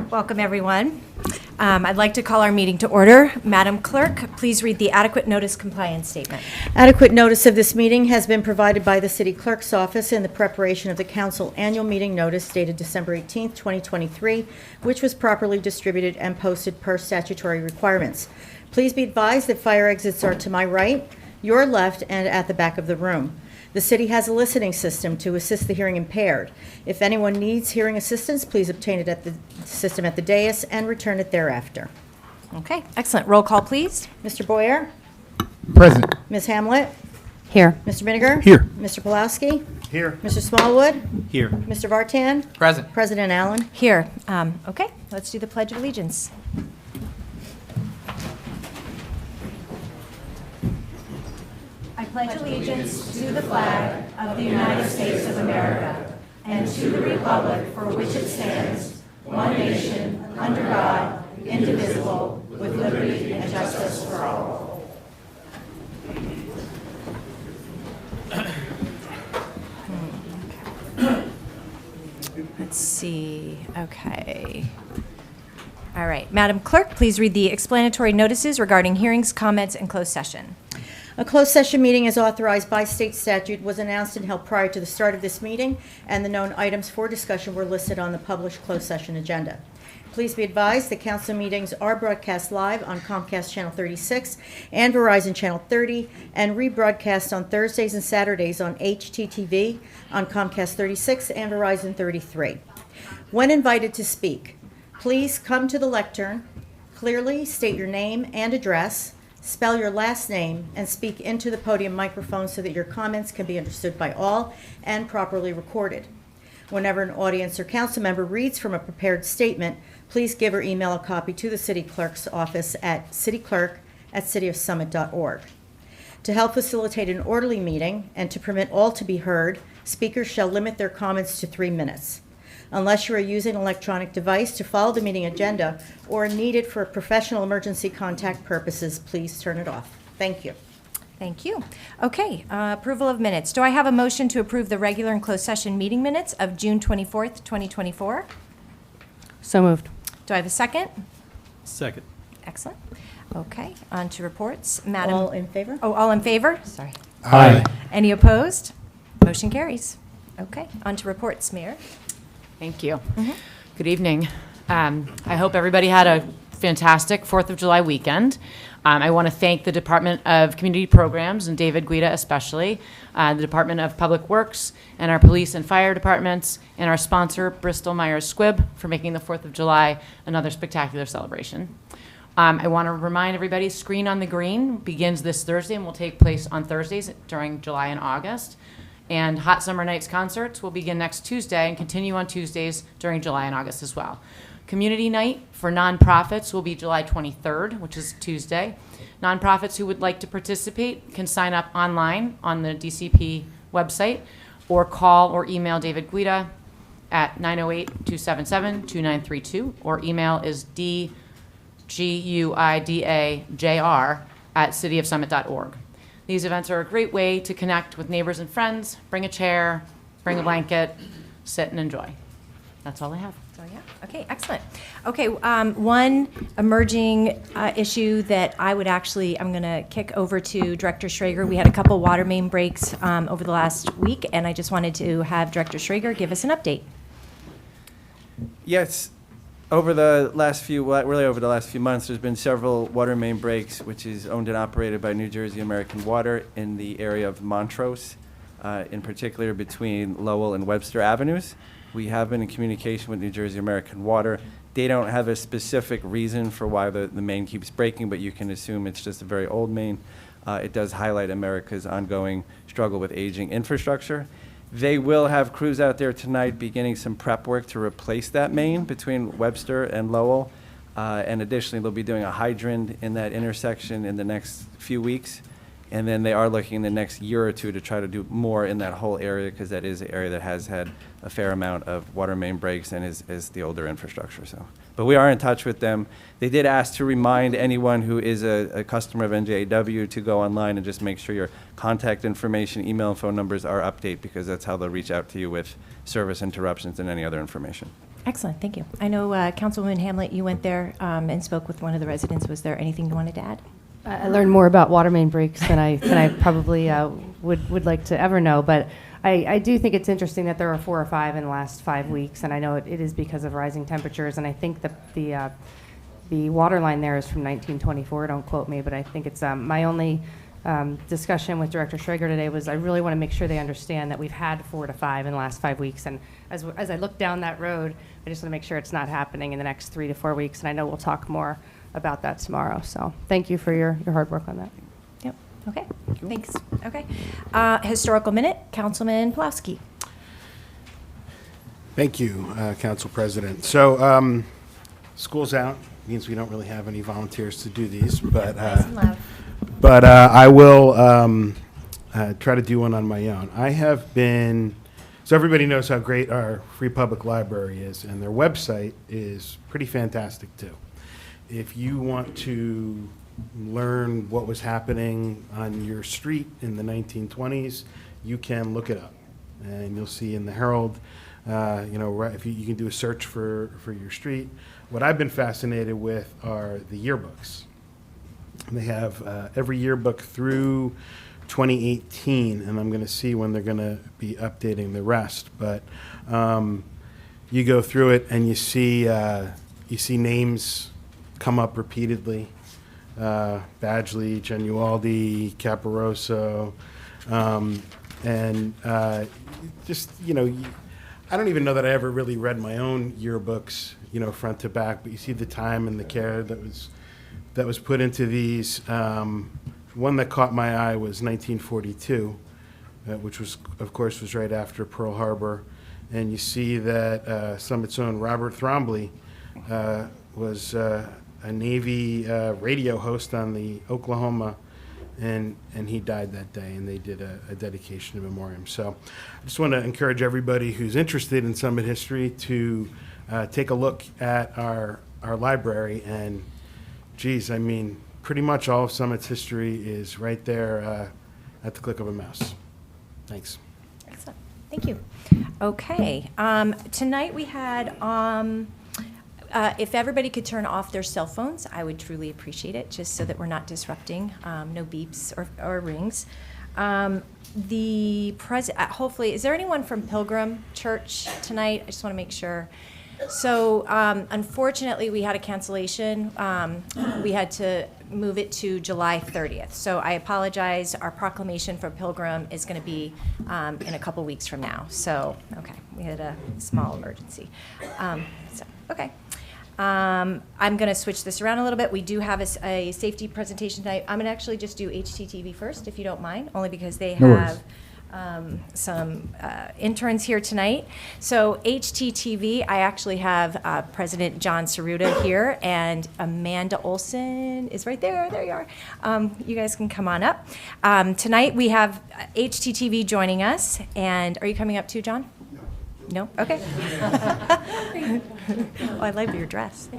Welcome, everyone. I'd like to call our meeting to order. Madam Clerk, please read the adequate notice compliance statement. Adequate notice of this meeting has been provided by the City Clerk's office in the preparation of the Council annual meeting notice dated December 18th, 2023, which was properly distributed and posted per statutory requirements. Please be advised that fire exits are to my right, your left, and at the back of the room. The city has a listening system to assist the hearing impaired. If anyone needs hearing assistance, please obtain it at the system at the dais and return it thereafter. Okay, excellent. Roll call, please. Mr. Boyer? Present. Ms. Hamlet? Here. Mr. Miniger? Here. Mr. Pulowski? Here. Mr. Smallwood? Here. Mr. Vartan? Present. President Allen? Here. Okay, let's do the Pledge of Allegiance. I pledge allegiance to the flag of the United States of America and to the republic for which it stands, one nation, under God, indivisible, with liberty and justice for all. Let's see. Okay. All right. Madam Clerk, please read the explanatory notices regarding hearings, comments, and closed session. A closed session meeting as authorized by state statute was announced and held prior to the start of this meeting, and the known items for discussion were listed on the published closed session agenda. Please be advised that council meetings are broadcast live on Comcast Channel 36 and Verizon Channel 30, and rebroadcast on Thursdays and Saturdays on HTTV on Comcast 36 and Verizon 33. When invited to speak, please come to the lectern, clearly state your name and address, spell your last name, and speak into the podium microphone so that your comments can be understood by all and properly recorded. Whenever an audience or council member reads from a prepared statement, please give or email a copy to the City Clerk's office at cityclerk@cityofsummit.org. To help facilitate an orderly meeting and to permit all to be heard, speakers shall limit their comments to 3 minutes. Unless you are using an electronic device to follow the meeting agenda or need it for professional emergency contact purposes, please turn it off. Thank you. Thank you. Okay, approval of minutes. Do I have a motion to approve the regular and closed session meeting minutes of June 24th, 2024? So moved. Do I have a second? Second. Excellent. Okay, on to reports. Madam. All in favor? Oh, all in favor? Sorry. Aye. Any opposed? Motion carries. Okay, on to reports, Mayor. Thank you. Good evening. I hope everybody had a fantastic 4th of July weekend. I want to thank the Department of Community Programs, and David Guida especially, the Department of Public Works, and our police and fire departments, and our sponsor, Bristol Myers Squibb, for making the 4th of July another spectacular celebration. I want to remind everybody, Screen on the Green begins this Thursday and will take place on Thursdays during July and August. And Hot Summer Nights concerts will begin next Tuesday and continue on Tuesdays during July and August as well. Community Night for nonprofits will be July 23rd, which is Tuesday. Nonprofits who would like to participate can sign up online on the DCP website or call or email David Guida at 908-277-2932, or email is dguidajr@cityofsummit.org. These events are a great way to connect with neighbors and friends. Bring a chair, bring a blanket, sit and enjoy. That's all I have. So, yeah. Okay, excellent. Okay, one emerging issue that I'm going to kick over to Director Schrager. We had a couple water main breaks over the last week, and I just wanted to have Director Schrager give us an update. Yes, over the last few months, there's been several water main breaks, which is owned and operated by New Jersey American Water in the area of Montrose, in particular between Lowell and Webster Avenues. We have been in communication with New Jersey American Water. They don't have a specific reason for why the main keeps breaking, but you can assume it's just a very old main. It does highlight America's ongoing struggle with aging infrastructure. They will have crews out there tonight beginning some prep work to replace that main between Webster and Lowell. And additionally, they'll be doing a hydrant in that intersection in the next few weeks. And then they are looking in the next year or two to try to do more in that whole area, because that is an area that has had a fair amount of water main breaks and is the older infrastructure. So, but we are in touch with them. They did ask to remind anyone who is a customer of NJAW to go online and just make sure your contact information, email, and phone numbers are updated, because that's how they'll reach out to you with service interruptions and any other information. Excellent, thank you. I know Councilwoman Hamlet, you went there and spoke with one of the residents. Was there anything you wanted to add? I learned more about water main breaks than I probably would like to ever know, but I do think it's interesting that there are 4 or 5 in the last 5 weeks, and I know it is because of rising temperatures, and I think the water line there is from 1924. Don't quote me, but I think it's my only discussion with Director Schrager today was I really want to make sure they understand that we've had 4 to 5 in the last 5 weeks, and as I look down that road, I just want to make sure it's not happening in the next 3 to 4 weeks, and I know we'll talk more about that tomorrow. So thank you for your hard work on that. Yep, okay, thanks. Okay. Historical minute, Councilman Pulaski. Thank you, Council President. So, school's out, means we don't really have any volunteers to do these, but Nice and loud. I will try to do one on my own. I have been, so everybody knows how great our Free Public Library is, and their website is pretty fantastic too. If you want to learn what was happening on your street in the 1920s, you can look it up, and you'll see in the Herald. If you can do a search for your street. What I've been fascinated with are the yearbooks. They have every yearbook through 2018, and I'm going to see when they're going to be updating the rest. But you go through it, and you see names come up repeatedly: Badgley, Genualdi, Caparoso, and I don't even know that I ever really read my own yearbooks, front to back, but you see the time and the care that was put into these. One that caught my eye was 1942, which was, of course, was right after Pearl Harbor. And you see that Summit's own Robert Thrombley was a Navy radio host on the Oklahoma, and he died that day, and they did a dedication in memoriam. So I just want to encourage everybody who's interested in Summit history to take a look at our library. And geez, I mean, pretty much all of Summit's history is right there at the click of a mouse. Thanks. Excellent, thank you. Okay, tonight we had, if everybody could turn off their cell phones, I would truly appreciate it, just so that we're not disrupting, no beeps or rings. Hopefully, is there anyone from Pilgrim Church tonight? I just want to make sure. So unfortunately, we had a cancellation. We had to move it to July 30th. So I apologize. Our proclamation for Pilgrim is going to be in a couple weeks from now. So, okay, we had a small emergency. Okay. I'm going to switch this around a little bit. We do have a safety presentation tonight. I'm going to actually just do HTTV first, if you don't mind, only because they have some interns here tonight. So HTTV, I actually have President John Saruta here, and Amanda Olson is right there. There you are. You guys can come on up. Tonight we have HTTV joining us. And are you coming up too, John? No? Okay. Oh, I love your dress.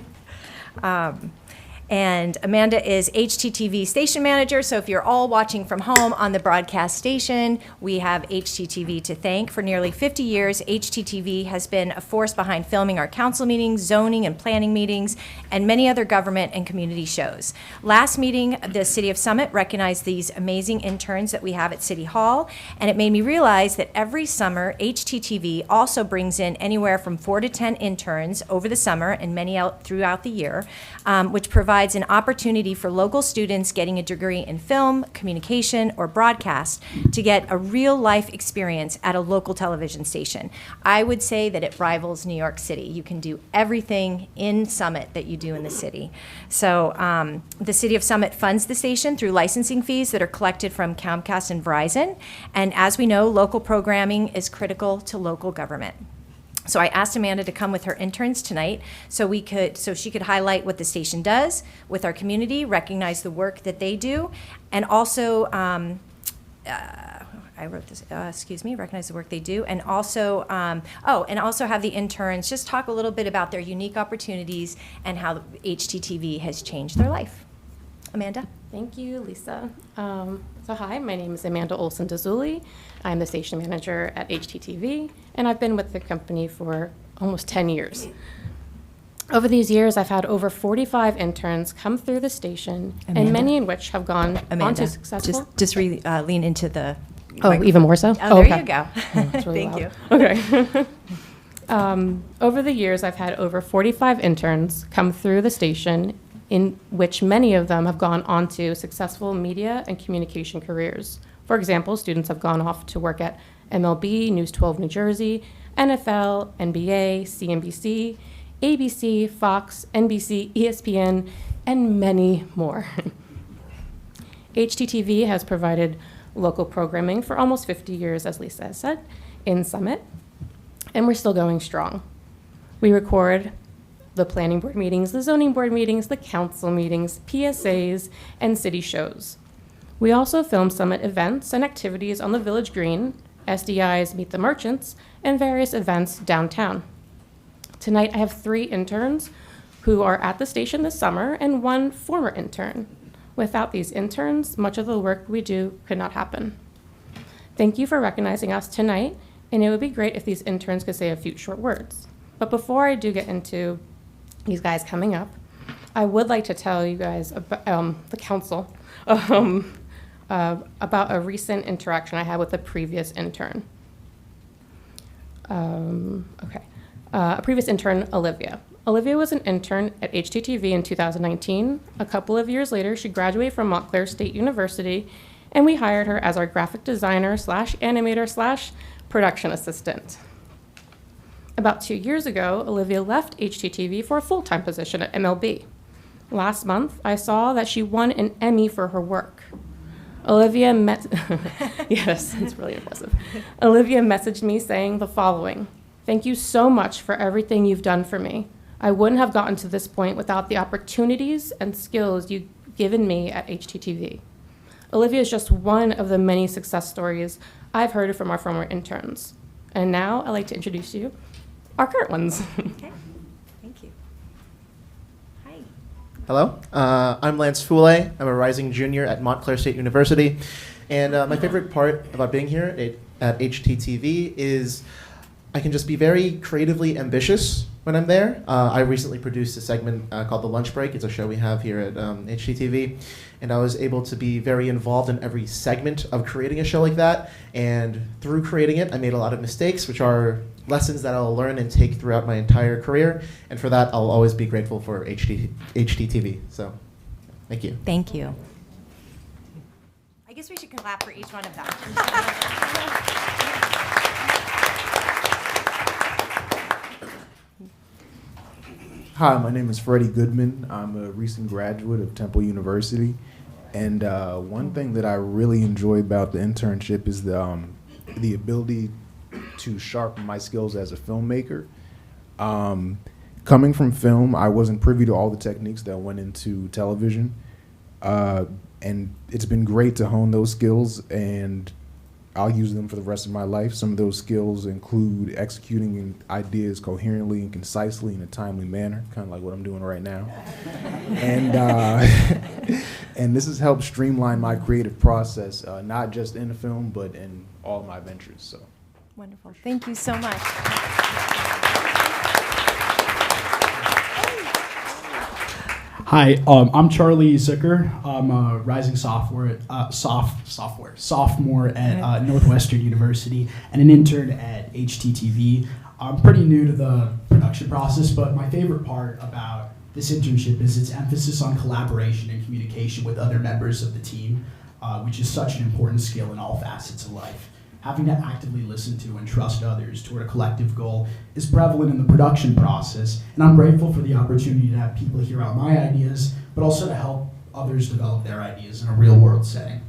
And Amanda is HTTV station manager, so if you're all watching from home on the broadcast station, we have HTTV to thank. For nearly 50 years, HTTV has been a force behind filming our council meetings, zoning and planning meetings, and many other government and community shows. Last meeting, the City of Summit recognized these amazing interns that we have at City Hall, and it made me realize that every summer, HTTV also brings in anywhere from 4 to 10 interns over the summer and many out throughout the year, which provides an opportunity for local students getting a degree in film, communication, or broadcast to get a real-life experience at a local television station. I would say that it rivals New York City. You can do everything in Summit that you do in the city. So the City of Summit funds the station through licensing fees that are collected from Comcast and Verizon. And as we know, local programming is critical to local government. So I asked Amanda to come with her interns tonight so she could highlight what the station does with our community, recognize the work that they do, and also, recognize the work they do, and also, and also have the interns just talk a little bit about their unique opportunities and how HTTV has changed their life. Amanda? Thank you, Lisa. So hi, my name is Amanda Olson-Dazuli. I'm the station manager at HTTV, and I've been with the company for almost 10 years. Over these years, I've had over 45 interns come through the station, Amanda. and many in which have gone on Amanda, to successful. just lean into the. Oh, even more so? Oh, there okay. you go. That's really Thank you. Okay. Over the years, I've had over 45 interns come through the station, in which many of them have gone on to successful media and communication careers. For example, students have gone off to work at MLB, News 12 New Jersey, NFL, NBA, CNBC, ABC, Fox, NBC, ESPN, and many more. HTTV has provided local programming for almost 50 years, as Lisa has said, in Summit, and we're still going strong. We record the planning board meetings, the zoning board meetings, the council meetings, PSAs, and city shows. We also film Summit events and activities on the Village Green, SDI's Meet the Merchants, and various events downtown. Tonight, I have 3 interns who are at the station this summer and 1 former intern. Without these interns, much of the work we do could not happen. Thank you for recognizing us tonight, and it would be great if these interns could say a few short words. But before I do get into these guys coming up, I would like to tell you guys about the council about a recent interaction I had with a previous intern. A previous intern, Olivia. Olivia was an intern at HTTV in 2019. A couple of years later, she graduated from Montclair State University, and we hired her as our graphic designer / animator / production assistant. About 2 years ago, Olivia left HTTV for a full-time position at MLB. Last month, I saw that she won an Emmy for her work. Olivia yes, it's really impressive. Olivia messaged me saying the following: "Thank you so much for everything you've done for me. I wouldn't have gotten to this point without the opportunities and skills you've given me at HTTV." Olivia is just one of the many success stories I've heard from our former interns. And now I'd like to introduce you our current ones. Okay, thank you. Hi. Hello, I'm Lance Foulé. I'm a rising junior at Montclair State University. And my favorite part about being here at HTTV is I can just be very creatively ambitious when I'm there. I recently produced a segment called The Lunch Break. It's a show we have here at HTTV. And I was able to be very involved in every segment of creating a show like that. And through creating it, I made a lot of mistakes, which are lessons that I'll learn and take throughout my entire career. And for that, I'll always be grateful for HTTV. So, thank you. Thank you. I guess we should clap for each one of them. Hi, my name is Freddie Goodman. I'm a recent graduate of Temple University. And one thing that I really enjoy about the internship is the ability to sharpen my skills as a filmmaker. Coming from film, I wasn't privy to all the techniques that went into television. And it's been great to hone those skills, and I'll use them for the rest of my life. Some of those skills include executing ideas coherently and concisely in a timely manner, kind of like what I'm doing right now. And and this has helped streamline my creative process, not just in the film, but in all of my ventures. So, Wonderful. Thank you so much. Hi, I'm Charlie Zucker. I'm a rising sophomore at Northwestern University and an intern at HTTV. I'm pretty new to the production process, but my favorite part about this internship is its emphasis on collaboration and communication with other members of the team, which is such an important skill in all facets of life. Having to actively listen to and trust others toward a collective goal is prevalent in the production process, and I'm grateful for the opportunity to have people hear out my ideas, but also to help others develop their ideas in a real-world setting.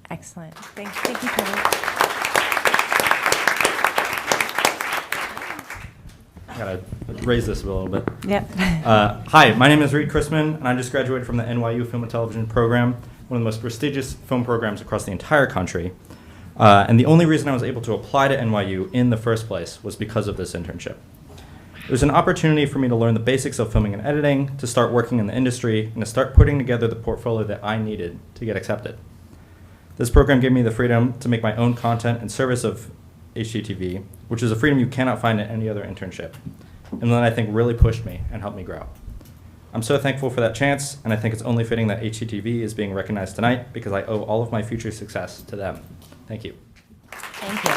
Excellent. Thank you, Kelly. I gotta raise this a little bit. Yep. Hi, my name is Reed Chrisman, and I just graduated from the NYU Film and Television program, one of the most prestigious film programs across the entire country. And the only reason I was able to apply to NYU in the first place was because of this internship. It was an opportunity for me to learn the basics of filming and editing, to start working in the industry, and to start putting together the portfolio that I needed to get accepted. This program gave me the freedom to make my own content in service of HGTV, which is a freedom you cannot find at any other internship. and one that I think really pushed me and helped me grow. I'm so thankful for that chance, and I think it's only fitting that HTTV is being recognized tonight because I owe all of my future success to them. Thank you. Thank you.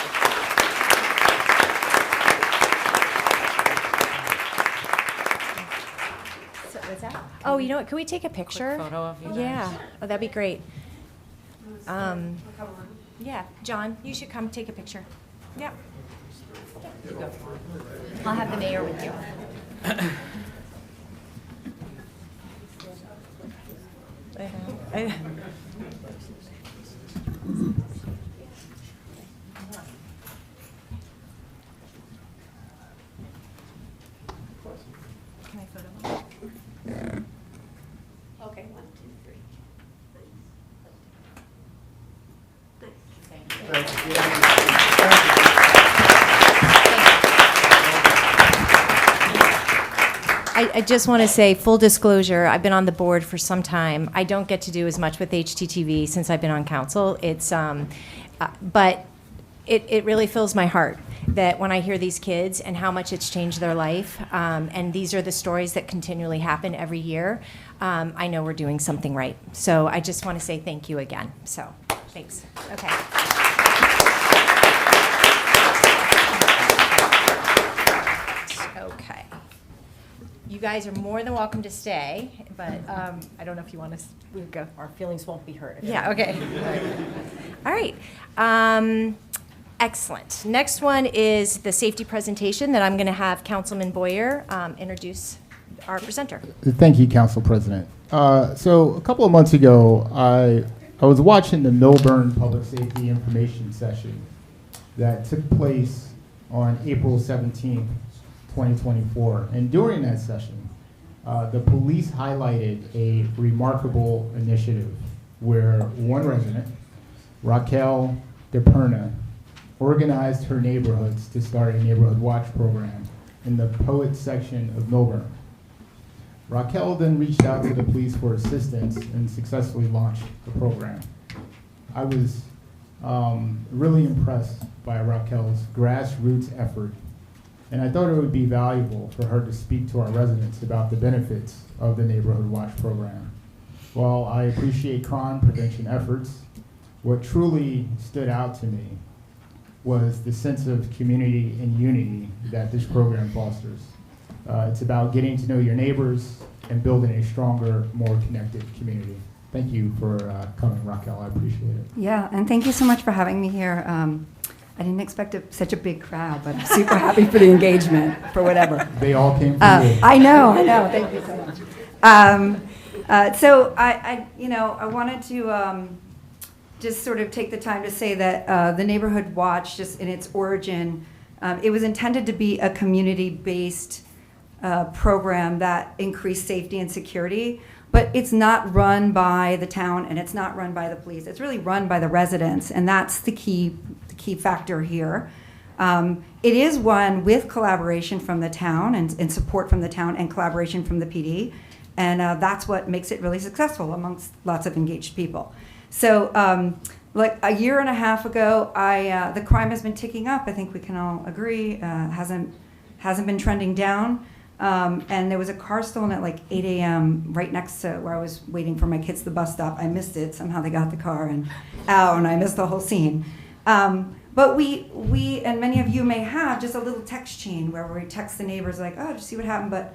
So, what's that? Oh, you know what? Can we take a picture? photo of you guys. Yeah. Oh, that'd be great. Yeah, John, you should come take a picture. Yeah. I'll have the mayor with you. Can I photo him? Okay, 1, 2, 3. I just want to say, full disclosure, I've been on the board for some time. I don't get to do as much with HTTV since I've been on council. But it really fills my heart that when I hear these kids and how much it's changed their life, and these are the stories that continually happen every year, I know we're doing something right. So I just want to say thank you again. So, thanks. Okay. Okay. You guys are more than welcome to stay, but I don't know if you want to go. Our feelings won't be hurt. Yeah, okay. All right. Excellent. Next one is the safety presentation that I'm going to have Councilman Boyer introduce our presenter. Thank you, Council President. So a couple of months ago, I was watching the Milburn Public Safety Information Session that took place on April 17th, 2024. And during that session, the police highlighted a remarkable initiative where one resident, Raquel DePerna, organized her neighborhoods to start a neighborhood watch program in the Poet section of Milburn. Raquel then reached out to the police for assistance and successfully launched the program. I was really impressed by Raquel's grassroots effort, and I thought it would be valuable for her to speak to our residents about the benefits of the Neighborhood Watch program. While I appreciate crime prevention efforts, what truly stood out to me was the sense of community and unity that this program fosters. It's about getting to know your neighbors and building a stronger, more connected community. Thank you for coming, Raquel. I appreciate it. Yeah, and thank you so much for having me here. I didn't expect such a big crowd, but I'm super happy for the engagement, for whatever. They all came for you. I know. Thank you so much. So I wanted to just sort of take the time to say that the Neighborhood Watch, just in its origin, it was intended to be a community-based program that increased safety and security, but it's not run by the town and it's not run by the police. It's really run by the residents, and that's the key factor here. It is one with collaboration from the town and support from the town and collaboration from the PD, and that's what makes it really successful amongst lots of engaged people. So like a year and a half ago, the crime has been ticking up. I think we can all agree. Hasn't been trending down. And there was a car stolen at like 8 a.m. right next to where I was waiting for my kids to the bus stop. I missed it. Somehow they got the car and I missed the whole scene. But we and many of you may have just a little text chain where we text the neighbors like, oh, just see what happened, but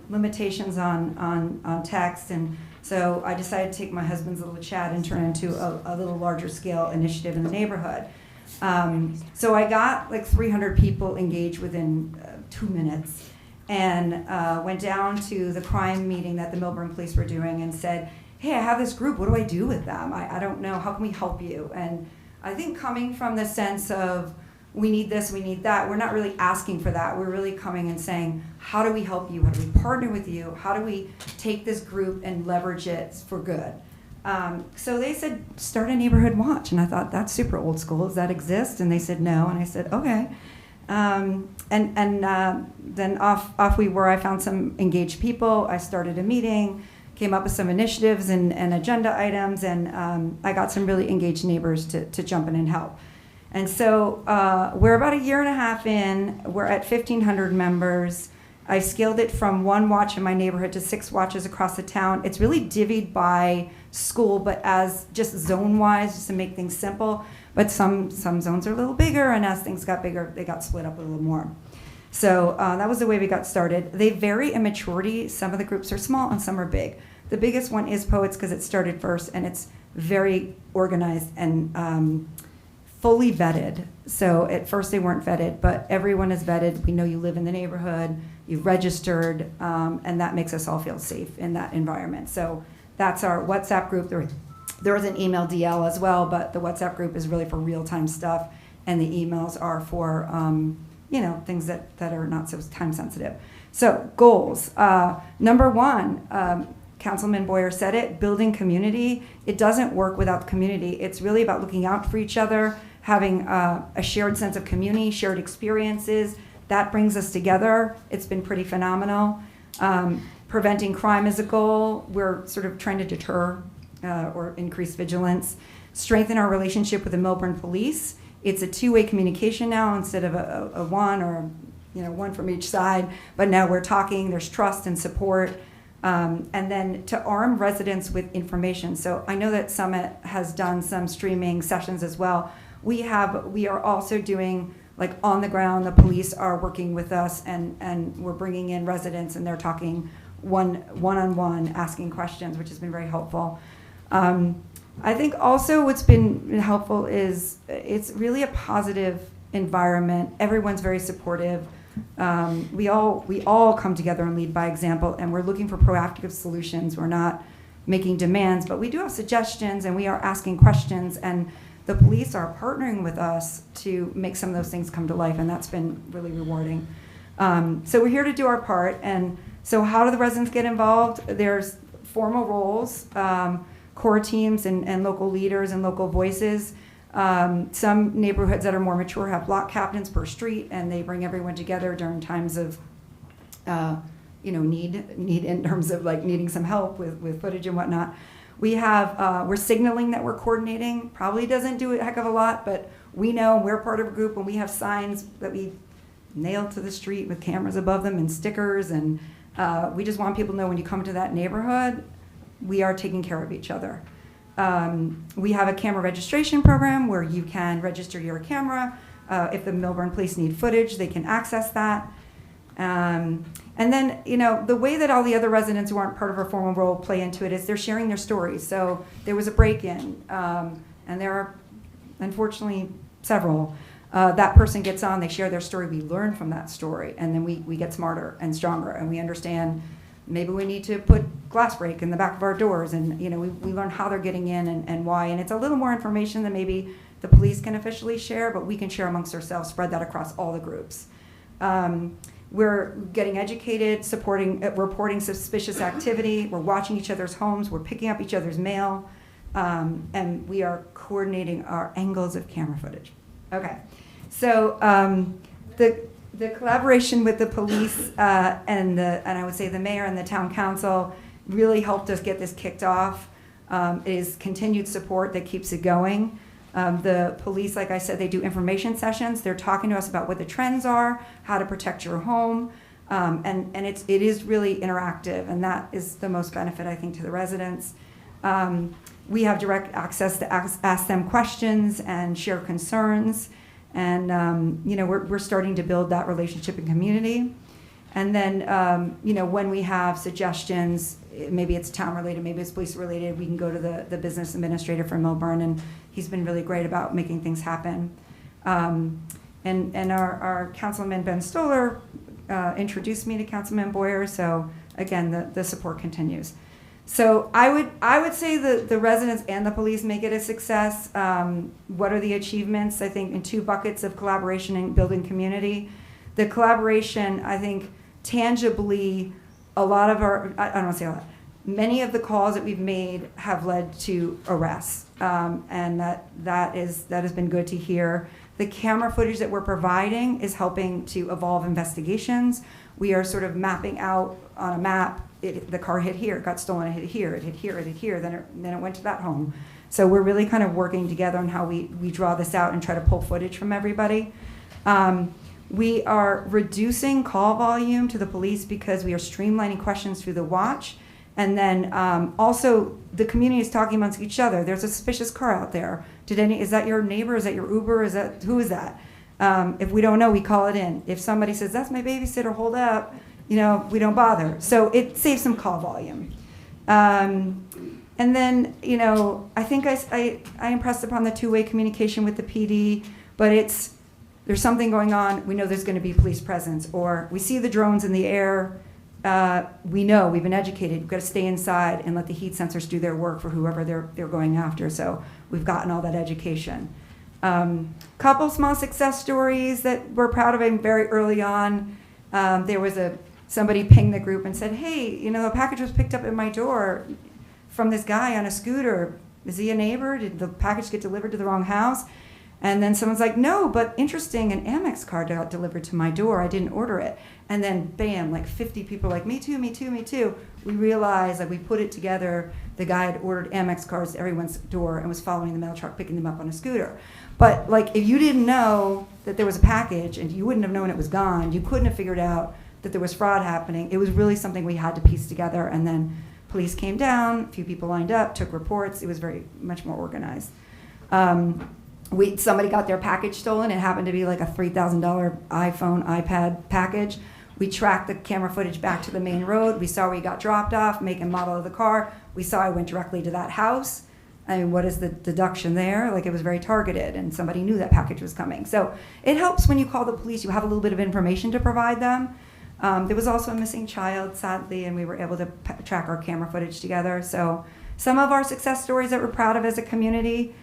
limitations on text. And so I decided to take my husband's little chat and turn it into a little larger scale initiative in the neighborhood. So I got like 300 people engaged within 2 minutes, and went down to the crime meeting that the Milburn police were doing and said, hey, I have this group, what do I do with them? I don't know, how can we help you? And I think coming from the sense of we need this, we need that, we're not really asking for that. We're really coming and saying, how do we help you? How do we partner with you? How do we take this group and leverage it for good? So they said, start a neighborhood watch. And I thought, that's super old school. Does that exist? And they said, no. And I said, okay. Then off we were. I found some engaged people. I started a meeting, came up with some initiatives and agenda items, and I got some really engaged neighbors to jump in and help. And so we're about a year and a half in. We're at 1,500 members. I've scaled it from 1 watch in my neighborhood to 6 watches across the town. It's really divvied by school, but as just zone-wise, just to make things simple. But some zones are a little bigger, and as things got bigger, they got split up a little more. So that was the way we got started. They vary in maturity. Some of the groups are small and some are big. The biggest one is Poets because it started first, and it's very organized and fully vetted. So at first they weren't vetted, but everyone is vetted. We know you live in the neighborhood, you've registered, and that makes us all feel safe in that environment. So that's our WhatsApp group. There is an email DL as well, but the WhatsApp group is really for real-time stuff, and the emails are for things that are not so time sensitive. So goals. Number 1, Councilman Boyer said it, building community. It doesn't work without the community. It's really about looking out for each other, having a shared sense of community, shared experiences. That brings us together. It's been pretty phenomenal. Preventing crime is a goal. We're sort of trying to deter or increase vigilance. Strengthen our relationship with the Millburn Police. It's a 2-way communication now instead of a one or one from each side. But now we're talking. There's trust and support. And then to arm residents with information. So I know that Summit has done some streaming sessions as well. We are also doing, like, on the ground, the police are working with us, and we're bringing in residents, and they're talking one-on-one, asking questions, which has been very helpful. I think also what's been helpful is it's really a positive environment. Everyone's very supportive. We all come together and lead by example, and we're looking for proactive solutions. We're not making demands, but we do have suggestions, and we are asking questions, and the police are partnering with us to make some of those things come to life, and that's been really rewarding. So we're here to do our part, and so how do the residents get involved? There's formal roles, core teams and local leaders and local voices. Some neighborhoods that are more mature have block captains per street, and they bring everyone together during times of need in terms of like needing some help with footage and whatnot. We're signaling that we're coordinating. Probably doesn't do a heck of a lot, but we know we're part of a group, and we have signs that we nail to the street with cameras above them and stickers, and we just want people to know when you come to that neighborhood, we are taking care of each other. We have a camera registration program where you can register your camera. If the Millburn Police need footage, they can access that. And then, the way that all the other residents who aren't part of our formal role play into it is they're sharing their stories. So there was a break-in, and there are, unfortunately, several. That person gets on, they share their story, we learn from that story, and then we get smarter and stronger, and we understand maybe we need to put glass break in the back of our doors, and we learn how they're getting in and why. And it's a little more information than maybe the police can officially share, but we can share amongst ourselves, spread that across all the groups. We're getting educated, reporting suspicious activity. We're watching each other's homes. We're picking up each other's mail. And we are coordinating our angles of camera footage. Okay. So the collaboration with the police and I would say the mayor and the town council really helped us get this kicked off. It is continued support that keeps it going. The police, like I said, they do information sessions. They're talking to us about what the trends are, how to protect your home, and it is really interactive, and that is the most benefit, I think, to the residents. We have direct access to ask them questions and share concerns, and we're starting to build that relationship and community. And then when we have suggestions, maybe it's town related, maybe it's police related, we can go to the business administrator for Millburn, and he's been really great about making things happen. And our Councilman Ben Stoller introduced me to Councilman Boyer, so again, the support continues. So I would say the residents and the police make it a success. What are the achievements? I think in 2 buckets of collaboration and building community. The collaboration, I think, tangibly, a lot of our, I don't want to say a lot, many of the calls that we've made have led to arrests, and that has been good to hear. The camera footage that we're providing is helping to evolve investigations. We are sort of mapping out on a map, the car hit here, it got stolen, it hit here, it hit here, it hit here, then it went to that home. So we're really kind of working together on how we draw this out and try to pull footage from everybody. We are reducing call volume to the police because we are streamlining questions through the watch. And then also the community is talking amongst each other. There's a suspicious car out there. Is that your neighbor? Is that your Uber? Who is that? If we don't know, we call it in. If somebody says, that's my babysitter, hold up, we don't bother. So it saves some call volume. And then, I think I impressed upon the two-way communication with the PD, but there's something going on. We know there's going to be police presence, or we see the drones in the air. We know, we've been educated, we've got to stay inside and let the heat sensors do their work for whoever they're going after. So we've gotten all that education. Couple small success stories that we're proud of. Very early on, there was somebody pinged the group and said, hey, a package was picked up at my door from this guy on a scooter. Is he a neighbor? Did the package get delivered to the wrong house? And then someone's like, no, but interesting, an Amex card got delivered to my door. I didn't order it. And then bam, like 50 people like, me too, me too, me too. We realized, we put it together. The guy had ordered Amex cards to everyone's door and was following the mail truck, picking them up on a scooter. But if you didn't know that there was a package and you wouldn't have known it was gone, you couldn't have figured out that there was fraud happening. It was really something we had to piece together. And then police came down, a few people lined up, took reports. It was very much more organized. Somebody got their package stolen. It happened to be like a $3,000 iPhone, iPad package. We tracked the camera footage back to the main road. We saw where he got dropped off, make and model of the car. We saw he went directly to that house. I mean, what is the deduction there? It was very targeted, and somebody knew that package was coming. So it helps when you call the police. You have a little bit of information to provide them. There was also a missing child, sadly, and we were able to track our camera footage together. So some of our success stories that we're proud of as a community.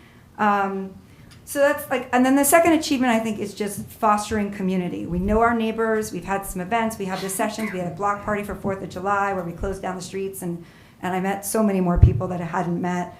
So that's and then the second achievement, I think, is just fostering community. We know our neighbors. We've had some events. We have the sessions. We had a block party for 4th of July where we closed down the streets, and I met so many more people that I hadn't met.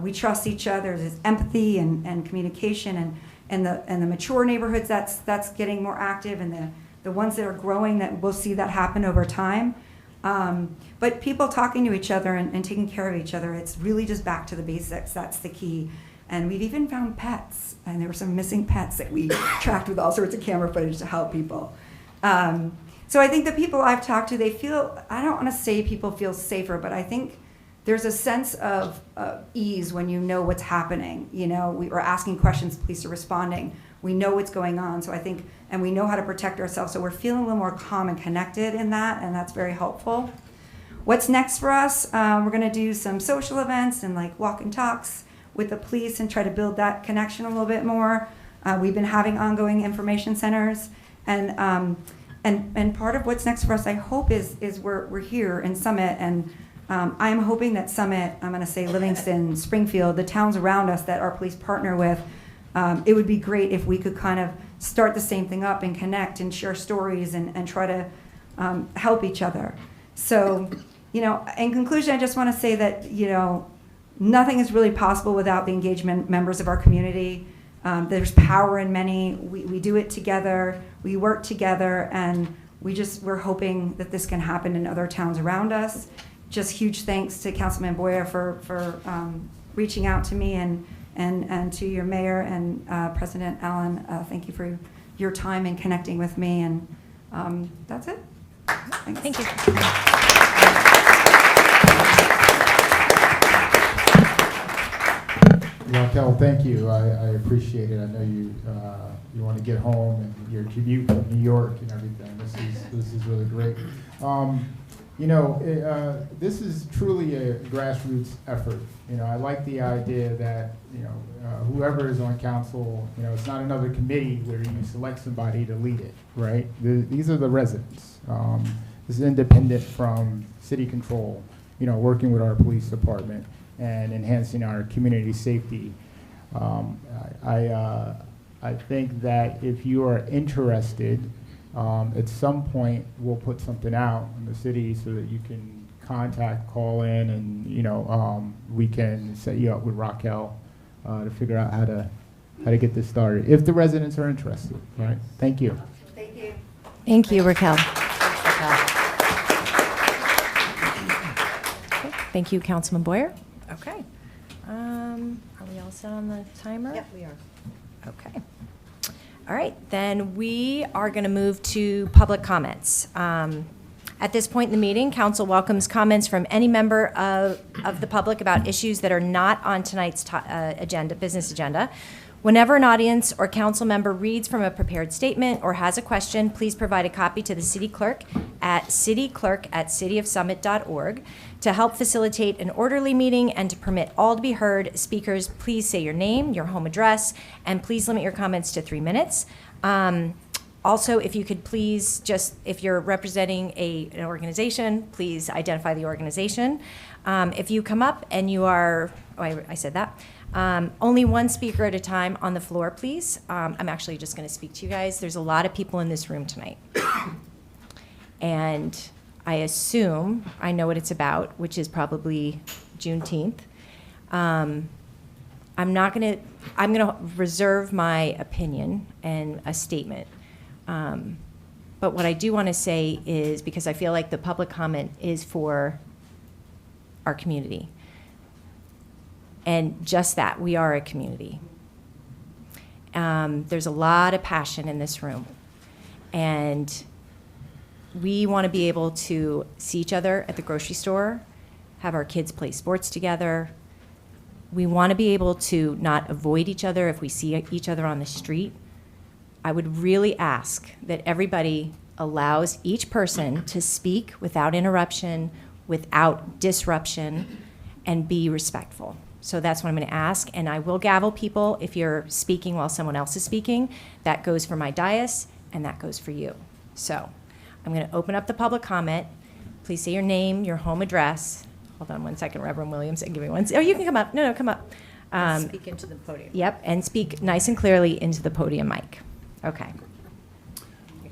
We trust each other. There's empathy and communication, and the mature neighborhoods that's getting more active, and the ones that are growing, that we'll see that happen over time. But people talking to each other and taking care of each other, it's really just back to the basics. That's the key. And we've even found pets, and there were some missing pets that we tracked with all sorts of camera footage to help people. So I think the people I've talked to, they feel, I don't want to say people feel safer, but I think there's a sense of ease when you know what's happening. We are asking questions, police are responding. We know what's going on, so I think, and we know how to protect ourselves, so we're feeling a little more calm and connected in that, and that's very helpful. What's next for us? We're going to do some social events and walk and talks with the police and try to build that connection a little bit more. We've been having ongoing information centers, and part of what's next for us, I hope, is we're here in Summit, and I'm hoping that Summit, I'm going to say Livingston, Springfield, the towns around us that our police partner with, it would be great if we could kind of start the same thing up and connect and share stories and try to help each other. So, in conclusion, I just want to say that, nothing is really possible without the engagement members of our community. There's power in many. We do it together. We work together, and we're hoping that this can happen in other towns around us. Just huge thanks to Councilman Boyer for reaching out to me, and to your mayor and President Allen. Thank you for your time and connecting with me, and that's it. Thanks. Thank you. Raquel, thank you. I appreciate it. I know you want to get home and your commute from New York and everything. This is really great. This is truly a grassroots effort. I like the idea that whoever is on council, it's not another committee where you select somebody to lead it, right? These are the residents. This is independent from city control. Working with our police department and enhancing our community safety. I think that if you are interested, at some point we'll put something out in the city so that you can call in, and we can set you up with Raquel to figure out how to get this started if the residents are interested. Right? Thank you. Thank you. Thank you, Raquel. Thank you, Councilman Boyer. Okay. Are we all set on the timer? Yep, we are. Okay. All right, then we are going to move to public comments. At this point in the meeting, council welcomes comments from any member of the public about issues that are not on tonight's business agenda. Whenever an audience or council member reads from a prepared statement or has a question, please provide a copy to the city clerk at cityclerk@cityofsummit.org. To help facilitate an orderly meeting and to permit all to be heard, speakers, please say your name, your home address, and please limit your comments to 3 minutes. Also, if you could please just, if you're representing an organization, please identify the organization. If you come up and you are, I said that. Only one speaker at a time on the floor, please. I'm actually just going to speak to you guys. There's a lot of people in this room tonight. And I assume I know what it's about, which is probably Juneteenth. I'm going to reserve my opinion and a statement. But what I do want to say is, because I feel like the public comment is for our community. And just that, we are a community. There's a lot of passion in this room. And we want to be able to see each other at the grocery store, have our kids play sports together. We want to be able to not avoid each other if we see each other on the street. I would really ask that everybody allows each person to speak without interruption, without disruption, and be respectful. So that's what I'm going to ask, and I will gavel people if you're speaking while someone else is speaking. That goes for my dais, and that goes for you. So I'm going to open up the public comment. Please say your name, your home address. Hold on one second, Reverend Williams, and give me one. Oh, you can come up. No, come up. Speak into the podium. Yep, and speak nice and clearly into the podium mic. Okay.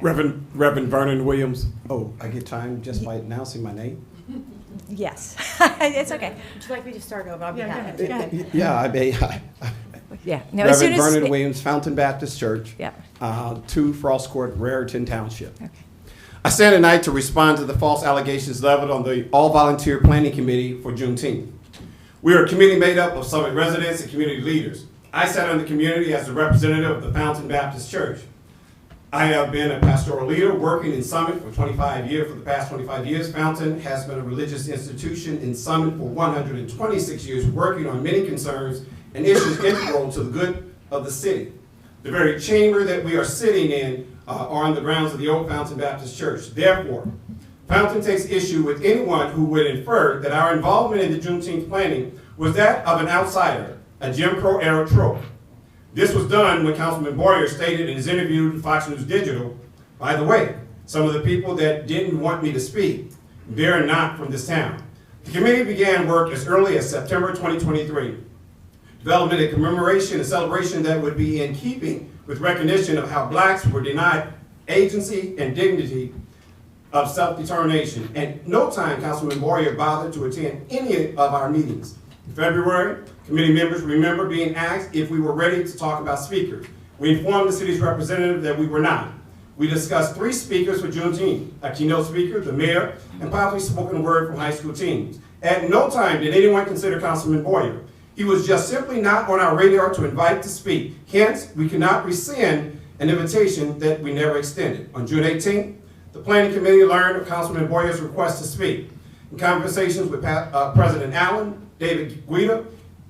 Reverend Vernon Williams. Oh, I get time just by announcing my name? Yes, it's okay. Would you like me to start over? I'll be happy. Go ahead. Yeah, I may. Yeah. No, as soon Reverend as Vernon Williams, Fountain Baptist Church, Yeah. 2 Frost Court, Raritan Township. Okay. I stand tonight to respond to the false allegations leveled on the all-volunteer planning committee for Juneteenth. We are a committee made up of Summit residents and community leaders. I sat on the community as a representative of the Fountain Baptist Church. I have been a pastoral leader working in Summit for 25 years. For the past 25 years, Fountain has been a religious institution in Summit for 126 years, working on many concerns and issues integral to the good of the city. The very chamber that we are sitting in are on the grounds of the old Fountain Baptist Church. Therefore, Fountain takes issue with anyone who would infer that our involvement in the Juneteenth planning was that of an outsider, a Jim Crow era trope. This was done when Councilman Boyer stated in his interview to Fox News Digital, by the way, some of the people that didn't want me to speak, they're not from this town. The committee began work as early as September 2023, developing a commemoration and celebration that would be in keeping with recognition of how blacks were denied agency and dignity of self-determination. And no time Councilman Boyer bothered to attend any of our meetings. In February, committee members remember being asked if we were ready to talk about speakers. We informed the city's representative that we were not. We discussed 3 speakers for Juneteenth, a keynote speaker, the mayor, and possibly spoken word from high school teens. At no time did anyone consider Councilman Boyer. He was just simply not on our radar to invite to speak. Hence, we cannot rescind an invitation that we never extended. On June 18th, the planning committee learned of Councilman Boyer's request to speak. In conversations with President Allen, David Guida,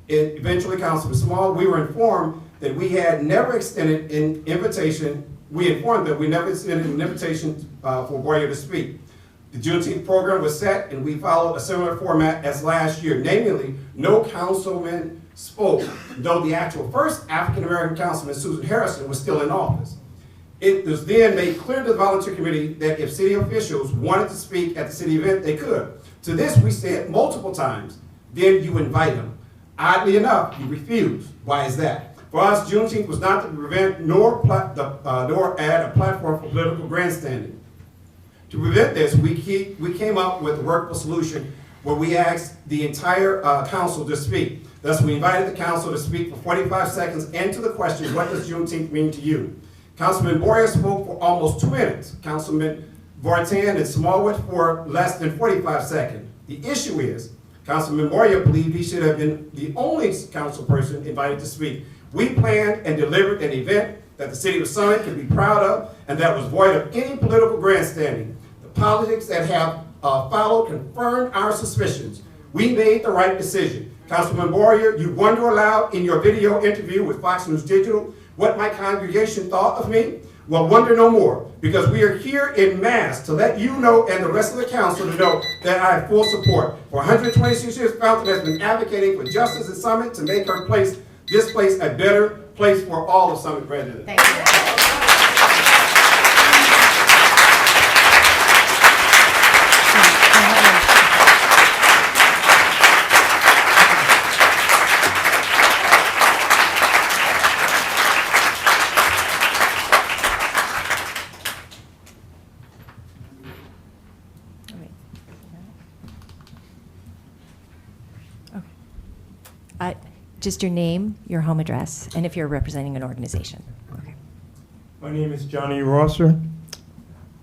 and eventually Councilman Small, we were informed that we had never extended an invitation. We informed that we never extended an invitation for Boyer to speak. The Juneteenth program was set, and we followed a similar format as last year. Namely, no councilman spoke, though the actual first African-American councilman, Susan Harrison, was still in office. It was then made clear to the volunteer committee that if city officials wanted to speak at the city event, they could. To this, we said multiple times, then you invite them. Oddly enough, he refused. Why is that? For us, Juneteenth was not to prevent nor add a platform for political grandstanding. To prevent this, we came up with a workable solution where we asked the entire council to speak. Thus, we invited the council to speak for 45 seconds and to the question, what does Juneteenth mean to you? Councilman Boyer spoke for almost 2 minutes. Councilman Vartan and Smallwood for less than 45 seconds. The issue is, Councilman Moyer believed he should have been the only council person invited to speak. We planned and delivered an event that the city of Summit can be proud of and that was void of any political grandstanding. The politics that have followed confirmed our suspicions. We made the right decision. Councilman Moyer, you wonder aloud in your video interview with Fox News Digital what my congregation thought of me. Well, wonder no more, because we are here in mass to let you know and the rest of the council to know that I have full support. For 126 years, Fountain has been advocating for justice at Summit to make this place a better place for all of Summit residents. Thank you. Just your name, your home address, and if you're representing an organization. Okay. My name is Johnny Rosser,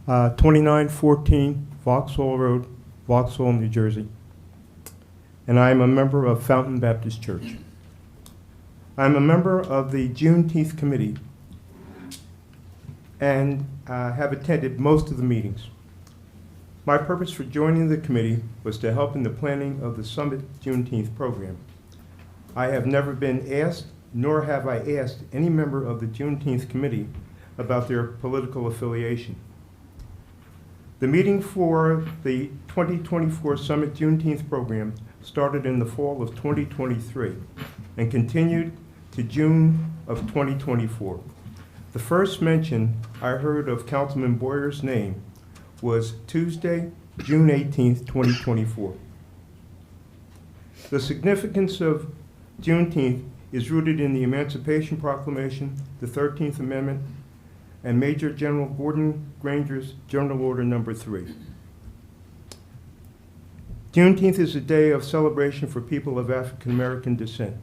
2914 Vauxhall Road, Vauxhall, New Jersey. And I am a member of Fountain Baptist Church. I'm a member of the Juneteenth Committee and have attended most of the meetings. My purpose for joining the committee was to help in the planning of the Summit Juneteenth program. I have never been asked, nor have I asked any member of the Juneteenth Committee about their political affiliation. The meeting for the 2024 Summit Juneteenth program started in the fall of 2023 and continued to June of 2024. The first mention I heard of Councilman Boyer's name was Tuesday, June 18th, 2024. The significance of Juneteenth is rooted in the Emancipation Proclamation, the 13th Amendment, and Major General Gordon Granger's General Order Number 3. Juneteenth is a day of celebration for people of African American descent.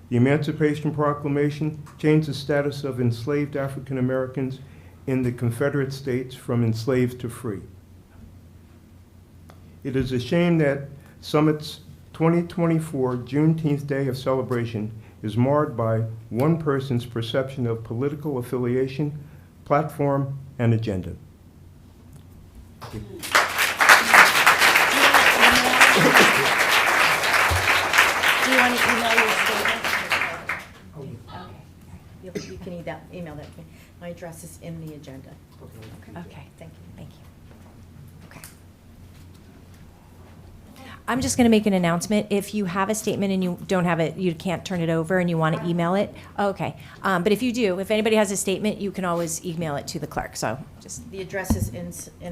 The Emancipation Proclamation changed the status of enslaved African Americans in the Confederate States from enslaved to free. It is a shame that Summit's 2024 Juneteenth Day of celebration is marred by one person's perception of political affiliation, platform, and agenda. Do you want to email your statement? Okay. You can email that to me. My address is in the agenda. Okay, thank you. Thank you. Okay. I'm just going to make an announcement. If you have a statement and you don't have it, you can't turn it over and you want to email it, okay. But if you do, if anybody has a statement, you can always email it to the clerk. So just The address is in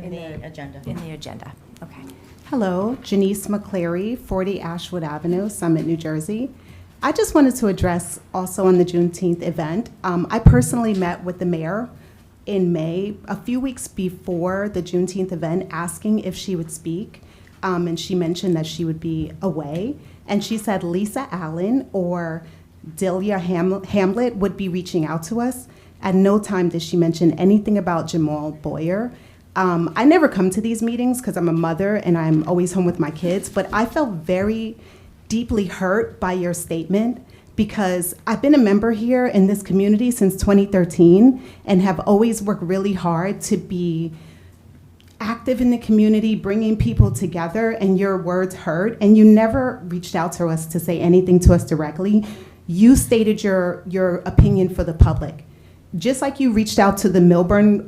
the agenda. in the agenda. Okay. Hello, Janice McCleary, 40 Ashwood Avenue, Summit, New Jersey. I just wanted to address also on the Juneteenth event. I personally met with the mayor in May, a few weeks before the Juneteenth event, asking if she would speak. And she mentioned that she would be away. And she said Lisa Allen or Delia Hamlet would be reaching out to us. At no time did she mention anything about Jamal Boyer. I never come to these meetings because I'm a mother and I'm always home with my kids, but I felt very deeply hurt by your statement because I've been a member here in this community since 2013 and have always worked really hard to be active in the community, bringing people together, and your words hurt, and you never reached out to us to say anything to us directly. You stated your opinion for the public. Just like you reached out to the Milburn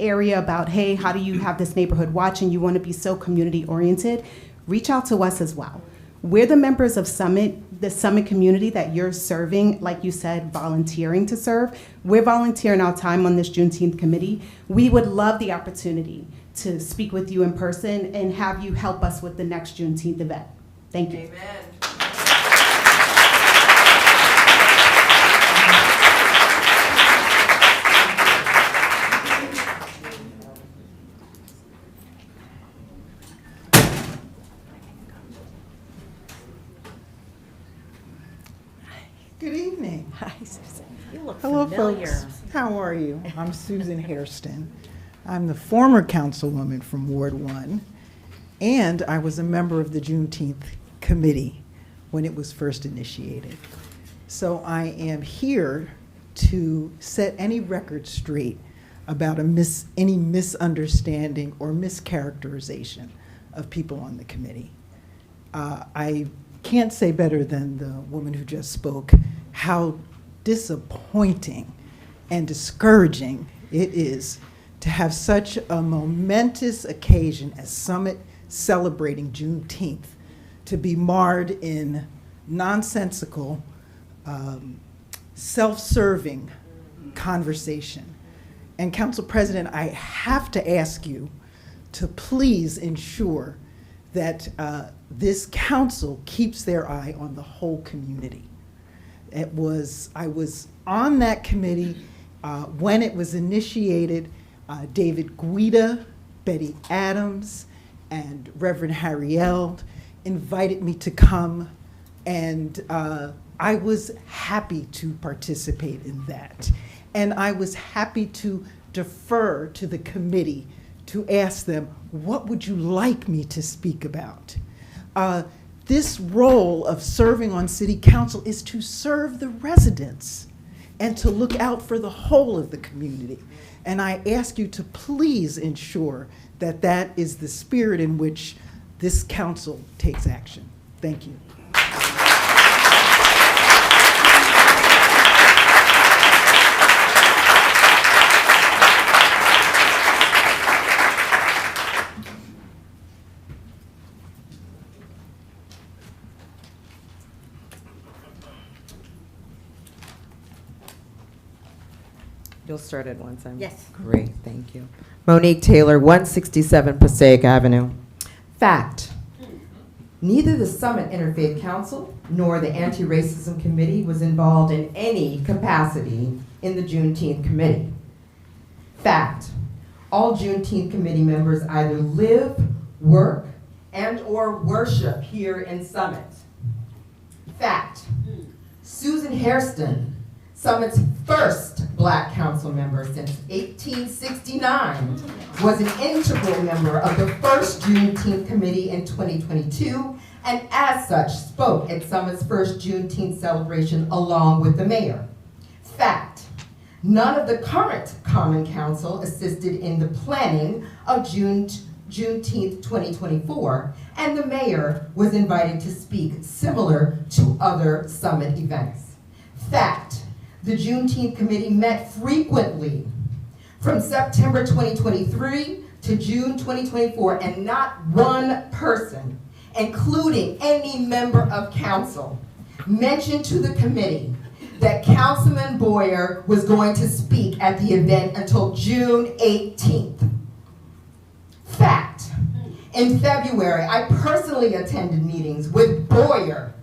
area about, hey, how do you have this neighborhood watch and you want to be so community oriented, reach out to us as well. We're the members of Summit, the Summit community that you're serving, like you said, volunteering to serve. We're volunteering our time on this Juneteenth committee. We would love the opportunity to speak with you in person and have you help us with the next Juneteenth event. Thank you. Amen. Good evening. Hi, Susan. You look Hello, familiar. folks. How are you? I'm Susan Hairston. I'm the former councilwoman from Ward 1. And I was a member of the Juneteenth committee when it was first initiated. So I am here to set any record straight about any misunderstanding or mischaracterization of people on the committee. I can't say better than the woman who just spoke how disappointing and discouraging it is to have such a momentous occasion as Summit celebrating Juneteenth to be marred in nonsensical, self-serving conversation. And Council President, I have to ask you to please ensure that this council keeps their eye on the whole community. I was on that committee when it was initiated. David Guida, Betty Adams, and Reverend Harrield invited me to come, and I was happy to participate in that. And I was happy to defer to the committee to ask them, what would you like me to speak about? This role of serving on city council is to serve the residents and to look out for the whole of the community. And I ask you to please ensure that that is the spirit in which this council takes action. Thank you. You'll start at once. Yes. Great, thank you. Monique Taylor, 167 Passaic Avenue. Fact: neither the Summit Interfaith Council nor the Anti-Racism Committee was involved in any capacity in the Juneteenth Committee. Fact: all Juneteenth Committee members either live, work, and/or worship here in Summit. Fact: Susan Hairston, Summit's first Black council member since 1869, was an integral member of the first Juneteenth Committee in 2022, and as such spoke at Summit's first Juneteenth celebration along with the mayor. Fact: none of the current Common Council assisted in the planning of Juneteenth 2024, and the mayor was invited to speak similar to other Summit events. Fact: the Juneteenth Committee met frequently from September 2023 to June 2024, and not one person, including any member of council, mentioned to the committee that Councilman Boyer was going to speak at the event until June 18th. Fact: in February, I personally attended meetings with Boyer,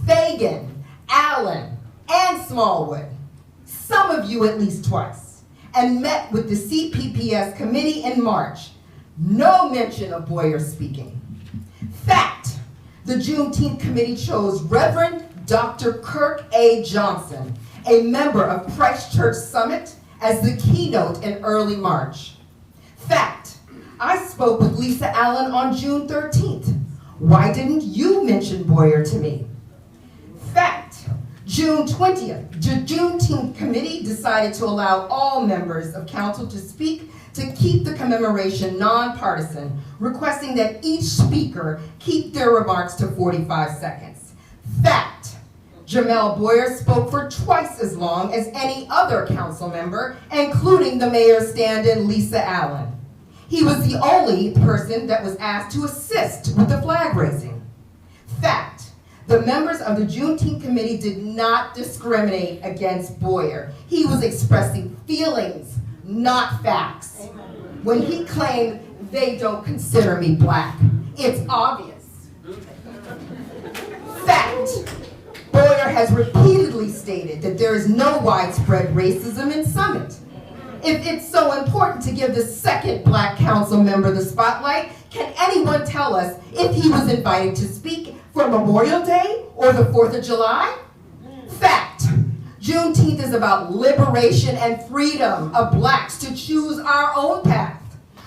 Fagan, Allen, and Smallwood, some of you at least twice, and met with the CPPS committee in March. No mention of Boyer speaking. Fact: the Juneteenth Committee chose Reverend Dr. Kirk A. Johnson, a member of Christ Church Summit, as the keynote in early March. Fact: I spoke with Lisa Allen on June 13th. Why didn't you mention Boyer to me? Fact: June 20th, the Juneteenth Committee decided to allow all members of council to speak to keep the commemoration nonpartisan, requesting that each speaker keep their remarks to 45 seconds. Fact: Jamel Boyer spoke for twice as long as any other council member, including the mayor's stand-in, Lisa Allen. He was the only person that was asked to assist with the flag raising. Fact: the members of the Juneteenth Committee did not discriminate against Boyer. He was expressing feelings, not facts. When he claimed, "They don't consider me Black," it's obvious. Fact: Boyer has repeatedly stated that there is no widespread racism in Summit. If it's so important to give the second Black council member the spotlight, can anyone tell us if he was invited to speak for Memorial Day or the 4th of July? Fact: Juneteenth is about liberation and freedom of Blacks to choose our own path.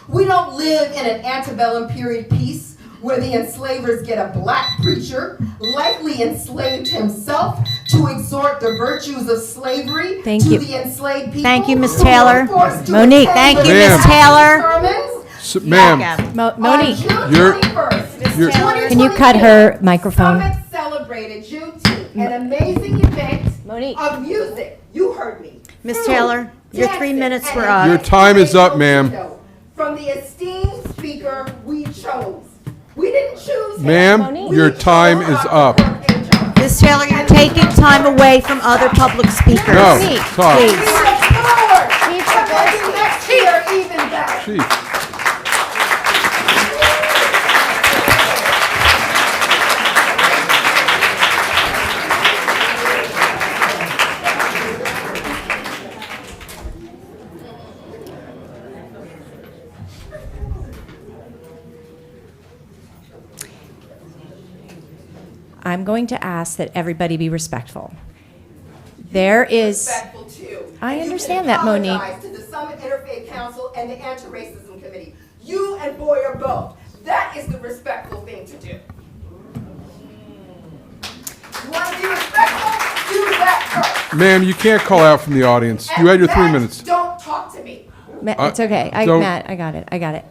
We don't live in an antebellum period piece where the enslavers get a black preacher, likely enslaved himself, to exhort the virtues of slavery Thank to you. the enslaved people. Thank you, Ms. who were Taylor. forced to Monique. attend Thank you, the Ms. Taylor. sermons. Ma'am, Monique, On June You're- 21st, you're- can you cut her microphone? Summit celebrated Juneteenth, an amazing event Monique. of music. You heard me. Ms. Food, Taylor, your 3 dancing, minutes and were an up. Your time is up, ma'am. inspirational From the esteemed speaker we chose. We didn't choose him. ma'am, your time is up. Ms. Taylor, you're taking time away from other public speakers. No, Please. talk. We look forward to making next year even better. Chief. I'm going to ask that everybody be respectful. There is, Respectful too. I And you understand can that, Monique. apologize to the Summit Interfaith Council and the Anti-Racism Committee. You and Boyer both. That is the respectful thing to do. You want to be respectful? Do that first. Ma'am, you can't call out from the audience. You had your 3 Matt, minutes. Don't talk to me. It's okay. don't- Matt, I got it. I got it.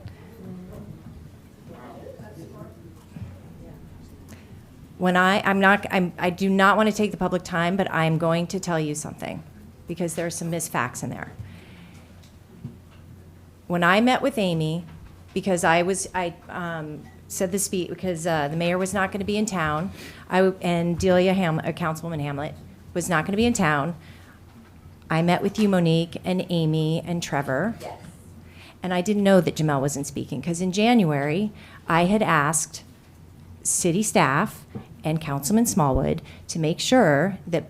When I do not want to take the public time, but I'm going to tell you something because there are some misfacts in there. When I met with Amy, because I said the speech because the mayor was not going to be in town, and Delia Councilwoman Hamlet was not going to be in town. I met with you, Monique, and Amy, and Trevor. Yes. And I didn't know that Jamel wasn't speaking because in January, I had asked city staff and Councilman Smallwood to make sure that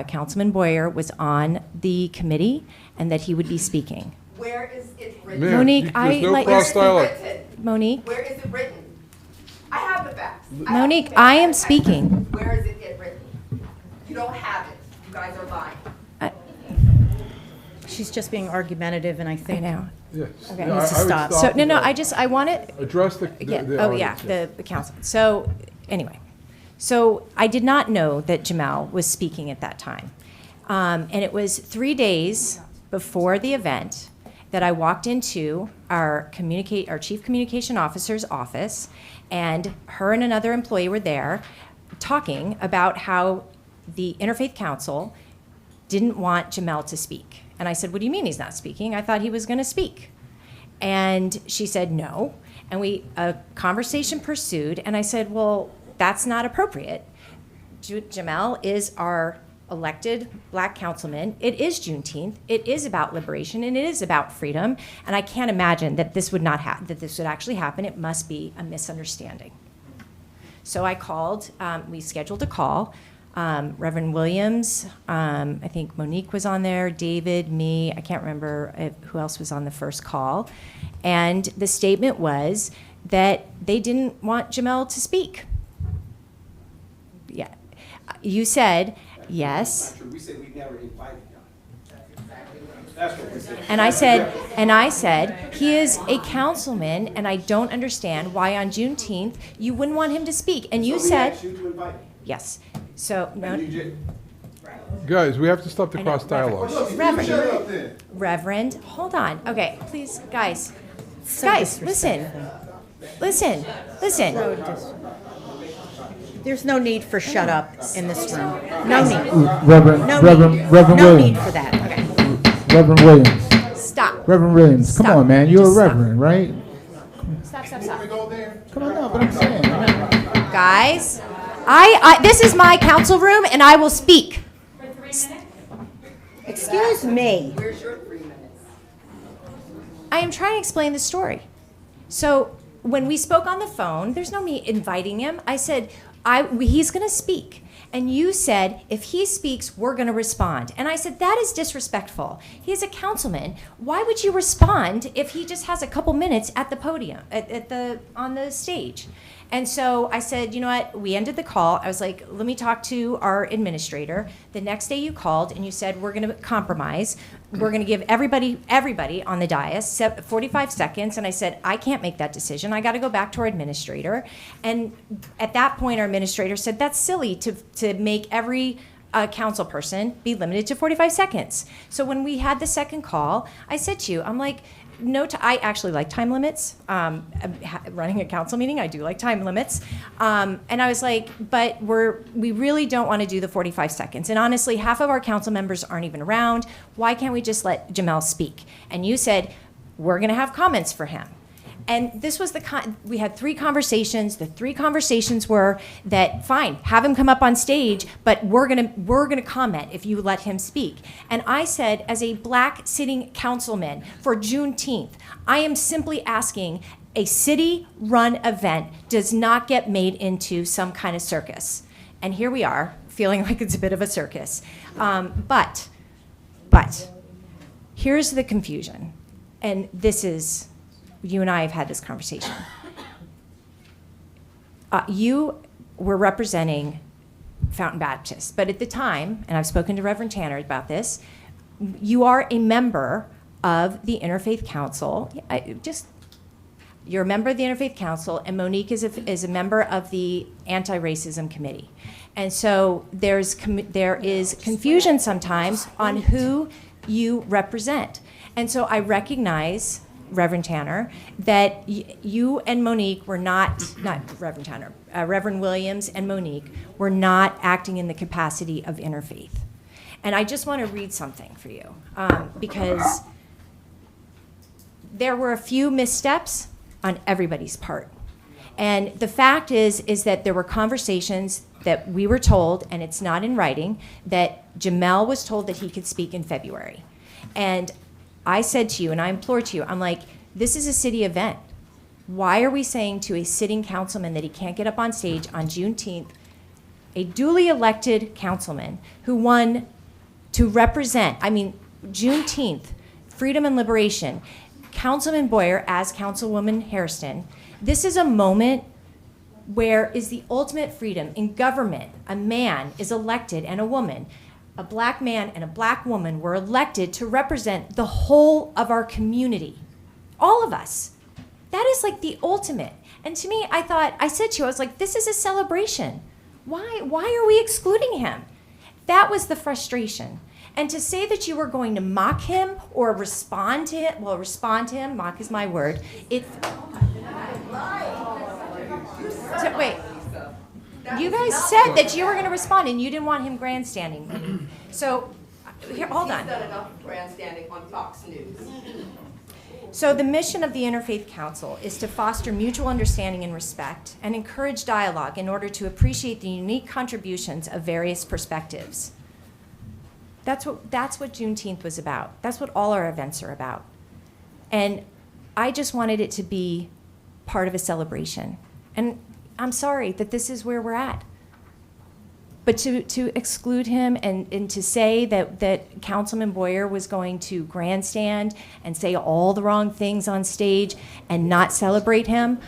Councilman Boyer was on the committee and that he would be speaking. Where is it written? Ma'am, Monique, there's no like- cross dialogue. Monique, Where is it written? I have the facts. Monique, I am speaking. Where is it written? You don't have it. You guys are lying. She's just being argumentative, and I think. I know. Yes. Okay. Yeah, Needs to I would stop. So, no, and, I want to, Address the yeah, the oh, yeah, audience. the council. So, anyway, so I did not know that Jamel was speaking at that time. And it was 3 days before the event that I walked into our chief communication officer's office, and her and another employee were there talking about how the Interfaith Council didn't want Jamel to speak. And I said, what do you mean he's not speaking? I thought he was going to speak. And she said, no. And a conversation pursued, and I said, well, that's not appropriate. Jamel is our elected black councilman. It is Juneteenth. It is about liberation, and it is about freedom. And I can't imagine that this would that this would actually happen. It must be a misunderstanding. So I called, we scheduled a call. Reverend Williams, I think Monique was on there, David, me, I can't remember who else was on the first call. And the statement was that they didn't want Jamel to speak. Yeah. You said, yes. We said we never invited And I said, he is a councilman, and I don't understand why on Juneteenth you wouldn't want him to speak. And you said, yes. So, no. Guys, we have to stop the cross dialogue. Reverend, hold on. Okay, please, guys. Guys, listen. Listen. There's no need for shut up in this room. No need. Reverend No Williams. need for that. Okay. Reverend Williams. Stop. Reverend Williams, come Stop. on, man. You're a Just stop. reverend, right? Stop. Come on, no, but I'm saying. Guys, this is my council room, and I will speak. Excuse me. Where's your 3 minutes? I am trying to explain the story. So when we spoke on the phone, there's no me inviting him. I said, he's going to speak. And you said, if he speaks, we're going to respond. And I said, that is disrespectful. He's a councilman. Why would you respond if he just has a couple minutes at the podium, on the stage? And so I said, you know what? We ended the call. I was like, let me talk to our administrator. The next day you called and you said, we're going to compromise. we're going to give everybody on the dais 45 seconds. And I said, I can't make that decision. I got to go back to our administrator. And at that point, our administrator said, that's silly to make every council person be limited to 45 seconds. So when we had the second call, I said to you, I'm like, I actually like time limits. Running a council meeting, I do like time limits. And I was like, but we really don't want to do the 45 seconds. And honestly, half of our council members aren't even around. Why can't we just let Jamel speak? And you said, we're going to have comments for him. And this was we had 3 conversations. The 3 conversations were that, fine, have him come up on stage, but we're gonna comment if you let him speak. And I said, as a black sitting councilman for Juneteenth, I am simply asking, a city-run event does not get made into some kind of circus. And here we are, feeling like it's a bit of a circus. But here's the confusion, and this is, you and I have had this conversation. You were representing Fountain Baptist, but at the time, and I've spoken to Reverend Tanner about this, you are a member of the Interfaith Council. You're a member of the Interfaith Council, and Monique is a member of the Anti-Racism Committee. And so there is confusion sometimes on who you represent. And so I recognize, Reverend Tanner, that you and Monique were not Reverend Tanner, Reverend Williams and Monique were not acting in the capacity of interfaith. And I just want to read something for you, because there were a few missteps on everybody's part. And the fact is that there were conversations that we were told, and it's not in writing, that Jamel was told that he could speak in February. And I said to you, and I implored to you, I'm like, this is a city event. Why are we saying to a sitting councilman that he can't get up on stage on Juneteenth, a duly elected councilman who won to represent, Juneteenth, freedom and liberation, Councilman Boyer as Councilwoman Hairston, this is a moment where is the ultimate freedom in government. A man is elected and a woman, a black man and a black woman were elected to represent the whole of our community. All of us. That is like the ultimate. And to me, I said to you, I was like, this is a celebration. Why are we excluding him? That was the frustration. And to say that you were going to mock him or respond to him, mock is my word. Wait. You guys said that you were going to respond and you didn't want him grandstanding. So, here, hold on. He's done enough grandstanding on Fox News. So the mission of the Interfaith Council is to foster mutual understanding and respect and encourage dialogue in order to appreciate the unique contributions of various perspectives. That's what Juneteenth was about. That's what all our events are about. And I just wanted it to be part of a celebration. And I'm sorry that this is where we're at. But to exclude him and to say that Councilman Boyer was going to grandstand and say all the wrong things on stage and not celebrate him,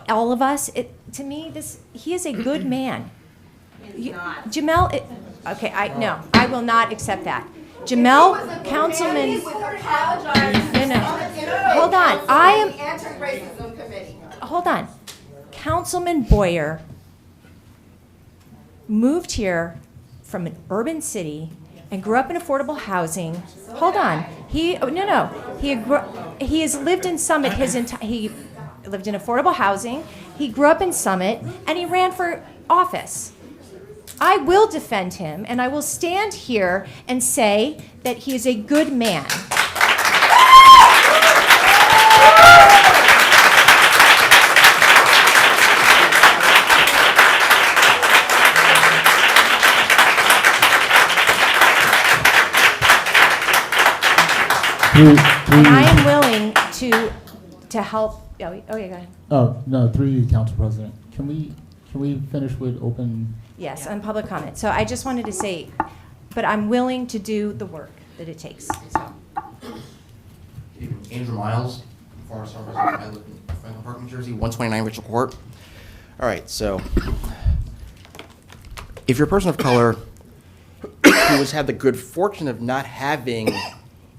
all of us, to me, he is a good man. Jamel, I will not accept that. Jamel, Councilman, hold on, hold on. Councilman Boyer moved here from an urban city and grew up in affordable housing. Hold on. He has lived in Summit he lived in affordable housing. He grew up in Summit and he ran for office. I will defend him and I will stand here and say that he is a good man. And I am willing to help. Oh, yeah, go ahead. Oh, no, through you, Council President. Can we finish with open? Yes, on public comment. So I just wanted to say, but I'm willing to do the work that it takes. So. Andrew Miles, former Summer resident. I live in Franklin Park, New Jersey, 129 Richard Court. All right, so if you're a person of color who has had the good fortune of not having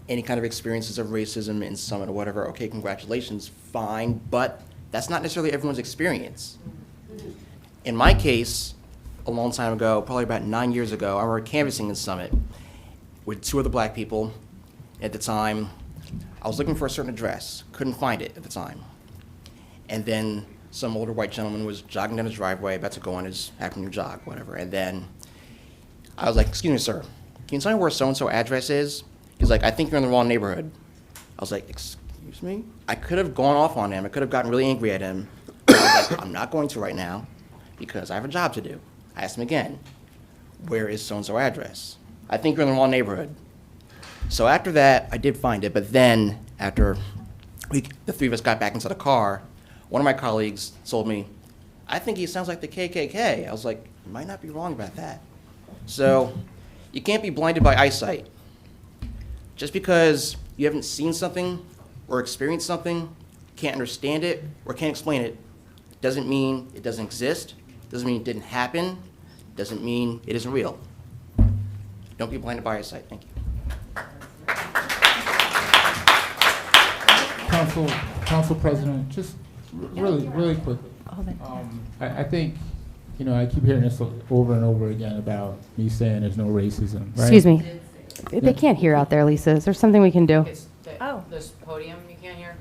any kind of experiences of racism in Summit or whatever, okay, congratulations, fine, but that's not necessarily everyone's experience. In my case, a long time ago, probably about 9 years ago, I remember canvassing in Summit with 2 other black people. At the time, I was looking for a certain address, couldn't find it at the time. And then some older white gentleman was jogging down his driveway, about to go on his afternoon jog, whatever. And then I was like, excuse me, sir, can you tell me where so-and-so address is? He's like, I think you're in the wrong neighborhood. I was like, excuse me? I could have gone off on him. I could have gotten really angry at him. But I was like, I'm not going to right now because I have a job to do. I asked him again, where is so-and-so address? I think you're in the wrong neighborhood. So after that, I did find it. But then after the 3 of us got back into the car, one of my colleagues told me, I think he sounds like the KKK. I was like, you might not be wrong about that. So you can't be blinded by eyesight. Just because you haven't seen something or experienced something, can't understand it, or can't explain it, doesn't mean it doesn't exist, doesn't mean it didn't happen, doesn't mean it isn't real. Don't be blinded by eyesight. Thank you. Council President, just really quickly. I think, I keep hearing this over and over again about me saying there's no racism, right? Excuse me. They can't hear out there, Lisa. Is there something we can do? This podium, you can't hear?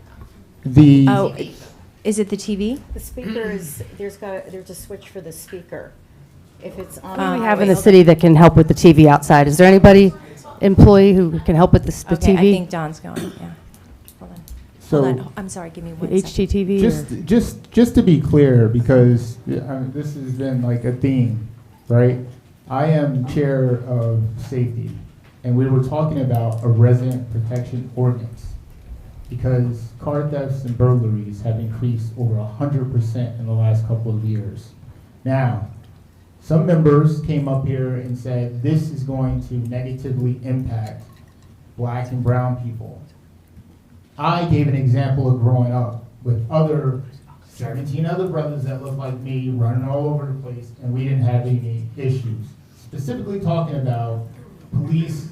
Oh, is it the TV? The speaker is, there's a switch for the speaker. If it's on. Who do we have in the city that can help with the TV outside? Is there anybody, employee, who can help with the TV? Okay, I think Don's going, yeah. Hold on. So, Hold on. I'm sorry, give me one second. HTTV? Just to be clear, because this has been like a theme, right? I am chair of safety, and we were talking about a resident protection ordinance because car thefts and burglaries have increased over 100% in the last couple of years. Now, some members came up here and said this is going to negatively impact black and brown people. I gave an example of growing up with 17 other brothers that looked like me running all over the place, and we didn't have any issues. Specifically talking about police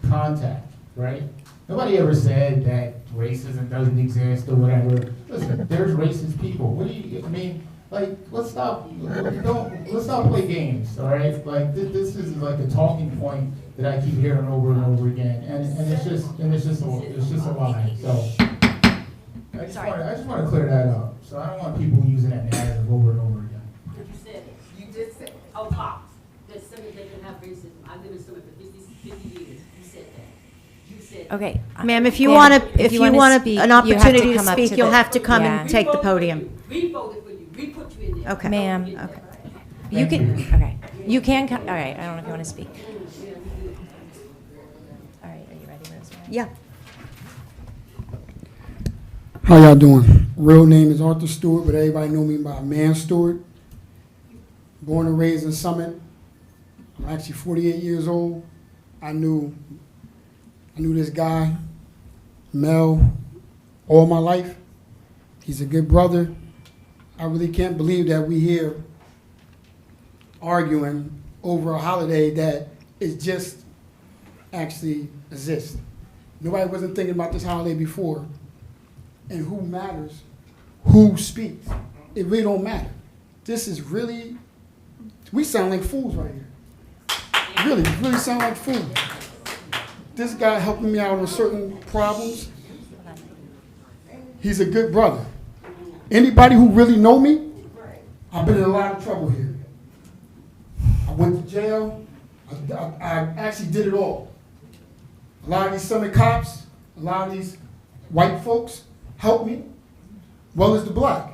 contact, right? Nobody ever said that racism doesn't exist or whatever. Listen, there's racist people. Let's stop play games, all right? Like this is like a talking point that I keep hearing over and over again, and it's just a lie. So I just want to clear that up. So I don't want people using that narrative over and over again. You said it. You just said it. Oh, Pops. There's something that can have racism. I've lived in Summit for 50 years. You said that. You said that. Okay. Ma'am, if you want speak, an you have to opportunity to come up speak, to you'll the- have to come yeah. and take the podium. We voted for you. We put you in there. Okay. Ma'am, okay. You can, okay. You can, all right, I don't know if you want to speak. All right, are you ready, Rosemary? Yeah. How y'all doing? Real name is Arthur Stewart, but everybody know me by Man Stewart. Born and raised in Summit. I'm actually 48 years old. I knew this guy, Mel, all my life. He's a good brother. I really can't believe that we here arguing over a holiday that is just actually exists. Nobody wasn't thinking about this holiday before. And who matters? Who speaks? It really don't matter. This is really, we sound like fools right here. Really sound like fools. This guy helping me out on certain problems. He's a good brother. Anybody who really know me, I've been in a lot of trouble here. I went to jail. I actually did it all. A lot of these Summit cops, a lot of these white folks helped me, well as the black.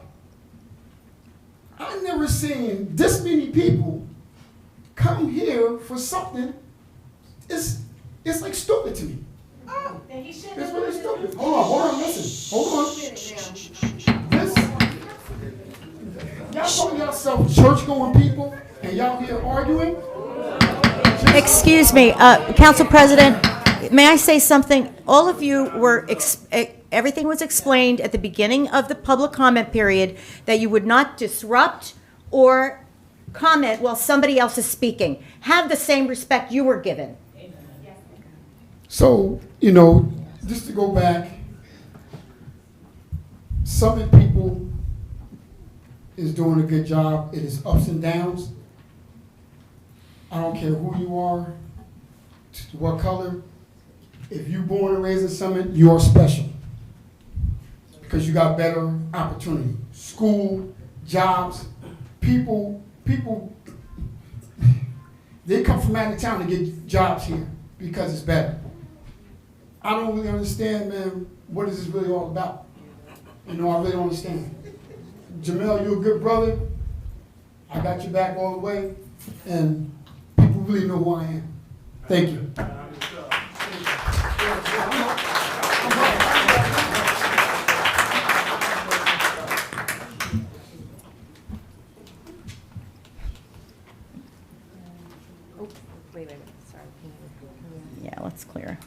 I've never seen this many people come here for something. It's like stupid to me. It's really stupid. Hold on, listen. Hold on. Y'all call yourself church-going people, and y'all here arguing? Excuse me, Council President, may I say something? All of you were, everything was explained at the beginning of the public comment period that you would not disrupt or comment while somebody else is speaking. Have the same respect you were given. So, you know, just to go back, Summit people is doing a good job. It is ups and downs. I don't care who you are, what color. If you're born and raised in Summit, you are special because you got better opportunity. School, jobs, people, they come from out of town to get jobs here because it's better. I don't really understand, man, what is this really all about? You know, I really don't understand. Jamel, you're a good brother. I got your back all the way, and people really know who I am. Thank you. Yeah, let's clear.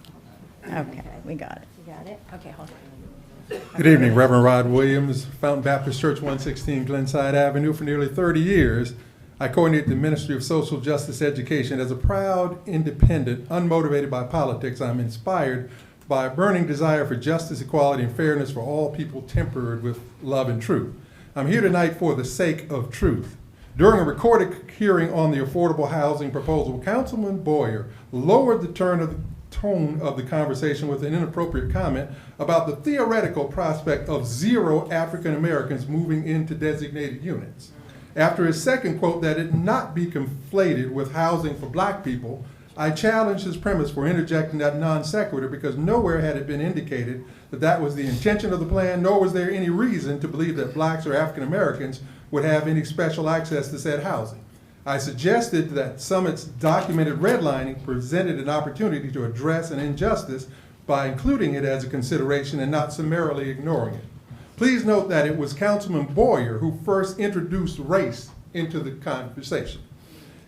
Okay, we got it. You got it? Okay, hold on. Good evening, Reverend Rod Williams, Fountain Baptist Church, 116 Glenside Avenue. For nearly 30 years, I coordinate the Ministry of Social Justice Education. As a proud, independent, unmotivated by politics, I'm inspired by a burning desire for justice, equality, and fairness for all people, tempered with love and truth. I'm here tonight for the sake of truth. During a recorded hearing on the affordable housing proposal, Councilman Boyer lowered the tone of the conversation with an inappropriate comment about the theoretical prospect of 0 African Americans moving into designated units. After his second quote that it not be conflated with housing for black people, I challenged his premise for interjecting that non sequitur because nowhere had it been indicated that that was the intention of the plan, nor was there any reason to believe that blacks or African Americans would have any special access to said housing. I suggested that Summit's documented redlining presented an opportunity to address an injustice by including it as a consideration and not summarily ignoring it. Please note that it was Councilman Boyer who first introduced race into the conversation.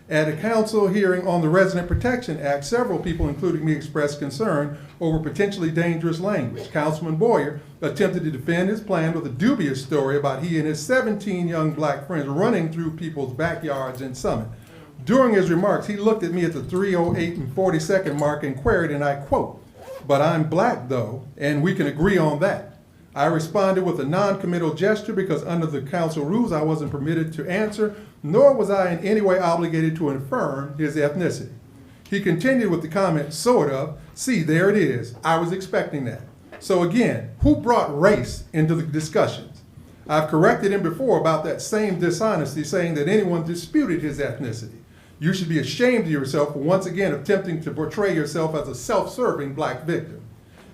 At a council hearing on the Resident Protection Act, several people, including me, expressed concern over potentially dangerous language. Councilman Boyer attempted to defend his plan with a dubious story about he and his 17 young black friends running through people's backyards in Summit. During his remarks, he looked at me at the 3:08 and 40-second mark and queried, and I quote, "But I'm black though, and we can agree on that." I responded with a non-committal gesture because under the council rules I wasn't permitted to answer, nor was I in any way obligated to affirm his ethnicity. He continued with the comment, sort of, "See, there it is. I was expecting that." So again, who brought race into the discussions? I've corrected him before about that same dishonesty, saying that anyone disputed his ethnicity. You should be ashamed of yourself for once again attempting to portray yourself as a self-serving black victim.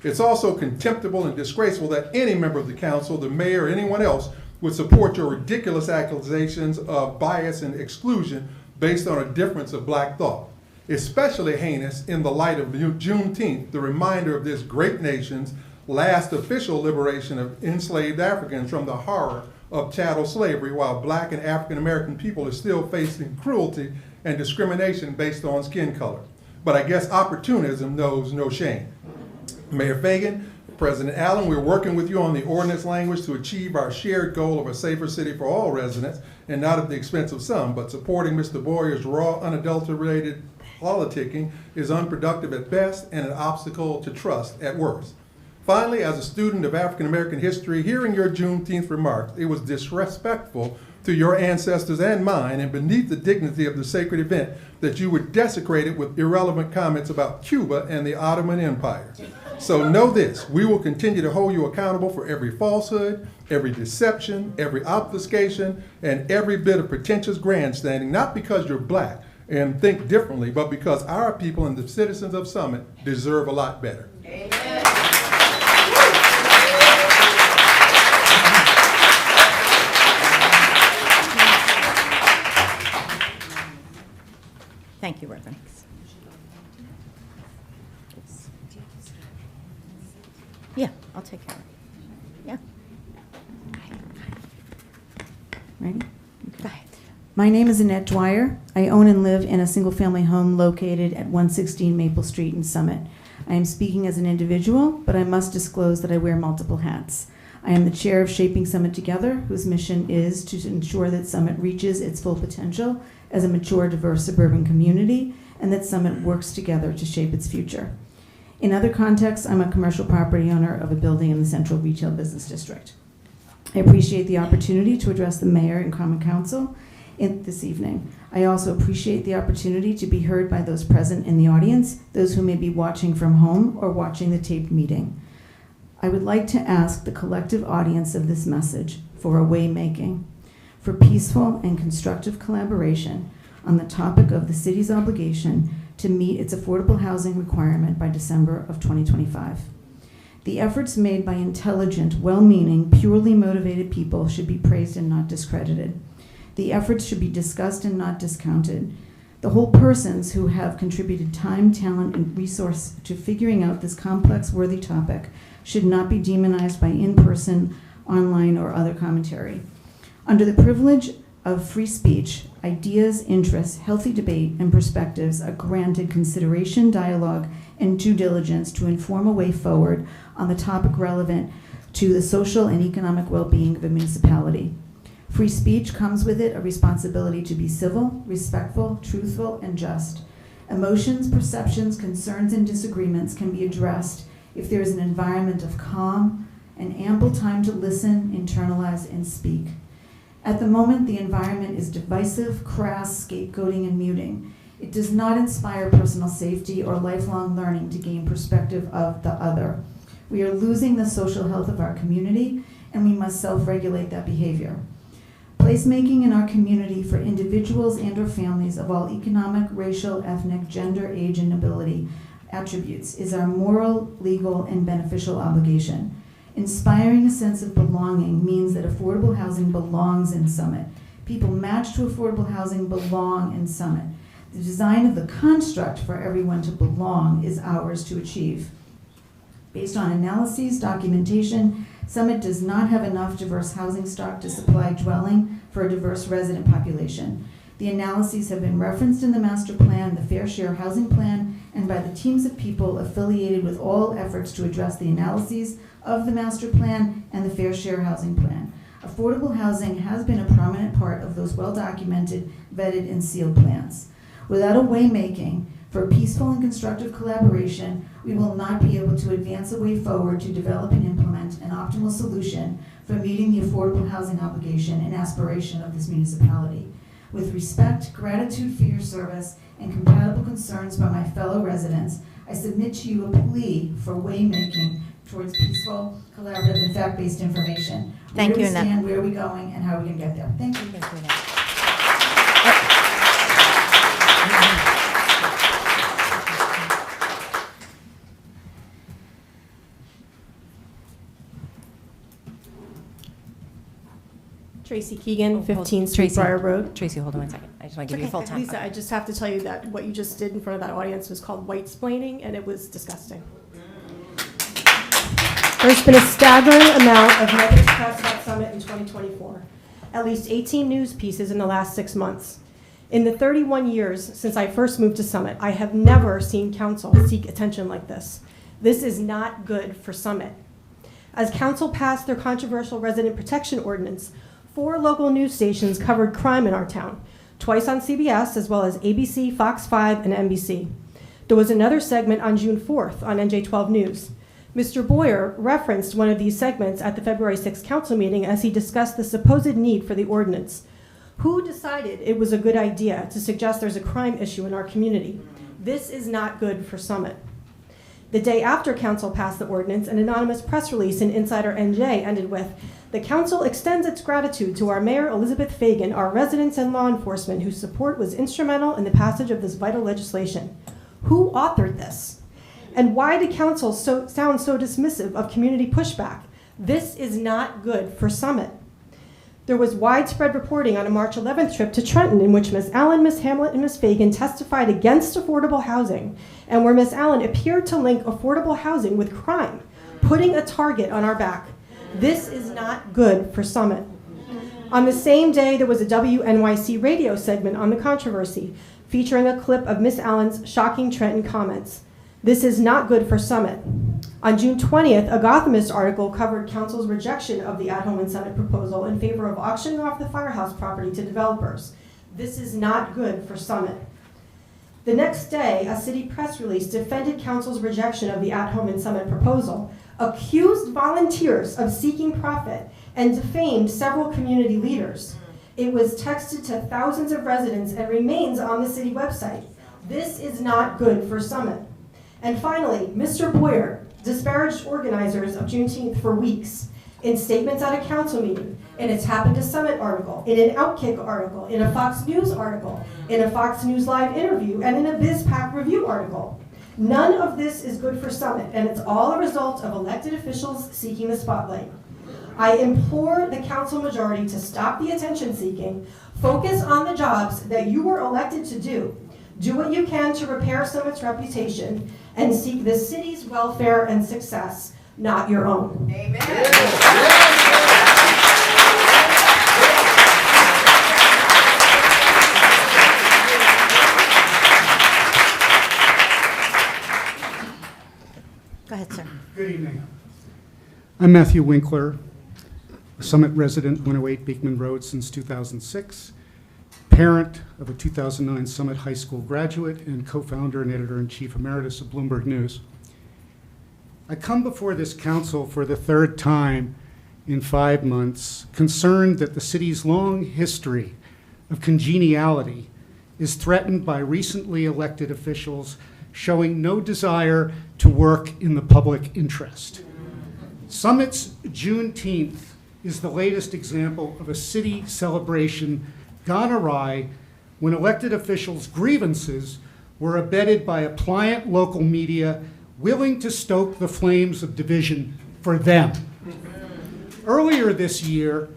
It's also contemptible and disgraceful that any member of the council, the mayor, or anyone else would support your ridiculous accusations of bias and exclusion based on a difference of black thought. Especially heinous in the light of Juneteenth, the reminder of this great nation's last official liberation of enslaved Africans from the horror of chattel slavery, while black and African American people are still facing cruelty and discrimination based on skin color. But I guess opportunism knows no shame. Mayor Fagan, President Allen, we're working with you on the ordinance language to achieve our shared goal of a safer city for all residents and not at the expense of some, but supporting Mr. Boyer's raw, unadulterated politicking is unproductive at best and an obstacle to trust at worst. Finally, as a student of African American history, hearing your Juneteenth remarks, it was disrespectful to your ancestors and mine and beneath the dignity of the sacred event that you would desecrate it with irrelevant comments about Cuba and the Ottoman Empire. So know this, we will continue to hold you accountable for every falsehood, every deception, every obfuscation, and every bit of pretentious grandstanding, not because you're black and think differently, but because our people and the citizens of Summit deserve a lot better. Amen. Thank you, Reverend. Yeah, I'll take care of it. Yeah. Ready? Go ahead. My name is Annette Dwyer. I own and live in a single-family home located at 116 Maple Street in Summit. I am speaking as an individual, but I must disclose that I wear multiple hats. I am the chair of Shaping Summit Together, whose mission is to ensure that Summit reaches its full potential as a mature, diverse suburban community, and that Summit works together to shape its future. In other contexts, I'm a commercial property owner of a building in the Central Retail Business District. I appreciate the opportunity to address the mayor and common council this evening. I also appreciate the opportunity to be heard by those present in the audience, those who may be watching from home or watching the taped meeting. I would like to ask the collective audience of this message for a waymaking, for peaceful and constructive collaboration on the topic of the city's obligation to meet its affordable housing requirement by December of 2025. The efforts made by intelligent, well-meaning, purely motivated people should be praised and not discredited. The efforts should be discussed and not discounted. The whole persons who have contributed time, talent, and resource to figuring out this complex, worthy topic should not be demonized by in-person, online, or other commentary. Under the privilege of free speech, ideas, interests, healthy debate, and perspectives are granted consideration, dialogue, and due diligence to inform a way forward on the topic relevant to the social and economic well-being of a municipality. Free speech comes with it a responsibility to be civil, respectful, truthful, and just. Emotions, perceptions, concerns, and disagreements can be addressed if there is an environment of calm and ample time to listen, internalize, and speak. At the moment, the environment is divisive, crass, scapegoating, and muting. It does not inspire personal safety or lifelong learning to gain perspective of the other. We are losing the social health of our community, and we must self-regulate that behavior. Placemaking in our community for individuals and or families of all economic, racial, ethnic, gender, age, and ability attributes is our moral, legal, and beneficial obligation. Inspiring a sense of belonging means that affordable housing belongs in Summit. People matched to affordable housing belong in Summit. The design of the construct for everyone to belong is ours to achieve. Based on analyses, documentation, Summit does not have enough diverse housing stock to supply dwelling for a diverse resident population. The analyses have been referenced in the master plan, the Fair Share Housing Plan, and by the teams of people affiliated with all efforts to address the analyses of the master plan and the Fair Share Housing Plan. Affordable housing has been a prominent part of those well-documented, vetted, and sealed plans. Without a waymaking for peaceful and constructive collaboration, we will not be able to advance a way forward to develop and implement an optimal solution for meeting the affordable housing obligation and aspiration of this municipality. With respect, gratitude for your service, and compatible concerns by my fellow residents, I submit to you a plea for waymaking towards peaceful, collaborative, and fact-based information. Thank you, Where we Annette. stand, where are we going, and how are we going to get there. Thank you. Thank you, Annette. Tracy Keegan, 15 Street Tracy. Briar Road. Tracy, hold on 1 second. I just want to give you a full time. Lisa, I just have to tell you that what you just did in front of that audience was called white-splaining, and it was disgusting. There's been a staggering amount of negative press about Summit in 2024. At least 18 news pieces in the last 6 months. In the 31 years since I first moved to Summit, I have never seen council seek attention like this. This is not good for Summit. As council passed their controversial resident protection ordinance, 4 local news stations covered crime in our town, twice on CBS, as well as ABC, Fox 5, and NBC. There was another segment on June 4th on NJ12 News. Mr. Boyer referenced one of these segments at the February 6th council meeting as he discussed the supposed need for the ordinance. Who decided it was a good idea to suggest there's a crime issue in our community? This is not good for Summit. The day after council passed the ordinance, an anonymous press release in Insider NJ ended with, "The council extends its gratitude to our mayor, Elizabeth Fagan, our residents and law enforcement whose support was instrumental in the passage of this vital legislation." Who authored this? And why did council sound so dismissive of community pushback? This is not good for Summit. There was widespread reporting on a March 11th trip to Trenton in which Ms. Allen, Ms. Hamlet, and Ms. Fagan testified against affordable housing, and where Ms. Allen appeared to link affordable housing with crime, putting a target on our back. This is not good for Summit. On the same day, there was a WNYC radio segment on the controversy, featuring a clip of Ms. Allen's shocking Trenton comments. This is not good for Summit. On June 20th, a Gothamist article covered council's rejection of the at-home and Summit proposal in favor of auctioning off the firehouse property to developers. This is not good for Summit. The next day, a city press release defended council's rejection of the At Home in Summit proposal, accused volunteers of seeking profit, and defamed several community leaders. It was texted to thousands of residents and remains on the city website. This is not good for Summit. And finally, Mr. Boyer disparaged organizers of Juneteenth for weeks in statements at a council meeting, in a Happened to Summit article, in an Outkick article, in a Fox News article, in a Fox News Live interview, and in a BizPac Review article. None of this is good for Summit, and it's all a result of elected officials seeking the spotlight. I implore the council majority to stop the attention seeking, focus on the jobs that you were elected to do what you can to repair Summit's reputation, and seek the city's welfare and success, not your own. Amen. Go ahead, sir. Good evening. I'm Matthew Winkler, a Summit resident, 108 Beekman Road since 2006, parent of a 2009 Summit High School graduate, and co-founder and editor-in-chief emeritus of Bloomberg News. I come before this council for the third time in 5 months, concerned that the city's long history of congeniality is threatened by recently elected officials showing no desire to work in the public interest. Summit's Juneteenth is the latest example of a city celebration gone awry when elected officials' grievances were abetted by a pliant local media willing to stoke the flames of division for them. Earlier this year,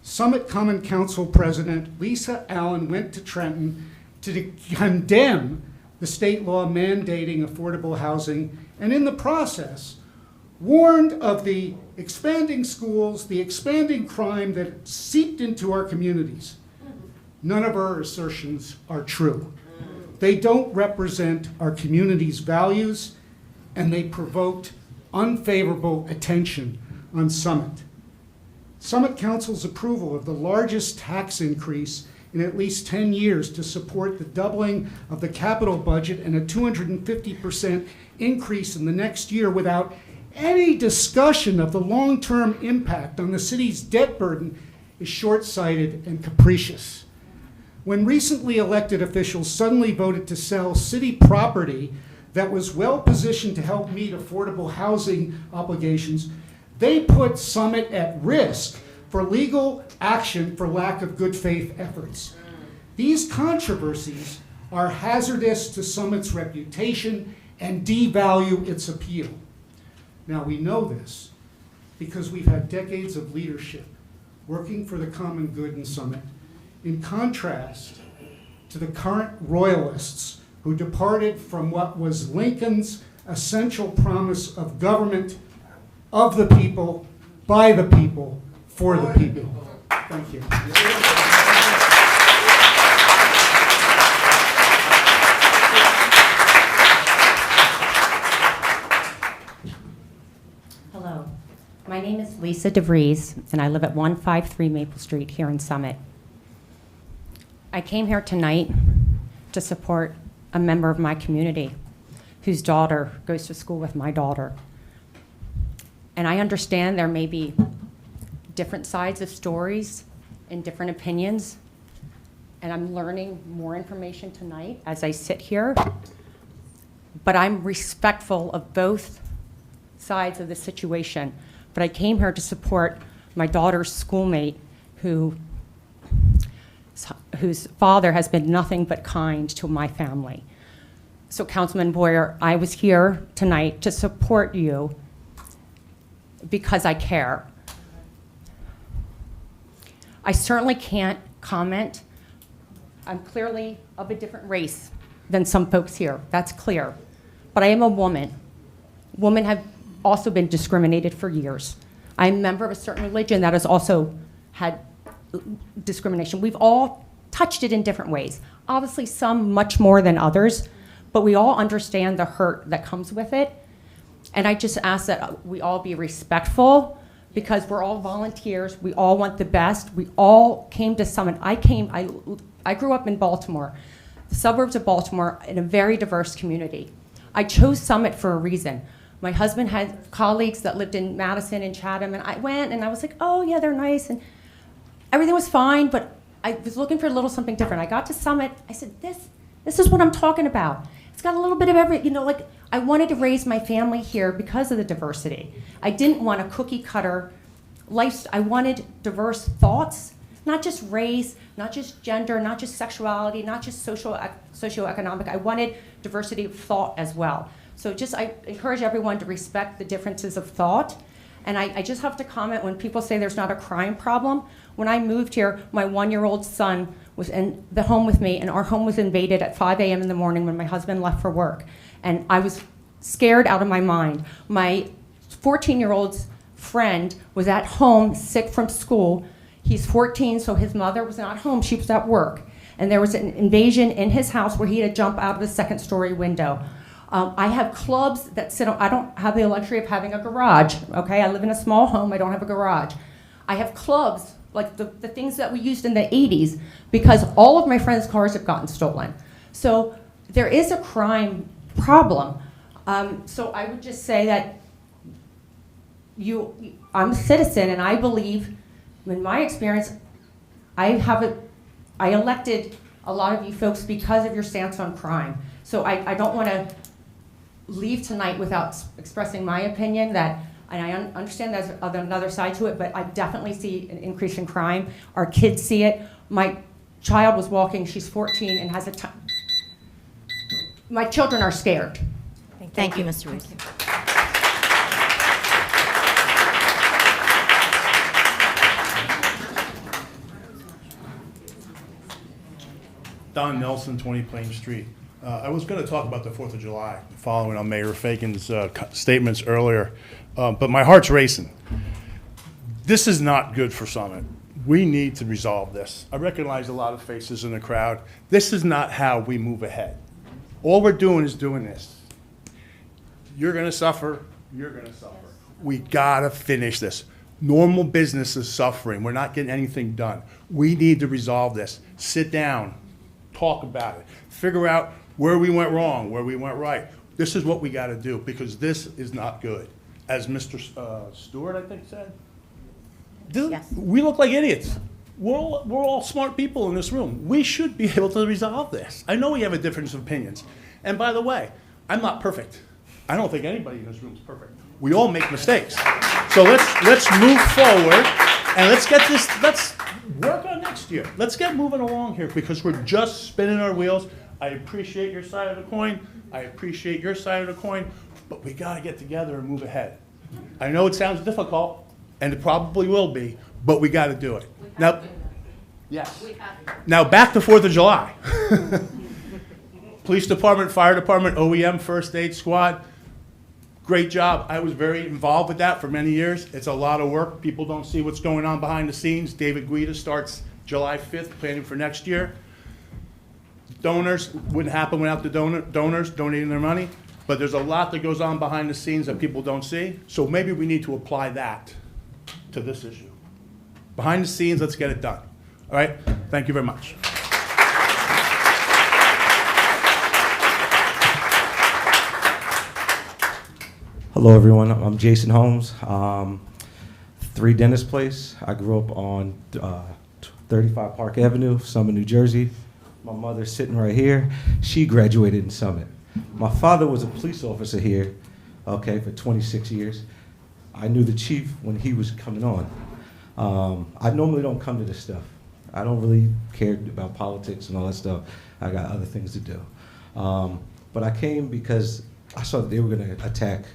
Summit Common Council President Lisa Allen went to Trenton to condemn the state law mandating affordable housing, and in the process, warned of the expanding schools, the expanding crime that seeped into our communities. None of our assertions are true. They don't represent our community's values, and they provoked unfavorable attention on Summit. Summit Council's approval of the largest tax increase in at least 10 years to support the doubling of the capital budget and a 250% increase in the next year without any discussion of the long-term impact on the city's debt burden is short-sighted and capricious. When recently elected officials suddenly voted to sell city property that was well-positioned to help meet affordable housing obligations, they put Summit at risk for legal action for lack of good faith efforts. These controversies are hazardous to Summit's reputation and devalue its appeal. Now, we know this because we've had decades of leadership working for the common good in Summit, in contrast to the current royalists who departed from what was Lincoln's essential promise of government of the people, by the people, for the people. Thank you. Hello, my name is Lisa DeVries, and I live at 153 Maple Street here in Summit. I came here tonight to support a member of my community whose daughter goes to school with my daughter. And I understand there may be different sides of stories and different opinions, and I'm learning more information tonight as I sit here, but I'm respectful of both sides of the situation. But I came here to support my daughter's schoolmate whose father has been nothing but kind to my family. So Councilman Boyer, I was here tonight to support you because I care. I certainly can't comment. I'm clearly of a different race than some folks here, that's clear. But I am a woman. Women have also been discriminated for years. I'm a member of a certain religion that has also had discrimination. We've all touched it in different ways. Obviously some much more than others, but we all understand the hurt that comes with it. And I just ask that we all be respectful because we're all volunteers. We all want the best. We all came to Summit. I grew up in Baltimore. the suburbs of Baltimore in a very diverse community. I chose Summit for a reason. My husband had colleagues that lived in Madison and Chatham, and I went and I was like, oh yeah, they're nice, and everything was fine, but I was looking for a little something different. I got to Summit, I said, this is what I'm talking about. It's got a little bit of like I wanted to raise my family here because of the diversity. I didn't want a cookie cutter life. I wanted diverse thoughts, not just race, not just gender, not just sexuality, not just socioeconomic. I wanted diversity of thought as well. So I encourage everyone to respect the differences of thought. And I just have to comment when people say there's not a crime problem. When I moved here, my 1-year-old son was in the home with me, and our home was invaded at 5 a.m. in the morning when my husband left for work. And I was scared out of my mind. My 14-year-old's friend was at home sick from school. He's 14, so his mother was not home. She was at work. And there was an invasion in his house where he had to jump out of the second-story window. I have clubs that sit on, I don't have the luxury of having a garage, okay? I live in a small home, I don't have a garage. I have clubs, like the things that we used in the 80s, because all of my friends' cars have gotten stolen. So there is a crime problem. So I would just say that I'm a citizen, and I believe, in my experience, I elected a lot of you folks because of your stance on crime. So I don't want to leave tonight without expressing my opinion that, and I understand there's another side to it, but I definitely see an increase in crime. Our kids see it. My child was walking, she's 14, and has my children are scared. Thank you, Mr. Reese. Don Nelson, 20 Plain Street. I was going to talk about the 4th of July, following on Mayor Fagan's statements earlier, but my heart's racing. This is not good for Summit. We need to resolve this. I recognize a lot of faces in the crowd. This is not how we move ahead. All we're doing is doing this. You're going to suffer. You're going to suffer. We got to finish this. Normal business is suffering. We're not getting anything done. We need to resolve this. Sit down. Talk about it. Figure out where we went wrong, where we went right. This is what we got to do, because this is not good. As Mr. Stewart, I think, said, we look like idiots. We're all smart people in this room. We should be able to resolve this. I know we have a difference of opinions. And by the way, I'm not perfect. I don't think anybody in this room is perfect. We all make mistakes. So let's move forward, and let's work on next year. Let's get moving along here, because we're just spinning our wheels. I appreciate your side of the coin. I appreciate your side of the coin, but we got to get together and move ahead. I know it sounds difficult, and it probably will be, but we got to do it. Now, yes. Now back to 4th of July. Police department, fire department, OEM, first aid squad. Great job. I was very involved with that for many years. It's a lot of work. People don't see what's going on behind the scenes. David Guida starts July 5th, planning for next year. Donors wouldn't happen without the donors donating their money, but there's a lot that goes on behind the scenes that people don't see. So maybe we need to apply that to this issue. Behind the scenes, let's get it done. All right? Thank you very much. Hello, everyone. I'm Jason Holmes, 3 Dennis Place. I grew up on 35 Park Avenue, Summit, New Jersey. My mother's sitting right here. She graduated in Summit. My father was a police officer here, okay, for 26 years. I knew the chief when he was coming on. I normally don't come to this stuff. I don't really care about politics and all that stuff. I got other things to do. But I came because I saw that they were going to attack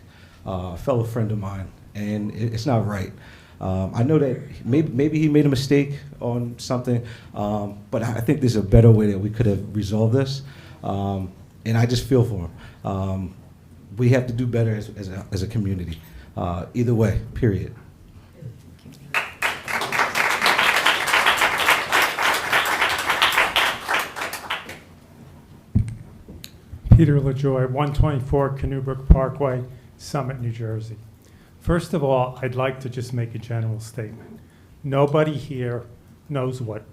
a fellow friend of mine, and it's not right. I know that maybe he made a mistake on something, but I think there's a better way that we could have resolved this, and I just feel for him. We have to do better as a community. Either way, period. Peter LaJoy, 124 Canoe Parkway, Summit, New Jersey. First of all, I'd like to just make a general statement. Nobody here knows what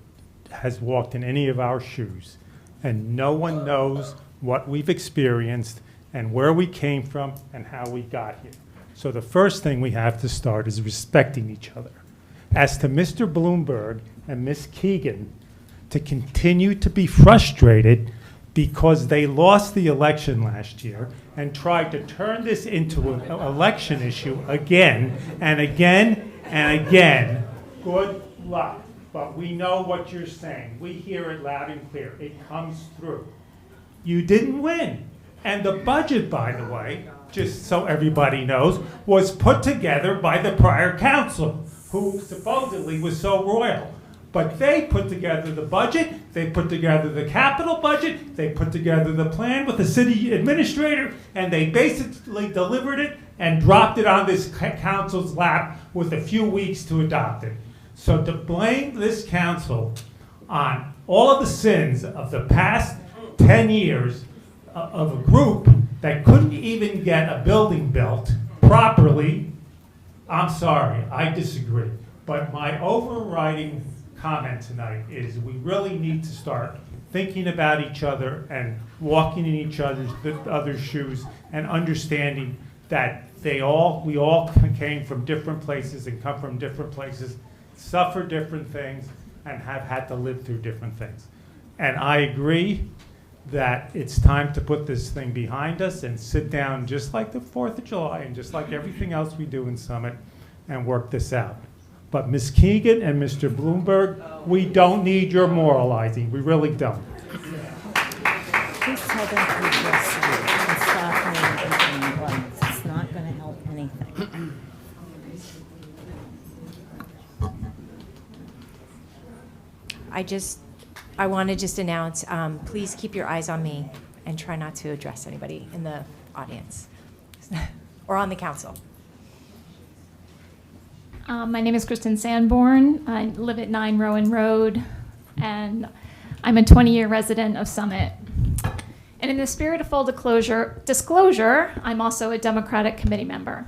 has walked in any of our shoes. and no one knows what we've experienced and where we came from and how we got here. So the first thing we have to start is respecting each other. As to Mr. Bloomberg and Ms. Keegan, to continue to be frustrated because they lost the election last year and tried to turn this into an election issue again and again and again, good luck. But we know what you're saying. We hear it loud and clear. It comes through. You didn't win. And the budget, by the way, just so everybody knows, was put together by the prior council, who supposedly was so royal. But they put together the budget, they put together the capital budget, they put together the plan with the city administrator, and they basically delivered it and dropped it on this council's lap with a few weeks to adopt it. So to blame this council on all of the sins of the past 10 years of a group that couldn't even get a building built properly, I'm sorry, I disagree. But my overriding comment tonight is we really need to start thinking about each other and walking in each other's shoes and understanding that we all came from different places and come from different places, suffer different things, and have had to live through different things. And I agree that it's time to put this thing behind us and sit down just like the 4th of July and just like everything else we do in Summit and work this out. But Ms. Keegan and Mr. Bloomberg, we don't need your moralizing. We really don't. Please tell them to address you and stop making complaints. It's not going to help anything. I want to just announce, please keep your eyes on me and try not to address anybody in the audience or on the council. My name is Kristen Sanborn. I live at 9 Rowan Road, and I'm a 20-year resident of Summit. And in the spirit of full disclosure, I'm also a Democratic committee member.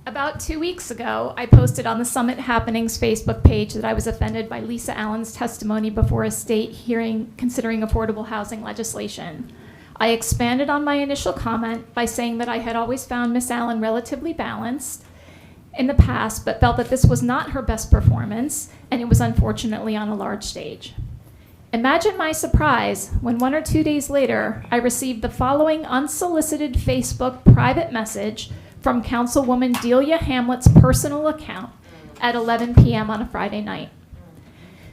About 2 weeks ago, I posted on the Summit Happenings Facebook page that I was offended by Lisa Allen's testimony before a state hearing considering affordable housing legislation. I expanded on my initial comment by saying that I had always found Ms. Allen relatively balanced in the past, but felt that this was not her best performance, and it was unfortunately on a large stage. Imagine my surprise when 1 or 2 days later, I received the following unsolicited Facebook private message from Councilwoman Delia Hamlet's personal account at 11 p.m. on a Friday night.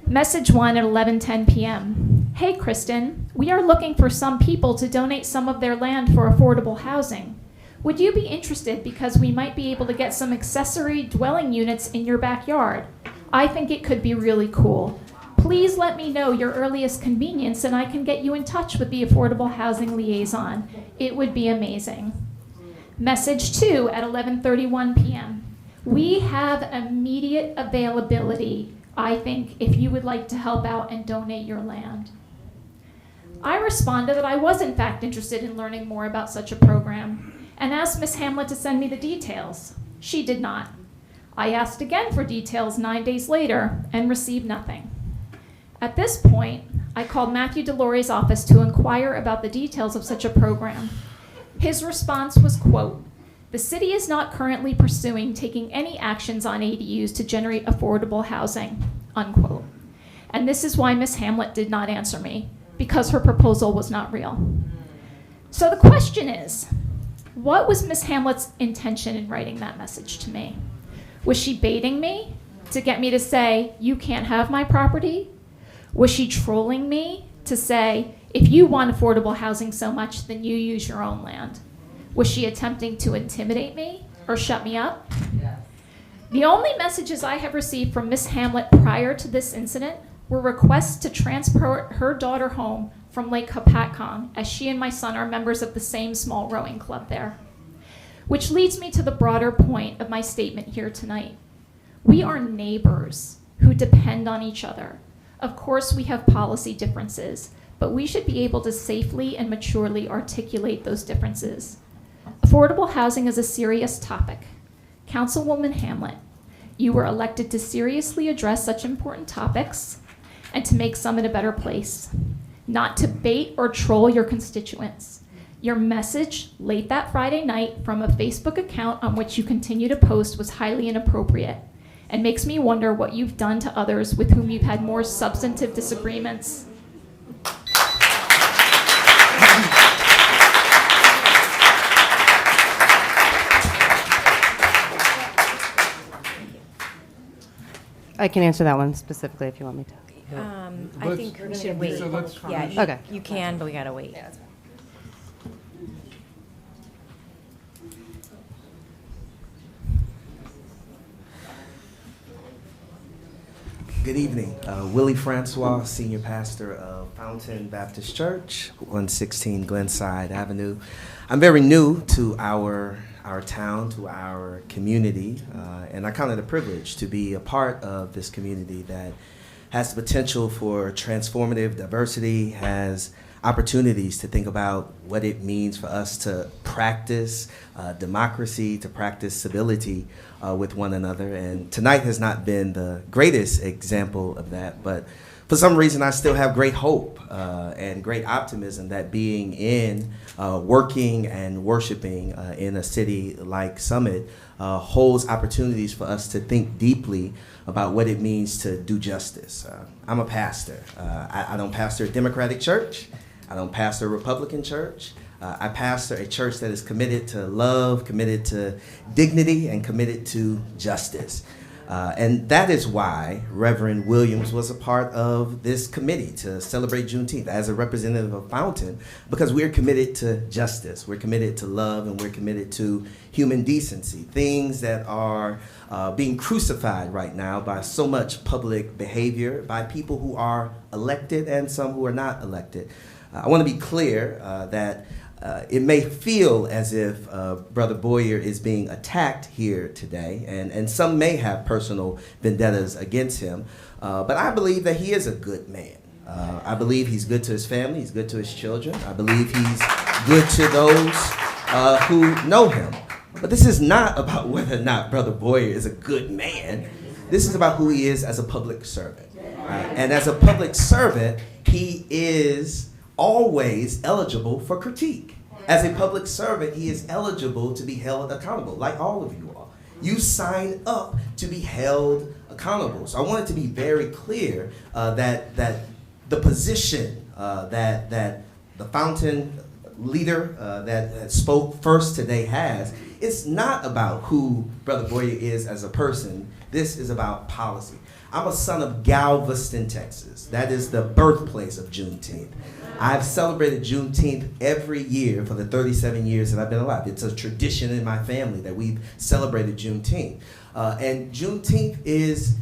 Message 1 at 11:10 p.m. Hey, Kristen, we are looking for some people to donate some of their land for affordable housing. Would you be interested because we might be able to get some accessory dwelling units in your backyard? I think it could be really cool. Please let me know your earliest convenience and I can get you in touch with the Affordable Housing Liaison. It would be amazing. Message 2 at 11:31 p.m. We have immediate availability, I think, if you would like to help out and donate your land. I responded that I was in fact interested in learning more about such a program and asked Ms. Hamlet to send me the details. She did not. I asked again for details 9 days later and received nothing. At this point, I called Matthew DeLaure's office to inquire about the details of such a program. His response was, quote, "The city is not currently pursuing taking any actions on ADUs to generate affordable housing," unquote. And this is why Ms. Hamlet did not answer me, because her proposal was not real. So the question is, what was Ms. Hamlet's intention in writing that message to me? Was she baiting me to get me to say, you can't have my property? Was she trolling me to say, if you want affordable housing so much, then you use your own land? Was she attempting to intimidate me or shut me up? Yes. The only messages I have received from Ms. Hamlet prior to this incident were requests to transport her daughter home from Lake Hopatcong, as she and my son are members of the same small rowing club there. Which leads me to the broader point of my statement here tonight. We are neighbors who depend on each other. Of course, we have policy differences, but we should be able to safely and maturely articulate those differences. Affordable housing is a serious topic. Councilwoman Hamlet, you were elected to seriously address such important topics and to make Summit a better place. not to bait or troll your constituents. Your message late that Friday night from a Facebook account on which you continue to post was highly inappropriate and makes me wonder what you've done to others with whom you've had more substantive disagreements. I can answer that one specifically if you want me to. I think we should wait. Yeah, Okay. you can, but we gotta wait. Good evening. Willie Francois, Senior Pastor of Fountain Baptist Church, 116 Glenside Avenue. I'm very new to our town, to our community, and I count it a privilege to be a part of this community that has the potential for transformative diversity, has opportunities to think about what it means for us to practice democracy, to practice civility with one another. And tonight has not been the greatest example of that, but for some reason I still have great hope and great optimism that being in, working and worshiping in a city like Summit holds opportunities for us to think deeply about what it means to do justice. I'm a pastor. I don't pastor a Democratic church. I don't pastor a Republican church. I pastor a church that is committed to love, committed to dignity, and committed to justice. And that is why Reverend Williams was a part of this committee to celebrate Juneteenth as a representative of Fountain, because we're committed to justice, we're committed to love, and we're committed to human decency, things that are being crucified right now by so much public behavior, by people who are elected and some who are not elected. I want to be clear that it may feel as if Brother Boyer is being attacked here today, and some may have personal vendettas against him, but I believe that he is a good man. I believe he's good to his family, he's good to his children. I believe he's good to those who know him. But this is not about whether or not Brother Boyer is a good man. This is about who he is as a public servant. And as a public servant, he is always eligible for critique. As a public servant, he is eligible to be held accountable, like all of you are. You sign up to be held accountable. So I want it to be very clear that the position that the Fountain leader that spoke first today has, it's not about who Brother Boyer is as a person. This is about policy. I'm a son of Galveston, Texas. That is the birthplace of Juneteenth. I've celebrated Juneteenth every year for the 37 years that I've been alive. It's a tradition in my family that we've celebrated Juneteenth. And Juneteenth is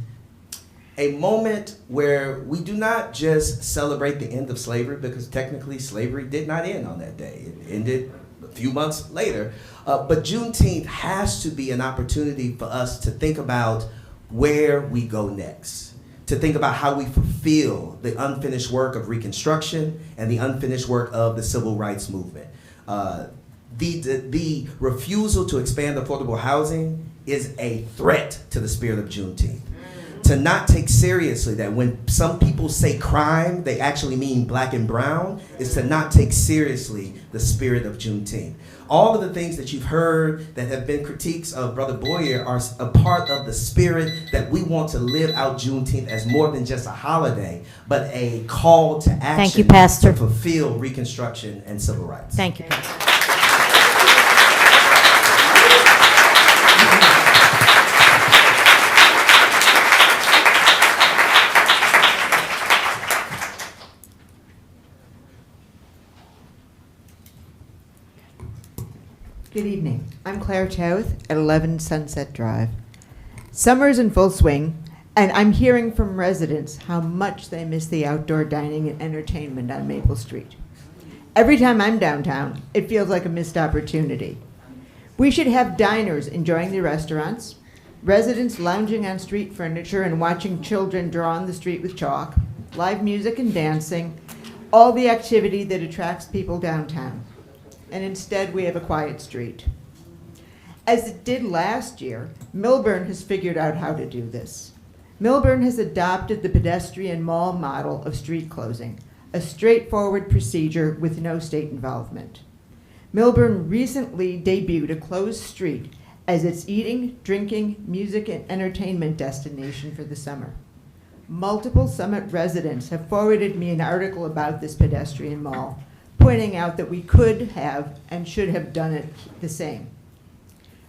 a moment where we do not just celebrate the end of slavery, because technically slavery did not end on that day. It ended a few months later. But Juneteenth has to be an opportunity for us to think about where we go next, to think about how we fulfill the unfinished work of Reconstruction and the unfinished work of the Civil Rights Movement. The refusal to expand affordable housing is a threat to the spirit of Juneteenth. To not take seriously that when some people say crime, they actually mean black and brown, is to not take seriously the spirit of Juneteenth. All of the things that you've heard that have been critiques of Brother Boyer are a part of the spirit that we want to live out Juneteenth as more than just a holiday, but a call to action. Thank you, Pastor. To fulfill Reconstruction and civil rights. Thank you, Pastor. Good evening. I'm Claire Chowth at 11 Sunset Drive. Summer's in full swing, and I'm hearing from residents how much they miss the outdoor dining and entertainment on Maple Street. Every time I'm downtown, it feels like a missed opportunity. We should have diners enjoying the restaurants, residents lounging on street furniture and watching children draw on the street with chalk, live music and dancing, all the activity that attracts people downtown. And instead we have a quiet street. As it did last year, Millburn has figured out how to do this. Millburn has adopted the pedestrian mall model of street closing, a straightforward procedure with no state involvement. Millburn recently debuted a closed street as its eating, drinking, music, and entertainment destination for the summer. Multiple Summit residents have forwarded me an article about this pedestrian mall, pointing out that we could have and should have done it the same.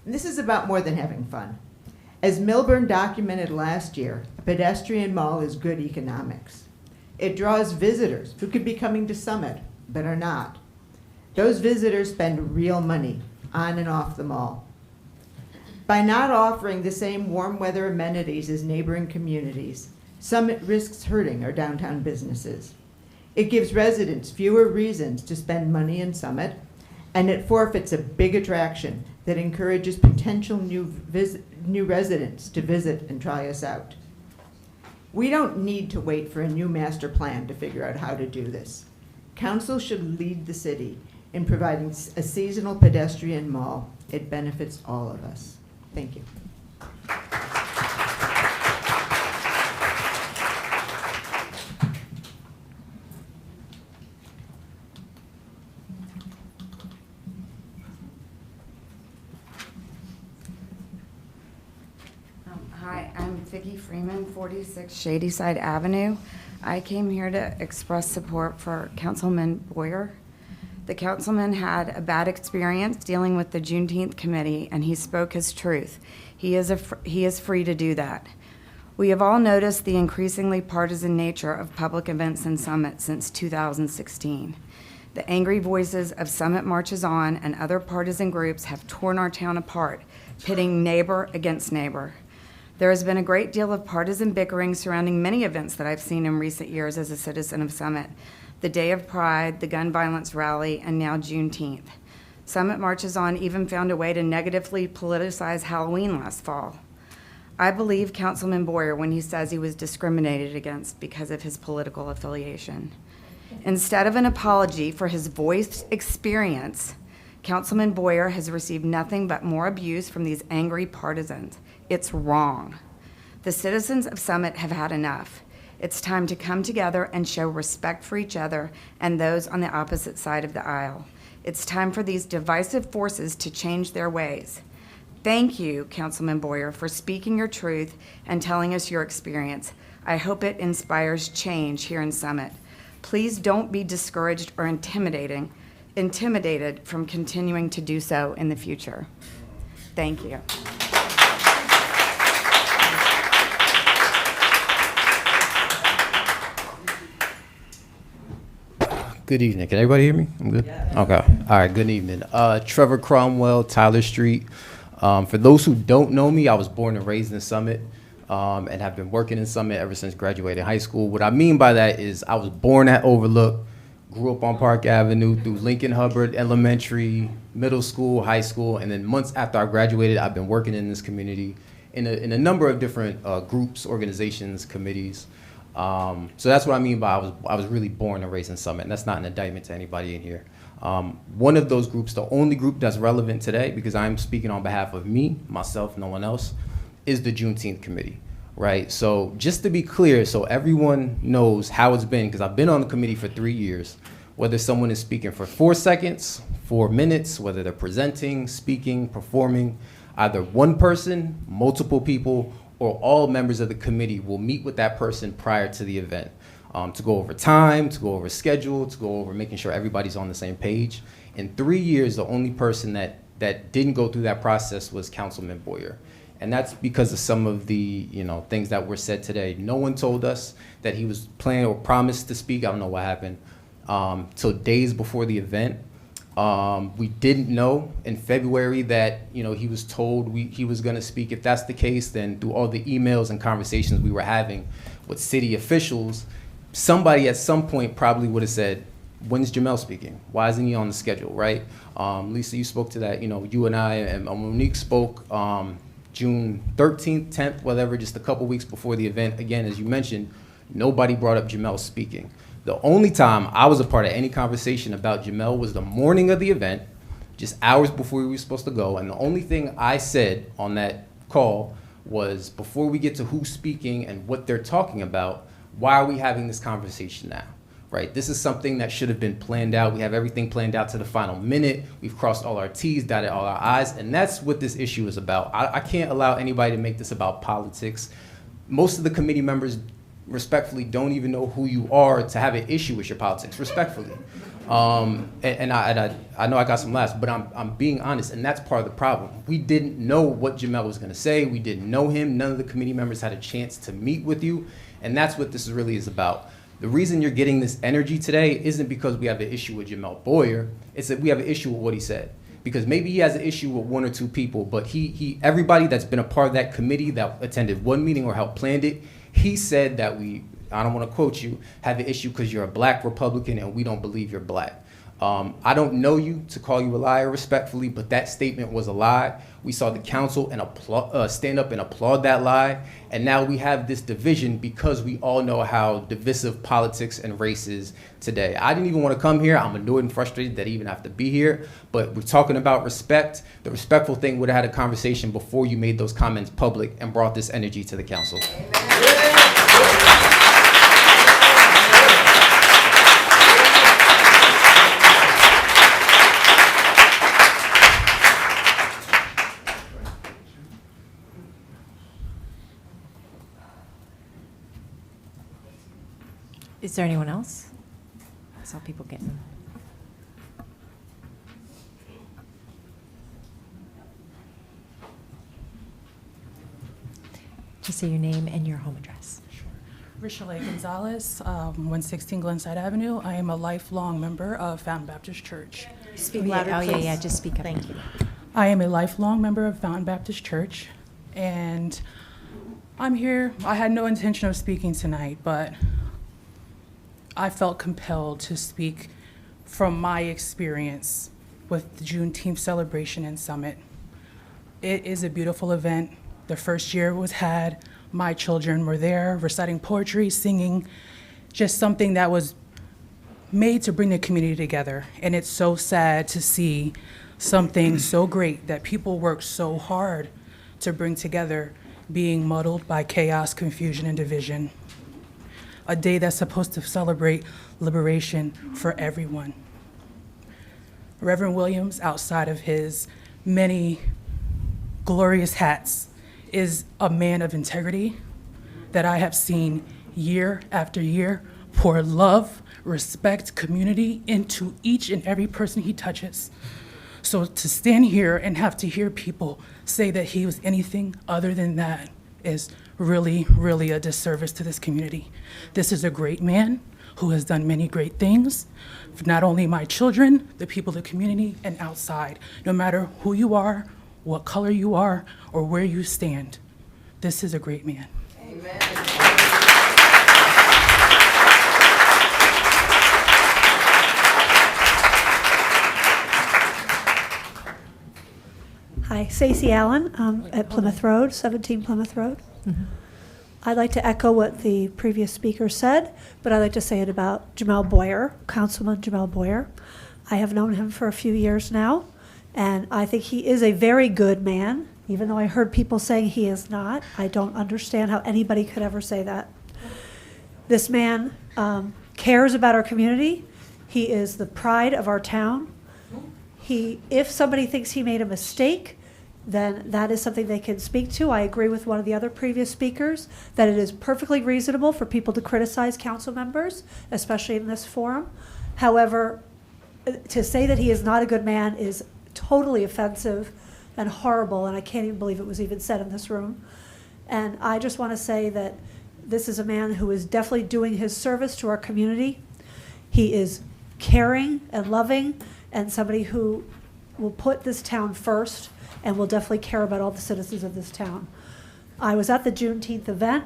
And this is about more than having fun. As Millburn documented last year, a pedestrian mall is good economics. It draws visitors who could be coming to Summit, but are not. Those visitors spend real money on and off the mall. By not offering the same warm weather amenities as neighboring communities, Summit risks hurting our downtown businesses. It gives residents fewer reasons to spend money in Summit, and it forfeits a big attraction that encourages potential new residents to visit and try us out. We don't need to wait for a new master plan to figure out how to do this. Council should lead the city in providing a seasonal pedestrian mall. It benefits all of us. Thank you. Hi, I'm Vicki Freeman, 46 Shadyside Avenue. I came here to express support for Councilman Boyer. The councilman had a bad experience dealing with the Juneteenth committee, and he spoke his truth. He is free to do that. We have all noticed the increasingly partisan nature of public events in Summit since 2016. The angry voices of Summit Marches On and other partisan groups have torn our town apart, pitting neighbor against neighbor. There has been a great deal of partisan bickering surrounding many events that I've seen in recent years as a citizen of Summit. The Day of Pride, the gun violence rally, and now Juneteenth. Summit Marches On even found a way to negatively politicize Halloween last fall. I believe Councilman Boyer when he says he was discriminated against because of his political affiliation. Instead of an apology for his voiced experience, Councilman Boyer has received nothing but more abuse from these angry partisans. It's wrong. The citizens of Summit have had enough. It's time to come together and show respect for each other and those on the opposite side of the aisle. It's time for these divisive forces to change their ways. Thank you, Councilman Boyer, for speaking your truth and telling us your experience. I hope it inspires change here in Summit. Please don't be discouraged or intimidated from continuing to do so in the future. Thank you. Good evening. Can everybody hear me? I'm good? Yeah. Okay. All right. Good evening. Trevor Cromwell, Tyler Street. For those who don't know me, I was born and raised in Summit and have been working in Summit ever since graduating high school. What I mean by that is I was born at Overlook, grew up on Park Avenue through Lincoln Hubbard Elementary, middle school, high school, and then months after I graduated, I've been working in this community in a number of different groups, organizations, committees. So that's what I mean by I was really born and raised in Summit, and that's not an indictment to anybody in here. One of those groups, the only group that's relevant today, because I'm speaking on behalf of me, myself, no one else, is the Juneteenth Committee, right? So just to be clear, so everyone knows how it's been, because I've been on the committee for 3 years, whether someone is speaking for 4 seconds, 4 minutes, whether they're presenting, speaking, performing, either one person, multiple people, or all members of the committee will meet with that person prior to the event to go over time, to go over schedule, to go over making sure everybody's on the same page. In 3 years, the only person that didn't go through that process was Councilman Boyer. And that's because of some of the things that were said today. No one told us that he was planning or promised to speak. I don't know what happened. Till days before the event. We didn't know in February that he was told he was going to speak. If that's the case, then through all the emails and conversations we were having with city officials, somebody at some point probably would have said, "When's Jamel speaking? Why isn't he on the schedule?" Right? Lisa, you spoke to that. You and I and Monique spoke June 13th, 10th, whatever, just a couple weeks before the event. Again, as you mentioned, nobody brought up Jamel speaking. The only time I was a part of any conversation about Jamel was the morning of the event, just hours before we were supposed to go. And the only thing I said on that call was, before we get to who's speaking and what they're talking about, why are we having this conversation now, right? This is something that should have been planned out. We have everything planned out to the final minute. We've crossed all our T's, dotted all our I's, and that's what this issue is about. I can't allow anybody to make this about politics. Most of the committee members respectfully don't even know who you are to have an issue with your politics, respectfully. And I know I got some laughs, but I'm being honest, and that's part of the problem. We didn't know what Jamel was gonna say. We didn't know him. None of the committee members had a chance to meet with you, and that's what this really is about. The reason you're getting this energy today isn't because we have an issue with Jamel Boyer, it's that we have an issue with what he said. Because maybe he has an issue with one or two people, but everybody that's been a part of that committee that attended one meeting or helped plan it, he said that I don't want to quote you, have an issue because you're a black Republican and we don't believe you're black. I don't know you to call you a liar respectfully, but that statement was a lie. We saw the council stand up and applaud that lie. And now we have this division because we all know how divisive politics and race is today. I didn't even want to come here. I'm annoyed and frustrated that I even have to be here. But we're talking about respect. The respectful thing would have had a conversation before you made those comments public and brought this energy to the council. Is there anyone else? I saw people getting. Just say your name and your home address. Richelle Gonzalez, 116 Glenside Avenue. I am a lifelong member of Fountain Baptist Church. Speak louder, please. Yeah, just speak up. Thank you. I am a lifelong member of Fountain Baptist Church, and I'm here. I had no intention of speaking tonight, but I felt compelled to speak from my experience with the Juneteenth celebration and summit. It is a beautiful event. The first year was had. My children were there reciting poetry, singing, just something that was made to bring the community together. And it's so sad to see something so great that people worked so hard to bring together being muddled by chaos, confusion, and division. A day that's supposed to celebrate liberation for everyone. Reverend Williams, outside of his many glorious hats, is a man of integrity that I have seen year after year pour love, respect, community into each and every person he touches. So to stand here and have to hear people say that he was anything other than that is really, really a disservice to this community. This is a great man who has done many great things for not only my children, the people of the community, and outside. No matter who you are, what color you are, or where you stand, this is a great man. Amen. Hi, Stacey Allen at Plymouth Road, 17 Plymouth Road. I'd like to echo what the previous speaker said, but I'd like to say it about Jamel Boyer, Councilman Jamel Boyer. I have known him for a few years now, and I think he is a very good man, even though I heard people saying he is not. I don't understand how anybody could ever say that. This man cares about our community. He is the pride of our town. If somebody thinks he made a mistake, then that is something they can speak to. I agree with one of the other previous speakers that it is perfectly reasonable for people to criticize council members, especially in this forum. However, to say that he is not a good man is totally offensive and horrible, and I can't even believe it was even said in this room. And I just want to say that this is a man who is definitely doing his service to our community. He is caring and loving, and somebody who will put this town first and will definitely care about all the citizens of this town. I was at the Juneteenth event.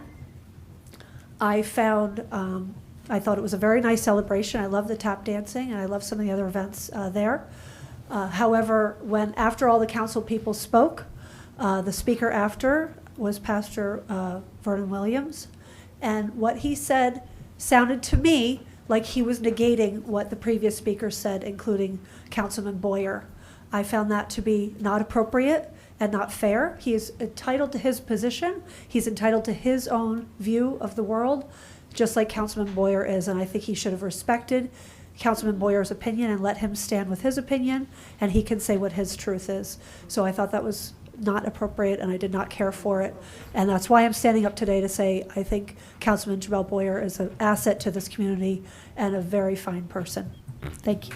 I thought it was a very nice celebration. I love the tap dancing, and I love some of the other events there. However, after all the council people spoke, the speaker after was Pastor Vernon Williams, and what he said sounded to me like he was negating what the previous speaker said, including Councilman Boyer. I found that to be not appropriate and not fair. He is entitled to his position. He's entitled to his own view of the world. just like Councilman Boyer is, and I think he should have respected Councilman Boyer's opinion and let him stand with his opinion, and he can say what his truth is. So I thought that was not appropriate, and I did not care for it. And that's why I'm standing up today to say I think Councilman Jamel Boyer is an asset to this community and a very fine person. Thank you.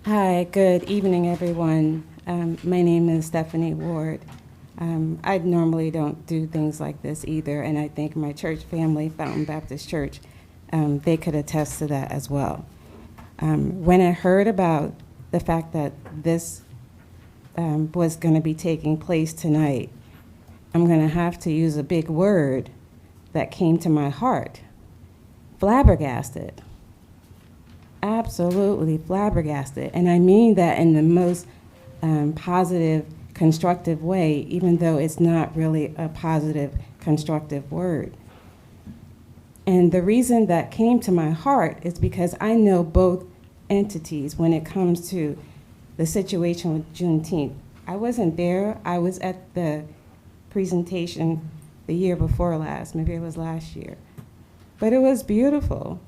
Hi, good evening, everyone. My name is Stephanie Ward. I normally don't do things like this either, and I think my church family, Fountain Baptist Church, they could attest to that as well. When I heard about the fact that this was going to be taking place tonight, I'm going to have to use a big word that came to my heart: flabbergasted. Absolutely flabbergasted. And I mean that in the most positive, constructive way, even though it's not really a positive, constructive word. And the reason that came to my heart is because I know both entities when it comes to the situation with Juneteenth. I wasn't there. I was at the presentation the year before last. Maybe it was last year. But it was beautiful.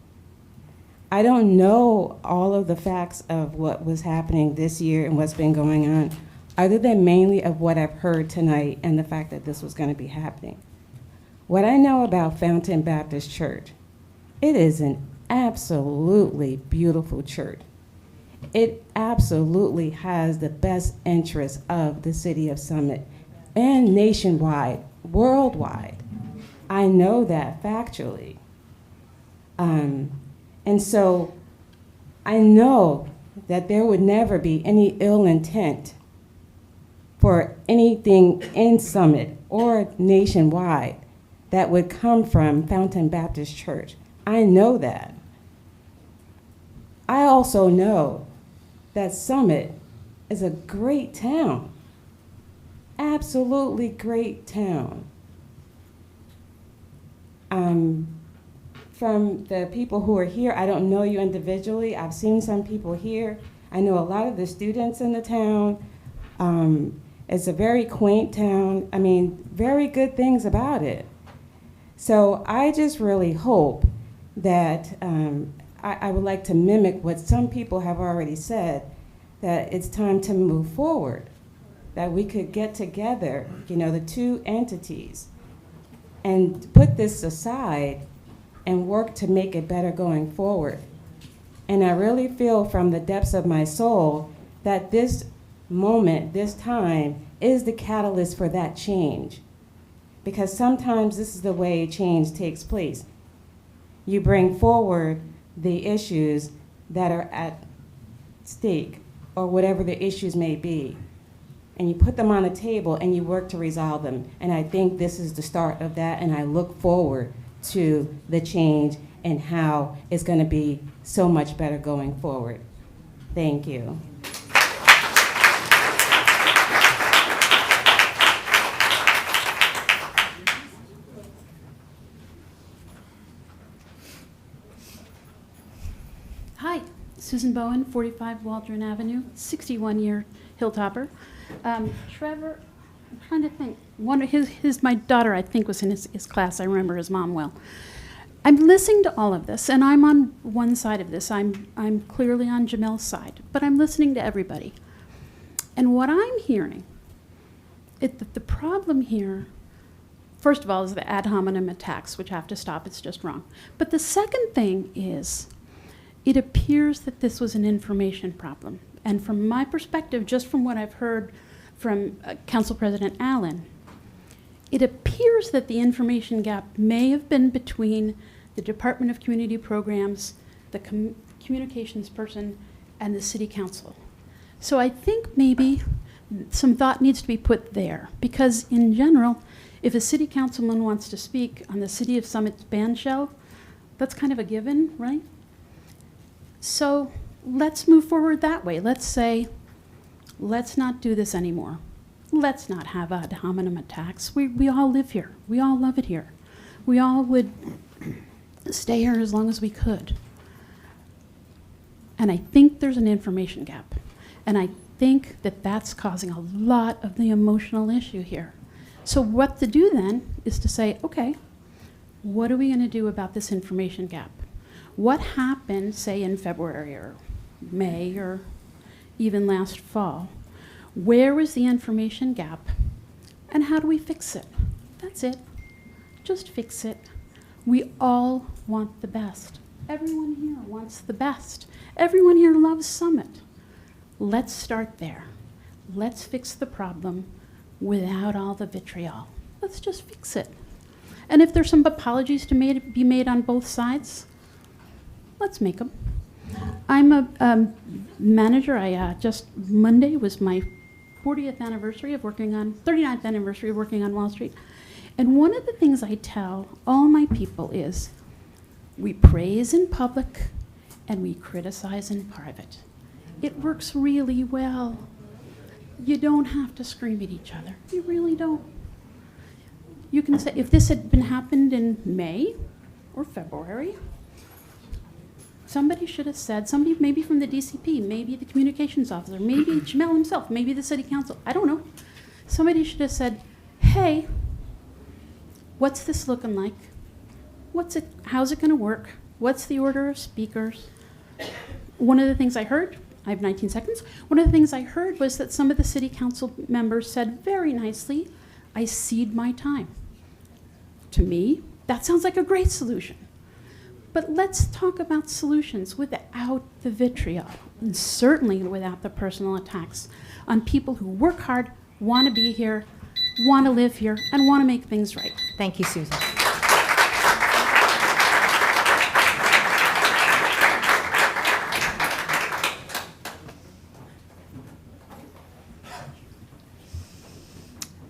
I don't know all of the facts of what was happening this year and what's been going on, other than mainly of what I've heard tonight and the fact that this was going to be happening. What I know about Fountain Baptist Church, it is an absolutely beautiful church. It absolutely has the best interests of the city of Summit and nationwide, worldwide. I know that factually. And so I know that there would never be any ill intent for anything in Summit or nationwide that would come from Fountain Baptist Church. I know that. I also know that Summit is a great town, absolutely great town. From the people who are here, I don't know you individually. I've seen some people here. I know a lot of the students in the town. It's a very quaint town. I mean, very good things about it. So I just really hope that I would like to mimic what some people have already said, that it's time to move forward, that we could get together, you know, the two entities, and put this aside and work to make it better going forward. And I really feel from the depths of my soul that this moment, this time, is the catalyst for that change. Because sometimes this is the way change takes place. You bring forward the issues that are at stake, or whatever the issues may be, and you put them on the table and you work to resolve them. And I think this is the start of that, and I look forward to the change and how it's going to be so much better going forward. Thank you. Hi, Susan Bowen, 45 Waldron Avenue, 61-year Hilltopper. Trevor, I'm trying to think. One of my daughter, I think, was in his class. I remember his mom well. I'm listening to all of this, and I'm on one side of this. I'm clearly on Jamel's side, but I'm listening to everybody. And what I'm hearing, the problem here, first of all, is the ad hominem attacks, which have to stop. It's just wrong. But the second thing is, it appears that this was an information problem. And from my perspective, just from what I've heard from Council President Allen, it appears that the information gap may have been between the Department of Community Programs, the communications person, and the City Council. So I think maybe some thought needs to be put there, because in general, if a city councilman wants to speak on the City of Summit's band shell, that's kind of a given, right? So let's move forward that way. Let's say, let's not do this anymore. Let's not have ad hominem attacks. We all live here. We all love it here. We all would stay here as long as we could. And I think there's an information gap. And I think that that's causing a lot of the emotional issue here. So what to do then is to say, okay, what are we going to do about this information gap? What happened, say, in February or May or even last fall? Where was the information gap? And how do we fix it? That's it. Just fix it. We all want the best. Everyone here wants the best. Everyone here loves Summit. Let's start there. Let's fix the problem without all the vitriol. Let's just fix it. And if there's some apologies to be made on both sides, let's make them. I'm a manager. Just Monday was my 40th anniversary of working on, 39th anniversary of working on Wall Street. And one of the things I tell all my people is, we praise in public and we criticize in private. It works really well. You don't have to scream at each other. You really don't. You can say, if this had happened in May or February, somebody should have said, somebody maybe from the DCP, maybe the communications officer, maybe Jamel himself, maybe the city council, I don't know. Somebody should have said, hey, what's this looking like? How's it gonna work? What's the order of speakers? One of the things I heard, I have 19 seconds. One of the things I heard was that some of the city council members said very nicely, I cede my time. To me, that sounds like a great solution. But let's talk about solutions without the vitriol, and certainly without the personal attacks on people who work hard, want to be here, want to live here, and want to make things right. Thank you, Susan.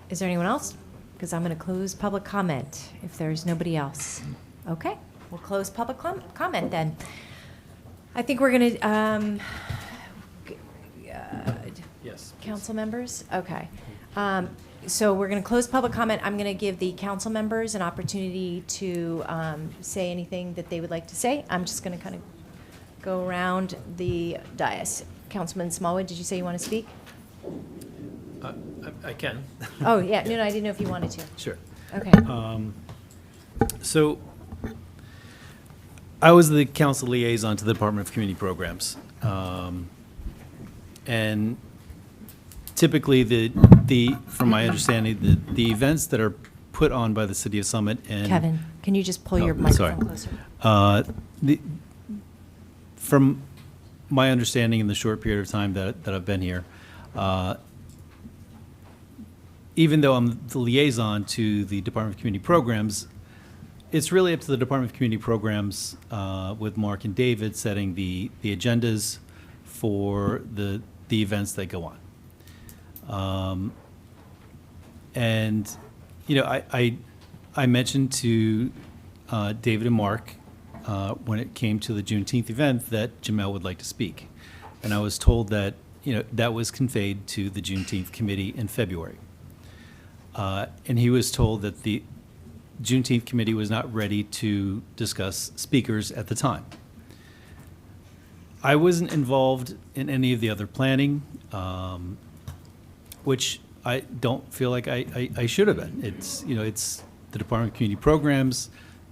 Is there anyone else? Because I'm going to close public comment if there's nobody else. Okay, we'll close public comment then. I think we're going to, Yes. council members? Okay. So we're going to close public comment. I'm going to give the council members an opportunity to say anything that they would like to say. I'm just going to kind of go around the dais. Councilman Smallwood, did you say you want to speak? I can. Oh, yeah. No, I didn't know if you wanted to. Sure. Okay. So I was the council liaison to the Department of Community Programs. And typically from my understanding, the events that are put on by the city of Summit and Kevin, can you just pull your microphone closer? From my understanding in the short period of time that I've been here, even though I'm the liaison to the Department of Community Programs, it's really up to the Department of Community Programs with Mark and David setting the agendas for the events that go on. And, you know, I mentioned to David and Mark when it came to the Juneteenth event that Jamel would like to speak. And I was told that, you know, that was conveyed to the Juneteenth committee in February. And he was told that the Juneteenth committee was not ready to discuss speakers at the time. I wasn't involved in any of the other planning, which I don't feel like I should have been. It's, you know, it's the Department of Community Programs,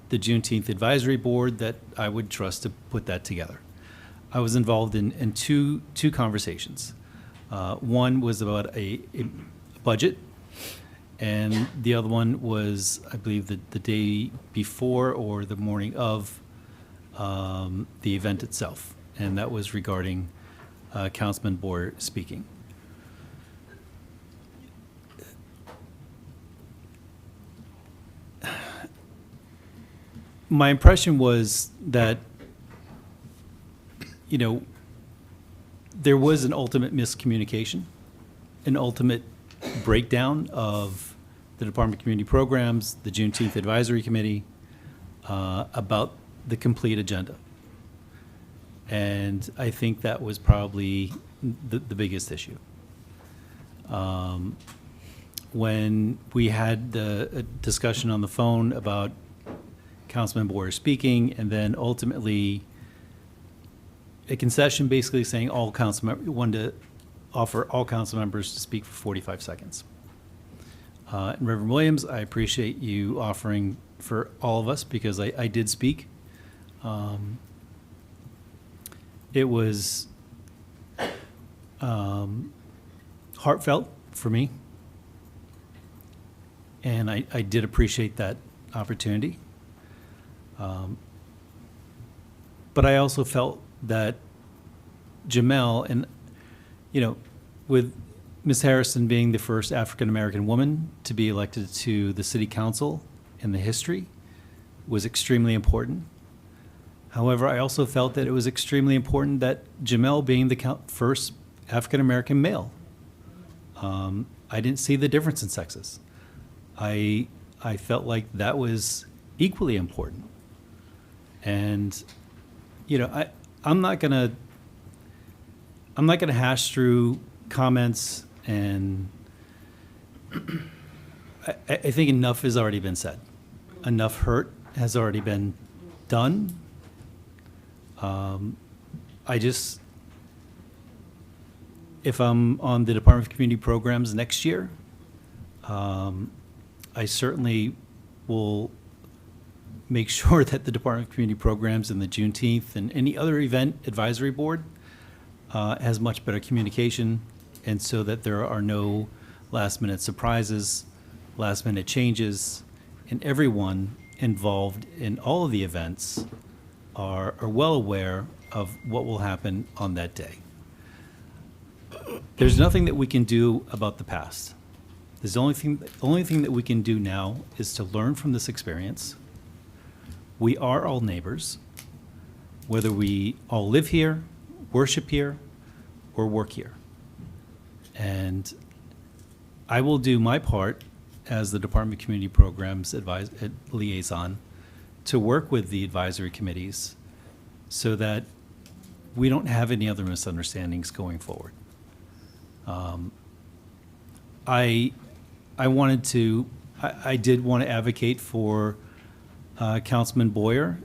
the Juneteenth Advisory Board that I would trust to put that together. I was involved in two conversations. One was about a budget, and the other one was, I believe, the day before or the morning of the event itself, and that was regarding Councilman Boyer speaking. My impression was that, you know, there was an ultimate miscommunication, an ultimate breakdown of the Department of Community Programs, the Juneteenth Advisory Committee, about the complete agenda. And I think that was probably the biggest issue. When we had the discussion on the phone about Councilman Boyer speaking, and then ultimately a concession basically saying all council members, wanted to offer all council members to speak for 45 seconds. And Reverend Williams, I appreciate you offering for all of us because I did speak. It was heartfelt for me, and I did appreciate that opportunity. But I also felt that Jamel, and with Ms. Harrison being the first African-American woman to be elected to the city council in the history, was extremely important. However, I also felt that it was extremely important that Jamel being the first African-American male. I didn't see the difference in sexes. I felt like that was equally important. And, I'm not gonna hash through comments, and I think enough has already been said. Enough hurt has already been done. If I'm on the Department of Community Programs next year, I certainly will make sure that the Department of Community Programs and the Juneteenth and any other event advisory board has much better communication, and so that there are no last-minute surprises, last-minute changes, and everyone involved in all of the events are well aware of what will happen on that day. There's nothing that we can do about the past. The only thing that we can do now is to learn from this experience. We are all neighbors, whether we all live here, worship here, or work here. And I will do my part as the Department of Community Programs liaison to work with the advisory committees so that we don't have any other misunderstandings going forward. I did want to advocate for Councilman Boyer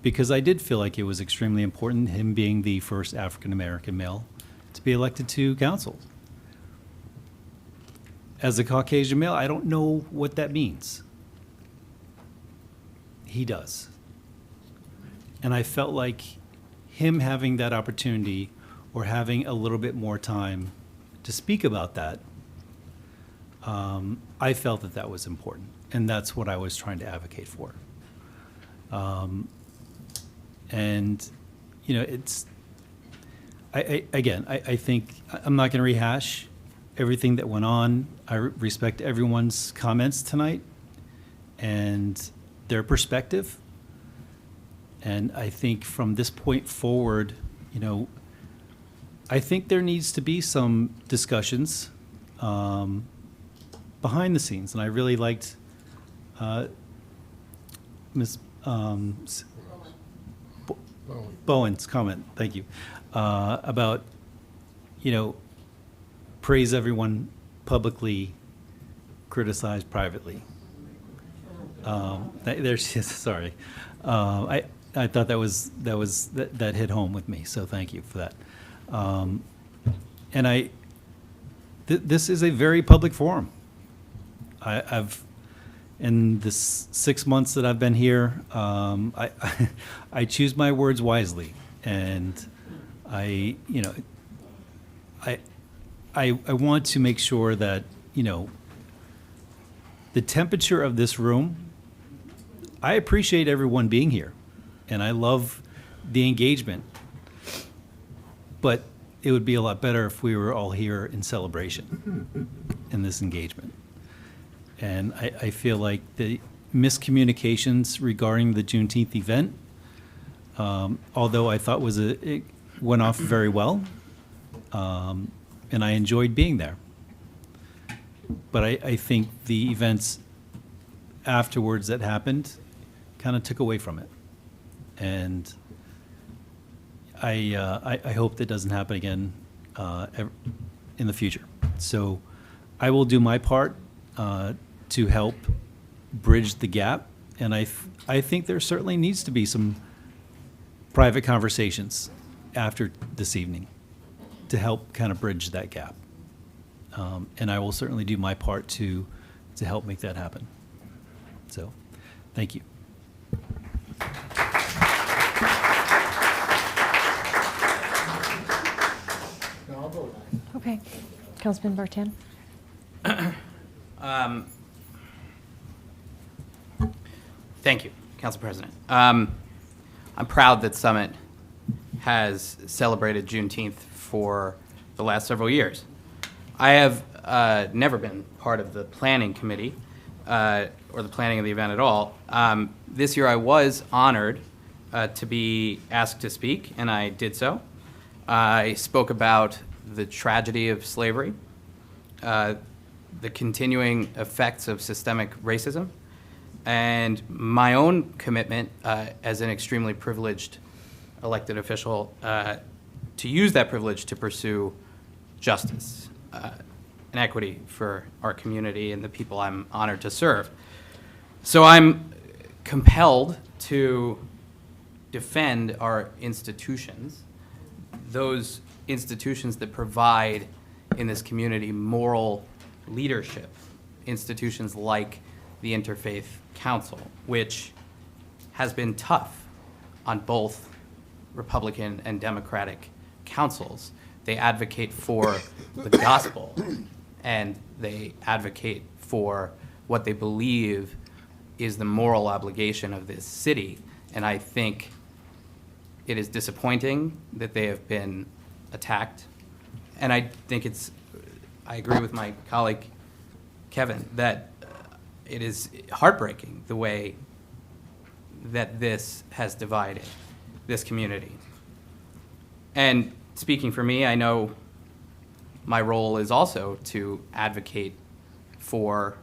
because I did feel like it was extremely important, him being the first African-American male to be elected to council. As a Caucasian male, I don't know what that means. He does. And I felt like him having that opportunity or having a little bit more time to speak about that, I felt that that was important. And that's what I was trying to advocate for. I think I'm not going to rehash everything that went on. I respect everyone's comments tonight and their perspective. And I think from this point forward, I think there needs to be some discussions behind the scenes. And I really liked Ms. Bowen's comment, thank you, about, praise everyone publicly, criticize privately. There she is, sorry. I thought that hit home with me, so thank you for that. This is a very public forum. In the 6 months that I've been here, I choose my words wisely, and I want to make sure that the temperature of this room. I appreciate everyone being here, and I love the engagement. But it would be a lot better if we were all here in celebration in this engagement. And I feel like the miscommunications regarding the Juneteenth event, although I thought it went off very well, and I enjoyed being there. But I think the events afterwards that happened kind of took away from it. And I hope that doesn't happen again in the future. So I will do my part to help bridge the gap And I think there certainly needs to be some private conversations after this evening to help kind of bridge that gap. And I will certainly do my part to help make that happen. So, thank you. Okay. Councilman Bartan? Thank you, Council President. I'm proud that Summit has celebrated Juneteenth for the last several years. I have never been part of the planning committee or the planning of the event at all. This year I was honored to be asked to speak, and I did so. I spoke about the tragedy of slavery, the continuing effects of systemic racism, and my own commitment as an extremely privileged elected official to use that privilege to pursue justice and equity for our community and the people I'm honored to serve. So I'm compelled to defend our institutions, those institutions that provide in this community moral leadership, institutions like the Interfaith Council, which has been tough on both Republican and Democratic councils. They advocate for the gospel, and they advocate for what they believe is the moral obligation of this city. And I think it is disappointing that they have been attacked. And I think I agree with my colleague, Kevin, that it is heartbreaking the way that this has divided this community. And speaking for me, I know my role is also to advocate for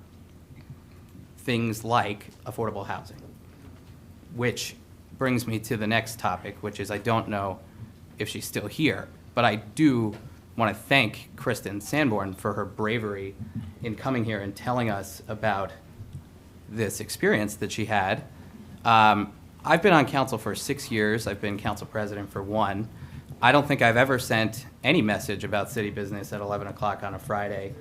things like affordable housing, which brings me to the next topic, which is I don't know if she's still here, but I do want to thank Kristen Sanborn for her bravery in coming here and telling us about this experience that she had. I've been on council for 6 years. I've been council president for 1. I don't think I've ever sent any message about city business at 11 o'clock on a Friday.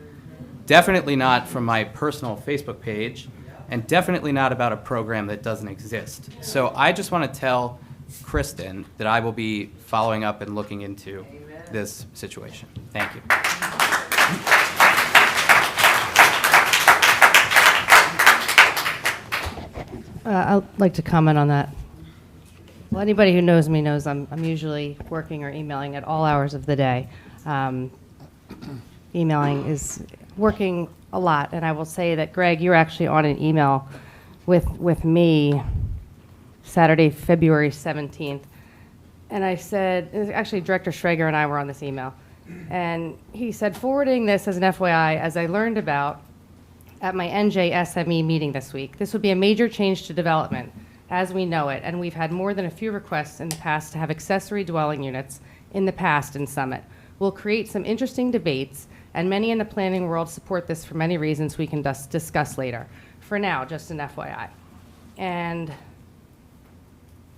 Definitely not from my personal Facebook page, and definitely not about a program that doesn't exist. So I just want to tell Kristen that I will be following up and looking into this situation. Thank you. I'd like to comment on that. Well, anybody who knows me knows I'm usually working or emailing at all hours of the day. Emailing is working a lot, and I will say that, Greg, you were actually on an email with me Saturday, February 17th, and I said, actually Director Schrager and I were on this email, and he said, forwarding this as an FYI, as I learned about at my NJSME meeting this week, this would be a major change to development as we know it, and we've had more than a few requests in the past to have accessory dwelling units in the past in Summit. We'll create some interesting debates, and many in the planning world support this for many reasons we can discuss later. For now, just an FYI. And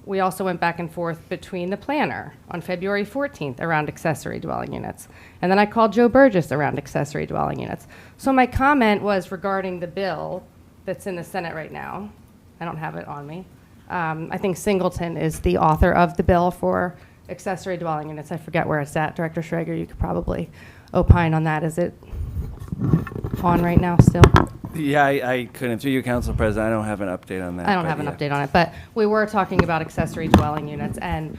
we also went back and forth between the planner on February 14th around accessory dwelling units. And then I called Joe Burgess around accessory dwelling units. So my comment was regarding the bill that's in the Senate right now. I don't have it on me. I think Singleton is the author of the bill for accessory dwelling units. I forget where it's at. Director Schrager, you could probably opine on that. Is it on right now still? Yeah, I couldn't. Through you, Council President, I don't have an update on that. I don't have an update on it, but we were talking about accessory dwelling units, and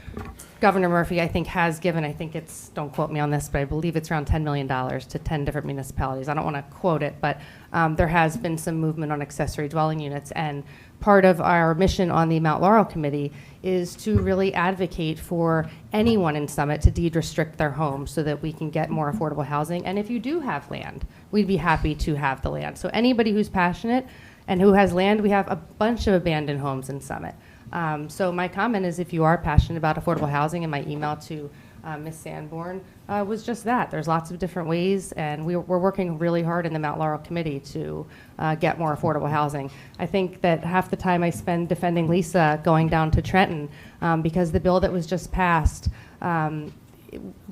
Governor Murphy, I think, has given, I think it's, don't quote me on this, but I believe it's around $10 million to 10 different municipalities. I don't want to quote it, but there has been some movement on accessory dwelling units, and part of our mission on the Mount Laurel Committee is to really advocate for anyone in Summit to deed restrict their homes so that we can get more affordable housing. And if you do have land, we'd be happy to have the land. So anybody who's passionate and who has land, we have a bunch of abandoned homes in Summit. So my comment is, if you are passionate about affordable housing, and my email to Ms. Sanborn, was just that. There's lots of different ways, and we're working really hard in the Mount Laurel Committee to get more affordable housing. I think that half the time I spend defending Lisa going down to Trenton because the bill that was just passed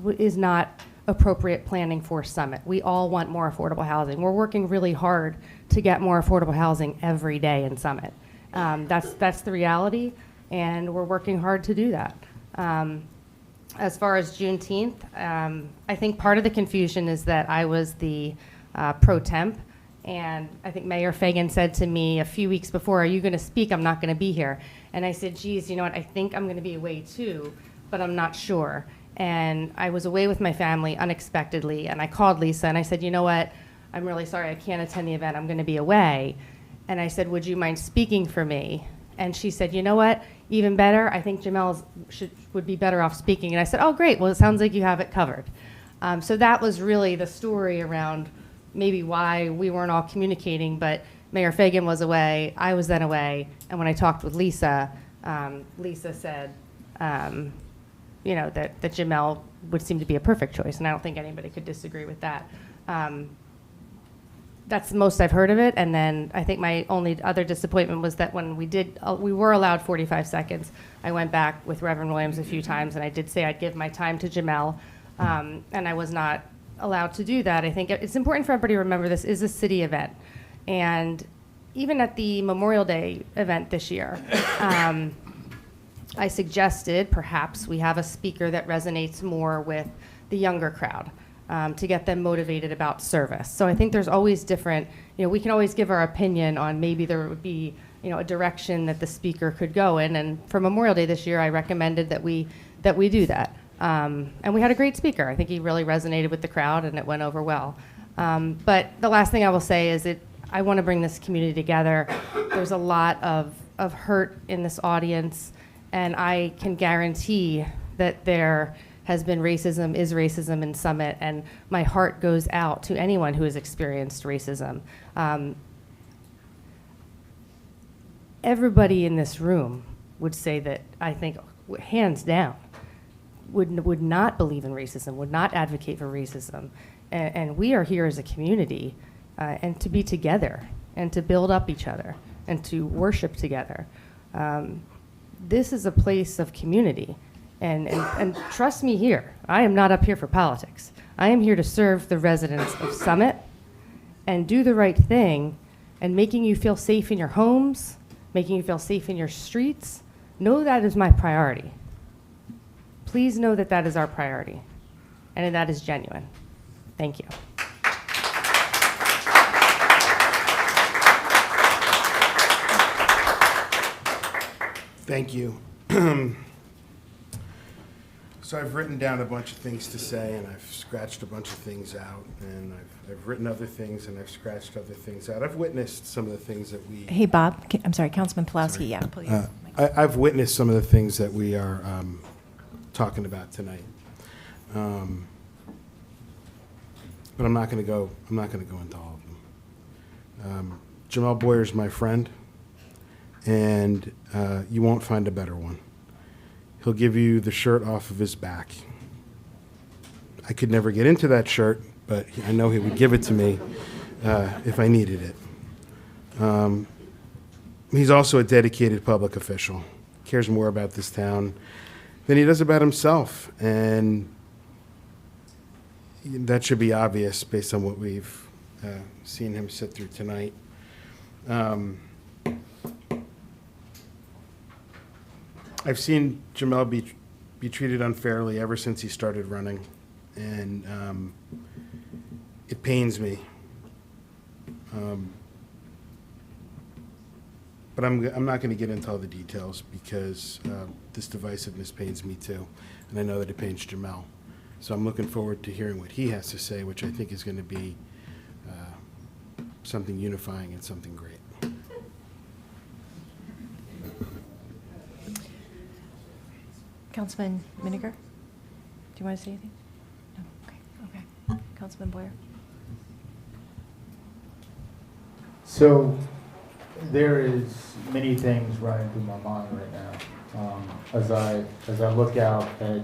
is not appropriate planning for Summit. We all want more affordable housing. We're working really hard to get more affordable housing every day in Summit. That's the reality, and we're working hard to do that. As far as Juneteenth, I think part of the confusion is that I was the pro temp, and I think Mayor Fagan said to me a few weeks before, "Are you going to speak? I'm not going to be here." And I said, "Geez, you know what? I think I'm going to be away too, but I'm not sure." And I was away with my family unexpectedly, and I called Lisa and I said, "You know what? I'm really sorry I can't attend the event. I'm going to be away." And I said, "Would you mind speaking for me?" And she said, "You know what? Even better, I think Jamel would be better off speaking." And I said, "Oh, great. Well, it sounds like you have it covered." So that was really the story around maybe why we weren't all communicating, but Mayor Fagan was away, I was then away, and when I talked with Lisa, Lisa said, you know, that Jamel would seem to be a perfect choice, and I don't think anybody could disagree with that. That's the most I've heard of it, and then I think my only other disappointment was that when we were allowed 45 seconds, I went back with Reverend Williams a few times, and I did say I'd give my time to Jamel, and I was not allowed to do that. I think it's important for everybody to remember this is a city event, and even at the Memorial Day event this year, I suggested perhaps we have a speaker that resonates more with the younger crowd. To get them motivated about service. So I think there's always different, you know, we can always give our opinion on maybe there would be, you know, a direction that the speaker could go in. And for Memorial Day this year, I recommended that we do that. And we had a great speaker. I think he really resonated with the crowd and it went over well. But the last thing I will say is I want to bring this community together. There's a lot of hurt in this audience, and I can guarantee that there has been racism, is racism in Summit, and my heart goes out to anyone who has experienced racism. Everybody in this room would say that, I think, hands down, would not believe in racism, would not advocate for racism. And we are here as a community, and to be together, and to build up each other, and to worship together. This is a place of community. And trust me here, I am not up here for politics. I am here to serve the residents of Summit and do the right thing and making you feel safe in your homes, making you feel safe in your streets. Know that is my priority. Please know that that is our priority and that is genuine. Thank you. Thank you. So I've written down a bunch of things to say, and I've scratched a bunch of things out, and I've written other things, and I've scratched other things out. I've witnessed some of the things that we... Hey, Bob. I'm sorry, Councilman Pulaski. Yeah, please. I've witnessed some of the things that we are talking about tonight, but I'm not going to go into all of them. Jamel Boyer is my friend, and you won't find a better one. He'll give you the shirt off of his back. I could never get into that shirt, but I know he would give it to me if I needed it. He's also a dedicated public official. Cares more about this town than he does about himself, and that should be obvious based on what we've seen him sit through tonight. I've seen Jamel be treated unfairly ever since he started running, and it pains me. But I'm not going to get into all the details because this divisiveness pains me too, and I know that it pains Jamel. So I'm looking forward to hearing what he has to say, which I think is going to be something unifying and something great. Councilman Miniger, do you want to say anything? No? Okay. Councilman Boyer. So there is many things running through my mind right now as I look out at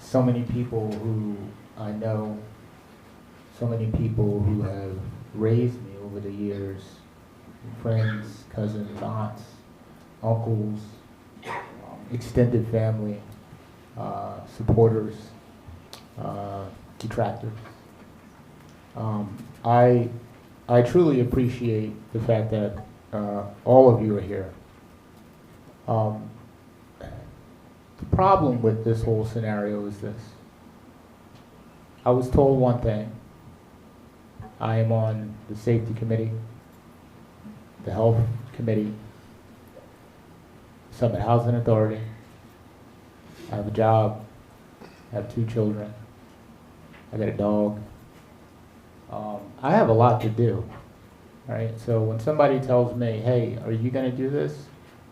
so many people who I know, so many people who have raised me over the years, friends, cousins, aunts, uncles, extended family, supporters, detractors. I truly appreciate the fact that all of you are here. The problem with this whole scenario is this. I was told one thing. I am on the safety committee, the health committee, Summit Housing Authority. I have a job. I have 2 children. I got a dog. I have a lot to do, right? So when somebody tells me, hey, are you going to do this?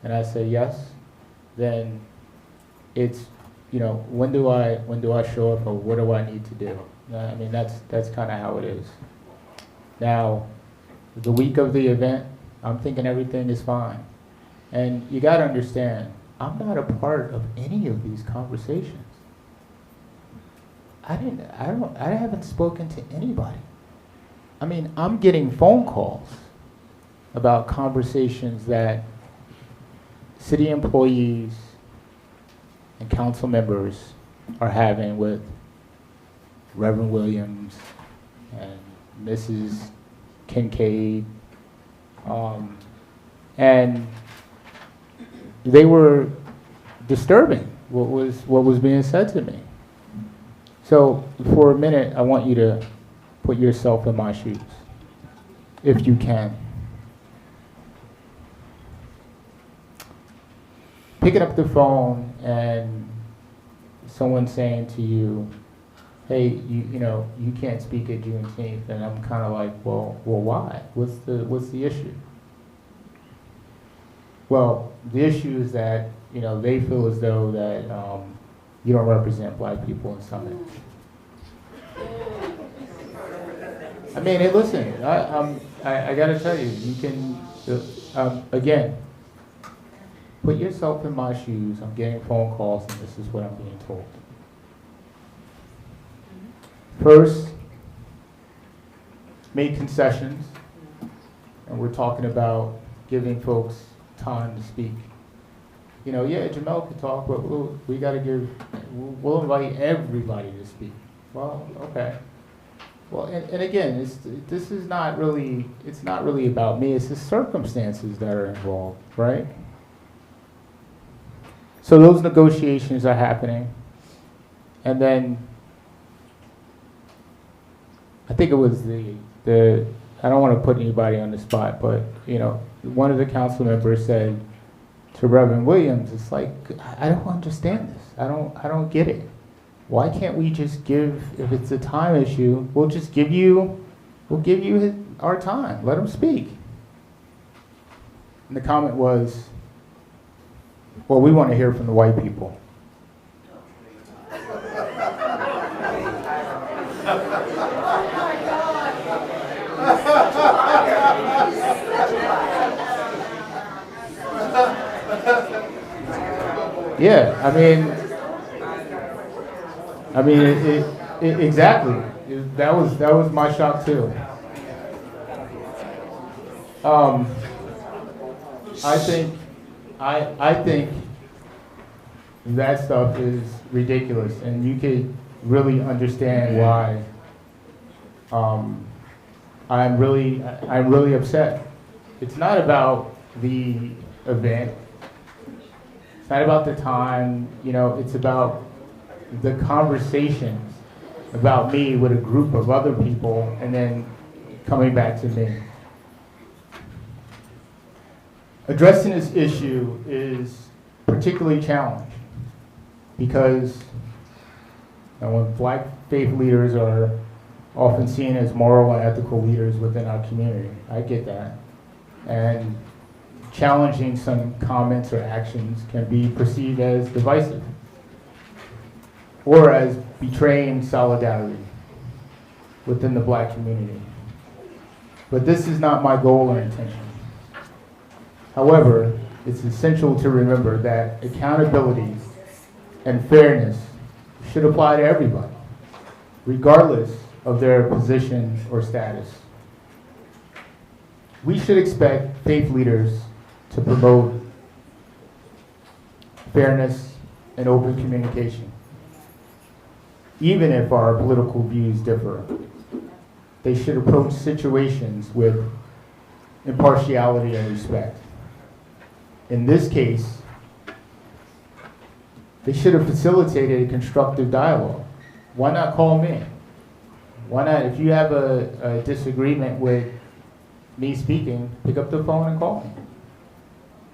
And I say yes, then it's, you know, when do I show up, or what do I need to do? I mean, that's kind of how it is. Now, the week of the event, I'm thinking everything is fine. And you got to understand, I'm not a part of any of these conversations. I haven't spoken to anybody. I mean, I'm getting phone calls about conversations that city employees and council members are having with Reverend Williams and Mrs. Kincaid. And they were disturbing what was being said to me. So for a minute, I want you to put yourself in my shoes, if you can. Picking up the phone and someone saying to you, hey, you know, you can't speak at Juneteenth, and I'm kind of like, well, why? What's the issue? Well, the issue is that, you know, they feel as though that you don't represent black people in Summit. I mean, hey, listen, I got to tell you, you can, again, put yourself in my shoes. I'm getting phone calls, and this is what I'm being told. First, make concessions, and we're talking about giving folks time to speak. You know, yeah, Jamel could talk, but we got to we'll invite everybody to speak. Well, okay. Well, and again, this is not really, it's not really about me. It's the circumstances that are involved, right? So those negotiations are happening, and then I think it was the I don't want to put anybody on the spot, but you know, one of the council members said to Reverend Williams, it's like, I don't understand this. I don't get it. Why can't we just give, if it's a time issue, we'll give you our time. Let him speak. And the comment was, well, we want to hear from the white people. Yeah, I mean, exactly. That was my shock too. I think that stuff is ridiculous, and you could really understand why. I'm really upset. It's not about the event. It's not about the time, you know, it's about the conversations about me with a group of other people and then coming back to me. Addressing this issue is particularly challenging because when black faith leaders are often seen as moral and ethical leaders within our community, I get that. And challenging some comments or actions can be perceived as divisive or as betraying solidarity within the black community. But this is not my goal or intention. However, it's essential to remember that accountability and fairness should apply to everybody, regardless of their position or status. We should expect faith leaders to promote fairness and open communication, even if our political views differ. They should approach situations with impartiality and respect. In this case, they should have facilitated a constructive dialogue. Why not call me? Why not, if you have a disagreement with me speaking, pick up the phone and call me?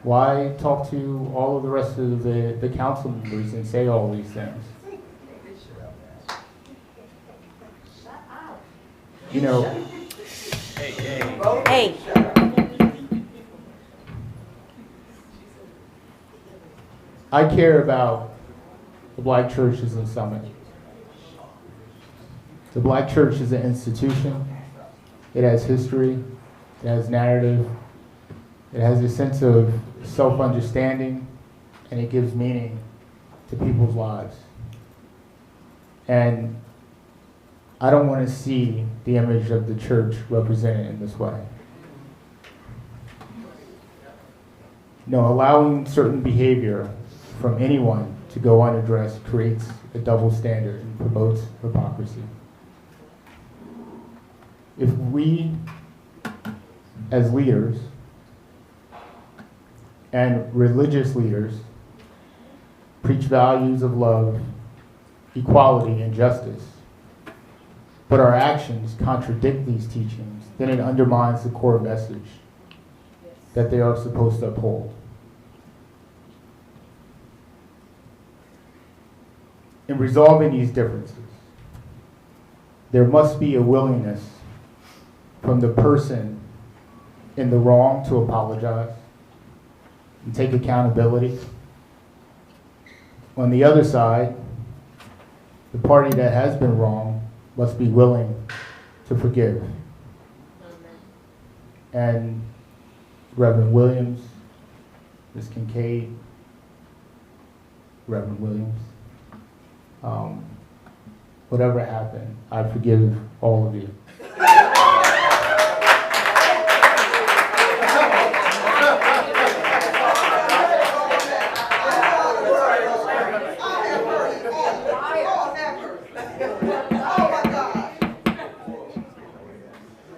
Why talk to all of the rest of the council members and say all these things? You know, Hey. I care about the black churches in Summit. The black church is an institution. It has history. It has narrative. It has a sense of self-understanding, and it gives meaning to people's lives. And I don't want to see the image of the church represented in this way. No, allowing certain behavior from anyone to go unaddressed creates a double standard and promotes hypocrisy. If we, as leaders and religious leaders, preach values of love, equality, and justice, but our actions contradict these teachings, then it undermines the core message that they are supposed to uphold. In resolving these differences, there must be a willingness from the person in the wrong to apologize and take accountability. On the other side, the party that has been wrong must be willing to forgive. And Reverend Williams, Ms. Kincaid, Reverend Williams, whatever happened, I forgive all of you.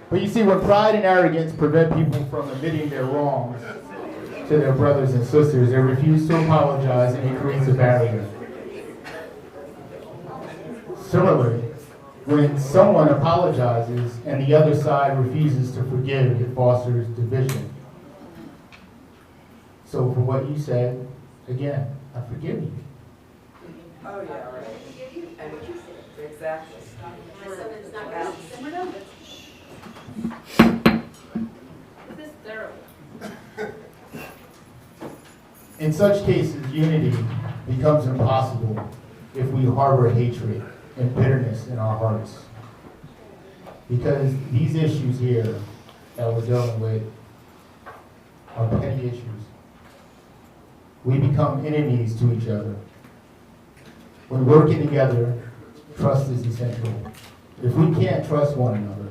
But you see, when pride and arrogance prevent people from admitting their wrongs to their brothers and sisters, they refuse to apologize, and it creates a barrier. Similarly, when someone apologizes and the other side refuses to forgive, it fosters division. So for what you said, again, I forgive you. Oh, yeah, right. And what you said. Exactly. It's not going to simmer down. This is terrible. In such cases, unity becomes impossible if we harbor hatred and bitterness in our hearts. Because these issues here that we're dealing with are petty issues. We become enemies to each other. When working together, trust is essential. If we can't trust one another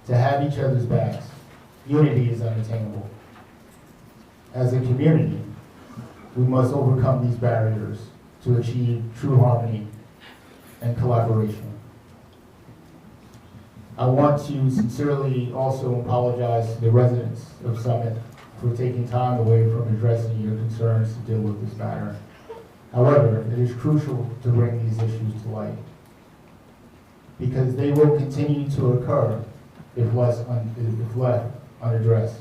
to have each other's backs, unity is unattainable. As a community, we must overcome these barriers to achieve true harmony and collaboration. I want to sincerely also apologize to the residents of Summit for taking time away from addressing your concerns to deal with this matter. However, it is crucial to bring these issues to light because they will continue to occur if left unaddressed.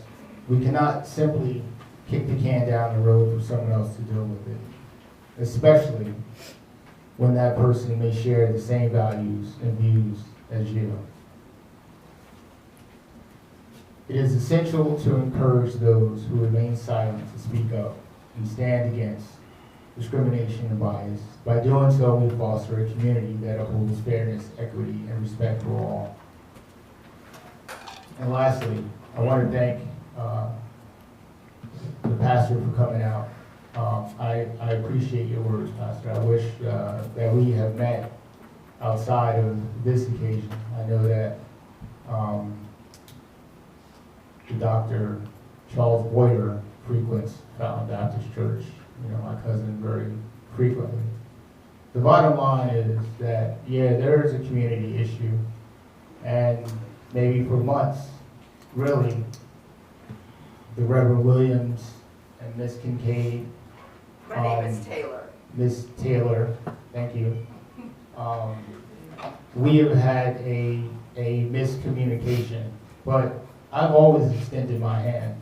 We cannot simply kick the can down the road for someone else to deal with it, especially when that person may share the same values and views as you. It is essential to encourage those who remain silent to speak up and stand against discrimination and bias. By doing so, we foster a community that upholds fairness, equity, and respect for all. And lastly, I want to thank the pastor for coming out I appreciate your words, Pastor. I wish that we have met outside of this occasion. I know that the Dr. Charles Boyer frequents Fountain Baptist Church, my cousin, very frequently. The bottom line is that, yeah, there is a community issue, and maybe for months, really, the Reverend Williams and Miss Kincaid. My name is Taylor. Miss Taylor, thank you. We have had a miscommunication, but I've always extended my hand.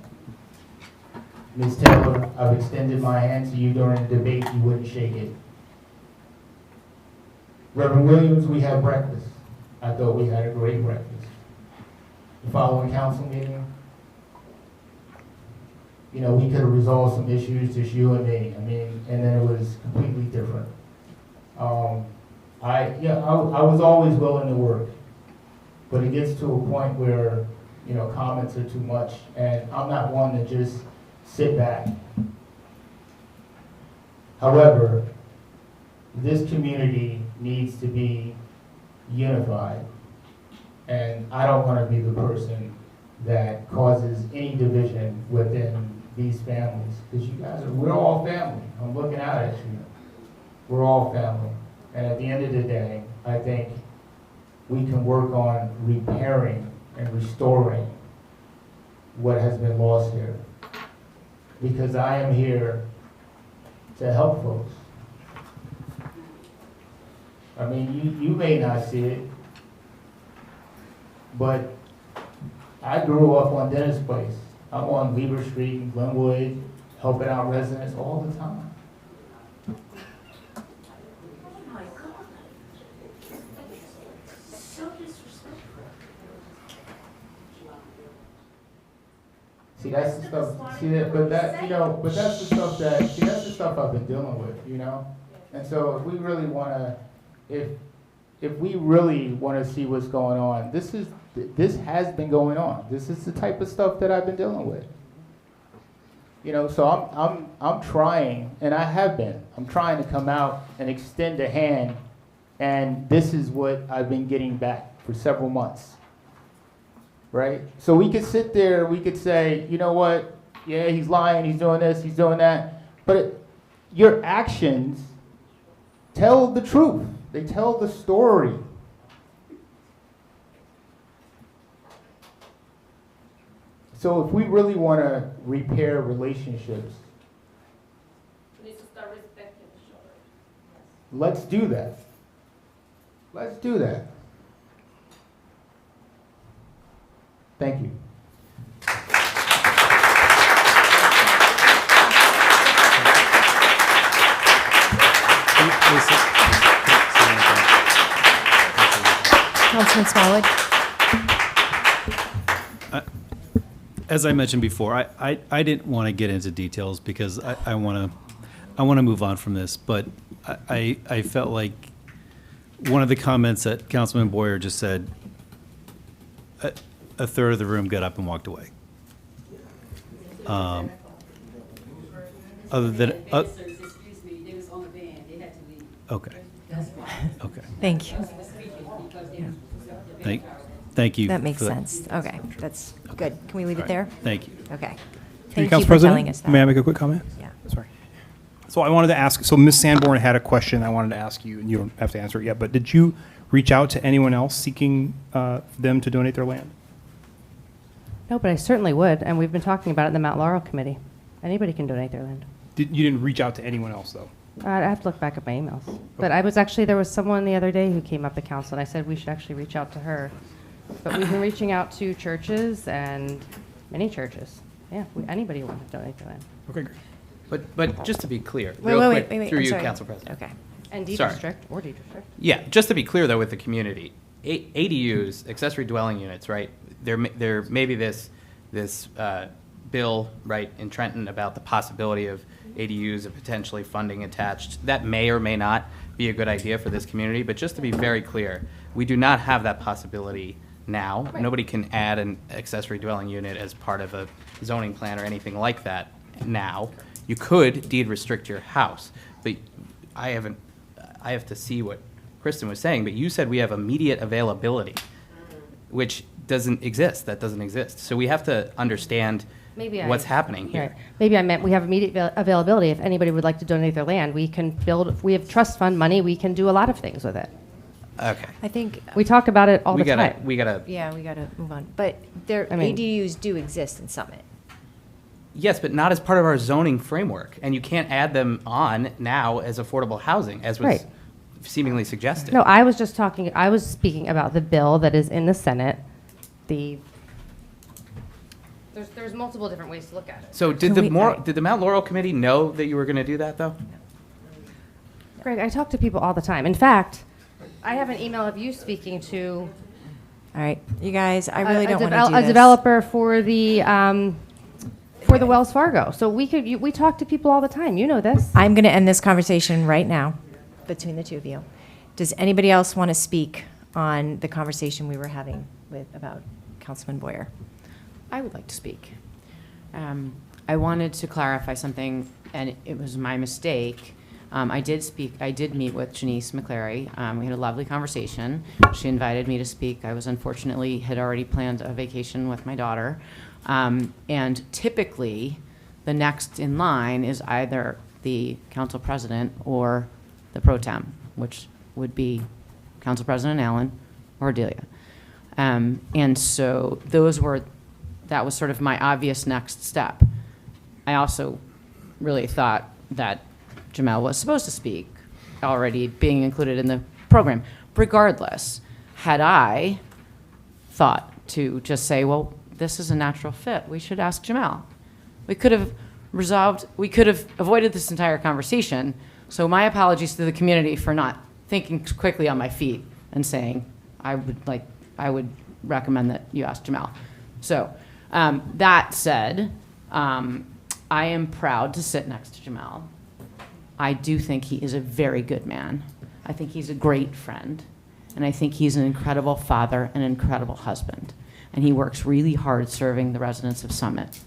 Ms. Taylor, I've extended my hand to you during the debate, you wouldn't shake it. Reverend Williams, we had breakfast. I thought we had a great breakfast. The following council meeting, we could have resolved some issues, just you and me. And then it was completely different. I was always willing to work, but it gets to a point where, comments are too much, and I'm not one to just sit back. However, this community needs to be unified, and I don't want to be the person that causes any division within these families, because you guys we're all family. I'm looking out at you. We're all family. And at the end of the day, I think we can work on repairing and restoring what has been lost here. Because I am here to help folks. You may not see it, but I grew up on Dennis Place. I'm on Weaver Street in Glenwood, helping out residents all the time. See, that's the stuff. See that, but that's the stuff that's the stuff I've been dealing with, And so, if we really want to, if we really want to see what's going on, this has been going on. This is the type of stuff that I've been dealing with. So I'm trying, and I have been. I'm trying to come out and extend a hand, and this is what I've been getting back for several months. Right? So we could sit there, we could say, you know what, yeah, he's lying, he's doing this, he's doing that. But your actions tell the truth. They tell the story. So if we really want to repair relationships, We need to start respecting each other. let's do that. Let's do that. Thank you. Councilman Smallwood. As I mentioned before, I didn't want to get into details because I want to move on from this, but I felt like one of the comments that Councilman Boyer just said, a third of the room got up and walked away. Other than, Excuse me, they was on the band, they had to leave. okay, That's why. okay. Thank you. Thank you. That makes for sense. Okay, that's good. Can we leave it there? Thank you. Okay. Through Thank Council you for President, telling us that. May I make a quick comment? Yeah. Sorry. So I wanted to ask, so Ms. Sanborn had a question I wanted to ask you, and you don't have to answer it yet, but did you reach out to anyone else seeking them to donate their land? No, but I certainly would, and we've been talking about it in the Mount Laurel Committee. Anybody can donate their land. You didn't reach out to anyone else, though? I have to look back at my emails. But I was actually, there was someone the other day who came up to council, and I said we should actually reach out to her. But we've been reaching out to churches and many churches. Yeah, anybody who wants to donate their land. Okay, great. But just to be clear, Wait, real wait, quick, wait, through I'm you, sorry. Council President. Okay. And D Sorry. district or D district. Yeah, just to be clear though with the community, ADUs, accessory dwelling units, right? There may be this bill, right, in Trenton about the possibility of ADUs and potentially funding attached. That may or may not be a good idea for this community, but just to be very clear, we do not have that possibility now. Right. Nobody can add an accessory dwelling unit as part of a zoning plan or anything like that now. You could deed restrict your house, but I have to see what Kristen was saying, but you said we have immediate availability, which doesn't exist. That doesn't exist. So we have to understand what's happening here. Right. Maybe I meant we have immediate availability. If anybody would like to donate their land, we can build, we have trust fund money, we can do a lot of things with it. Okay. I think, We talk about it all the time. We gotta. yeah, we got to move on. But there, I mean- ADUs do exist in Summit. Yes, but not as part of our zoning framework, and you can't add them on now as affordable housing, as was Right. seemingly suggested. No, I was speaking about the bill that is in the Senate, there's multiple different ways to look at it. So did did the Mount Laurel Committee know that you were going to do that, though? Greg, I talk to people all the time. In fact, I have an email of you speaking to All right, you guys, I really don't want to do a this. developer for the Wells Fargo. So we talk to people all the time. You know this. I'm going to end this conversation right now between the two of you. Does anybody else want to speak on the conversation we were having about Councilman Boyer? I would like to speak. I wanted to clarify something, and it was my mistake. I did meet with Janice McClary. We had a lovely conversation. She invited me to speak. I had already planned a vacation with my daughter. And typically, the next in line is either the council president or the pro tem, which would be Council President Allen or Delia. And so that was sort of my obvious next step. I also really thought that Jamel was supposed to speak, already being included in the program. Regardless, had I thought to just say, well, this is a natural fit, we should ask Jamel. We could have avoided this entire conversation. So my apologies to the community for not thinking quickly on my feet and saying, I would recommend that you ask Jamel. So that said, I am proud to sit next to Jamel. I do think he is a very good man. I think he's a great friend. And I think he's an incredible father and an incredible husband. And he works really hard serving the residents of Summit.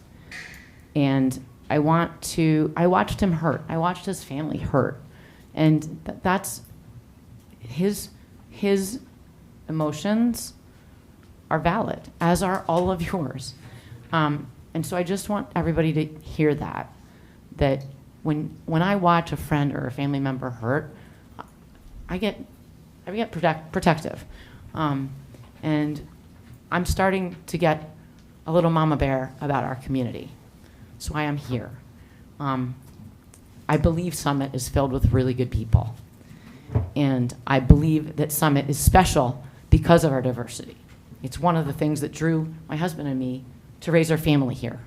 And I watched him hurt. I watched his family hurt. And that's his emotions are valid, as are all of yours. And so I just want everybody to hear that when I watch a friend or a family member hurt, I get protective. And I'm starting to get a little mama bear about our community. So I am here. I believe Summit is filled with really good people. And I believe that Summit is special because of our diversity. It's one of the things that drew my husband and me to raise our family here.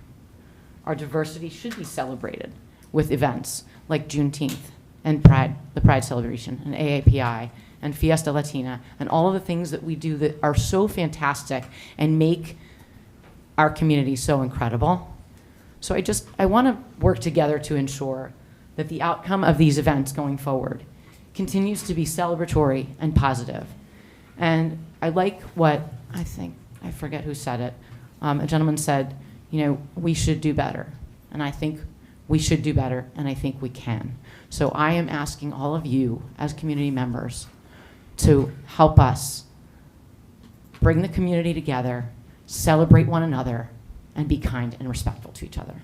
Our diversity should be celebrated with events like Juneteenth and the Pride celebration and AAPI and Fiesta Latina and all of the things that we do that are so fantastic and make our community so incredible. So I want to work together to ensure that the outcome of these events going forward continues to be celebratory and positive. And I like what I forget who said it. A gentleman said, we should do better. And I think we should do better, and I think we can. So I am asking all of you as community members to help us bring the community together, celebrate one another, and be kind and respectful to each other.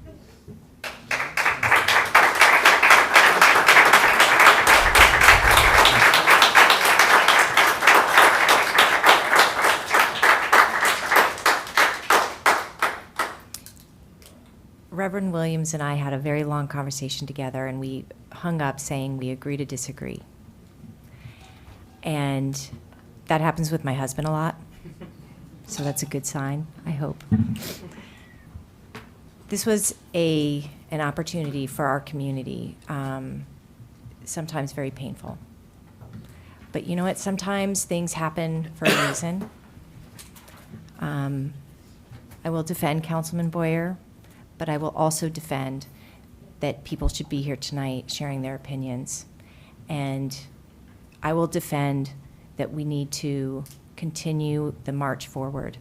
Reverend Williams and I had a very long conversation together, and we hung up saying we agree to disagree. And that happens with my husband a lot, so that's a good sign, I hope. This was an opportunity for our community, sometimes very painful. But you know what? Sometimes things happen for a reason. I will defend Councilman Boyer, but I will also defend that people should be here tonight sharing their opinions. And I will defend that we need to continue the march forward.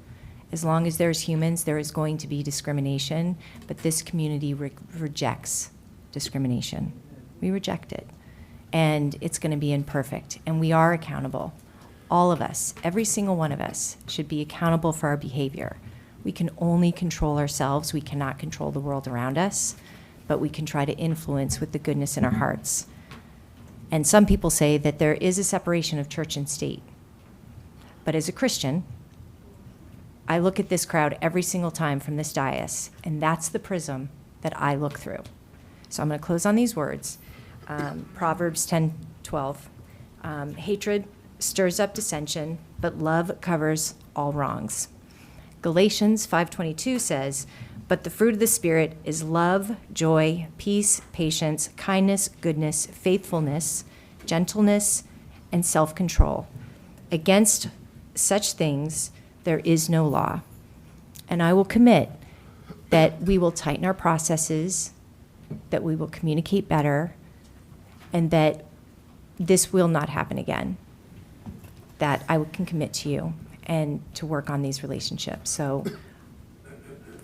As long as there's humans, there is going to be discrimination, but this community rejects discrimination. We reject it. And it's going to be imperfect. And we are accountable. All of us, every single one of us, should be accountable for our behavior. We can only control ourselves. We cannot control the world around us, but we can try to influence with the goodness in our hearts. And some people say that there is a separation of church and state. But as a Christian, I look at this crowd every single time from this dais, and that's the prism that I look through. So I'm going to close on these words. Proverbs 10:12. Hatred stirs up dissension, but love covers all wrongs. Galatians 5:22 says, but the fruit of the Spirit is love, joy, peace, patience, kindness, goodness, faithfulness, gentleness, and self-control. Against such things there is no law. And I will commit that we will tighten our processes, that we will communicate better, and that this will not happen again. That I can commit to you and to work on these relationships. So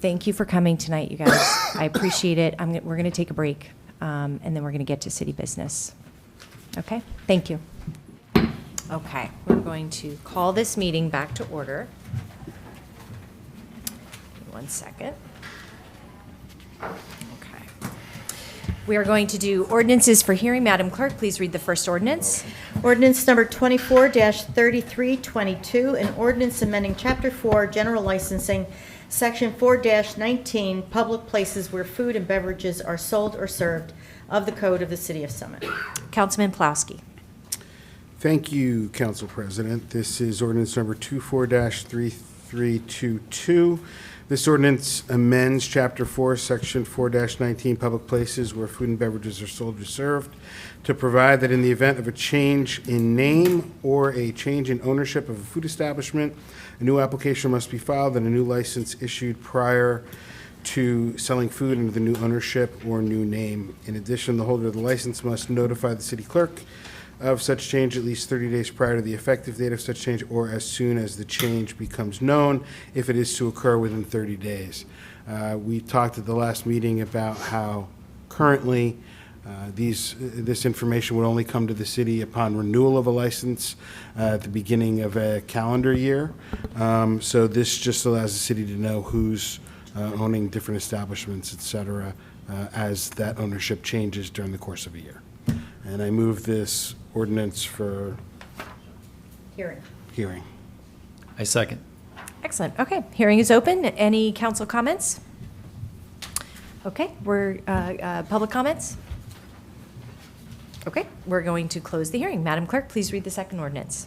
thank you for coming tonight, you guys. I appreciate it. We're going to take a break, and then we're going to get to city business. Okay? Thank you. Okay, we're going to call this meeting back to order. 1 second. Okay. We are going to do ordinances for hearing. Madam Clerk, please read the first ordinance. Ordinance number 24-3322, an ordinance amending Chapter 4, General Licensing, Section 4-19, Public Places Where Food and Beverages Are Sold or Served of the Code of the City of Summit. Councilman Plowski. Thank you, Council President. This is ordinance number 24-3322. This ordinance amends Chapter 4, Section 4-19, Public Places Where Food and Beverages Are Sold or Served, to provide that in the event of a change in name or a change in ownership of a food establishment, a new application must be filed and a new license issued prior to selling food under the new ownership or new name. In addition, the holder of the license must notify the city clerk of such change at least 30 days prior to the effective date of such change or as soon as the change becomes known, if it is to occur within 30 days. We talked at the last meeting about how currently this information would only come to the city upon renewal of a license at the beginning of a calendar year. So this just allows the city to know who's owning different establishments, et cetera, as that ownership changes during the course of a year. And I move this ordinance for hearing. I second. Excellent. Okay, hearing is open. Any council comments? Okay, we're, public comments? Okay, we're going to close the hearing. Madam Clerk, please read the second ordinance.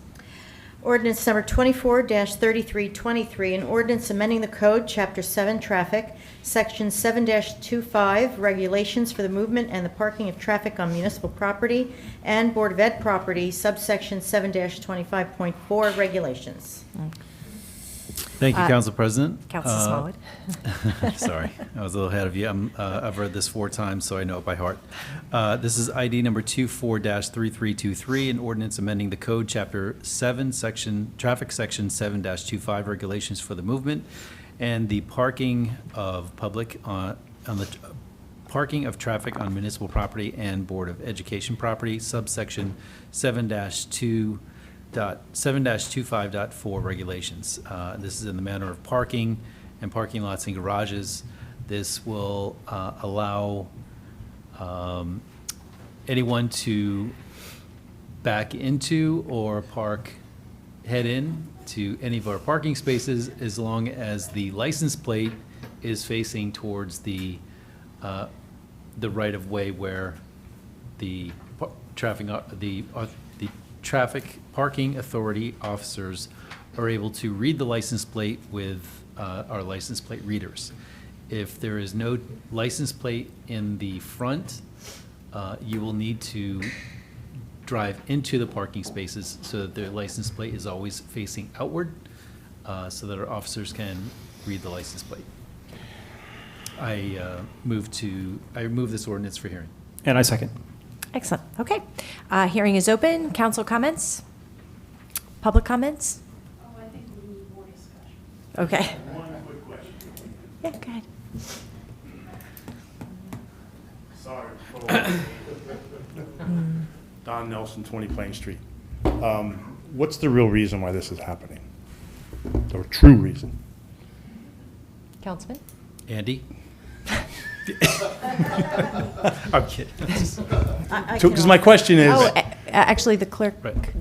Ordinance number 24-3323, an ordinance amending the code, Chapter 7, Traffic, Section 7-25, Regulations for the Movement and the Parking of Traffic on Municipal Property, and Board of Ed Property, subsection 7-25.4, Regulations. Thank you, Council President. Council Smallwood. Sorry, I was a little ahead of you. I've read this 4 times, so I know it by heart. This is ID number 24-3323, an ordinance amending the code, Chapter 7, Traffic, Section 7-25, Regulations for the Movement and the Parking of Parking of Traffic on Municipal Property and Board of Education Property, subsection 7-25.4 regulations. This is in the manner of parking and parking lots and garages. This will allow anyone to back into or head in to any of our parking spaces as long as the license plate is facing towards the right-of-way where the traffic parking authority officers are able to read the license plate with our license plate readers. If there is no license plate in the front, you will need to drive into the parking spaces so that the license plate is always facing outward, so that our officers can read the license plate. I move this ordinance for hearing. And I second. Excellent. Okay. Hearing is open. Council comments? Public comments? Oh, I think we need more discussion. Okay. One quick question. Yeah, go ahead. Sorry. Don Nelson, 20 Plain Street. What's the real reason why this is happening? The true reason? Councilman? Andy? I'm kidding. Because my question is. Oh, actually, the clerk.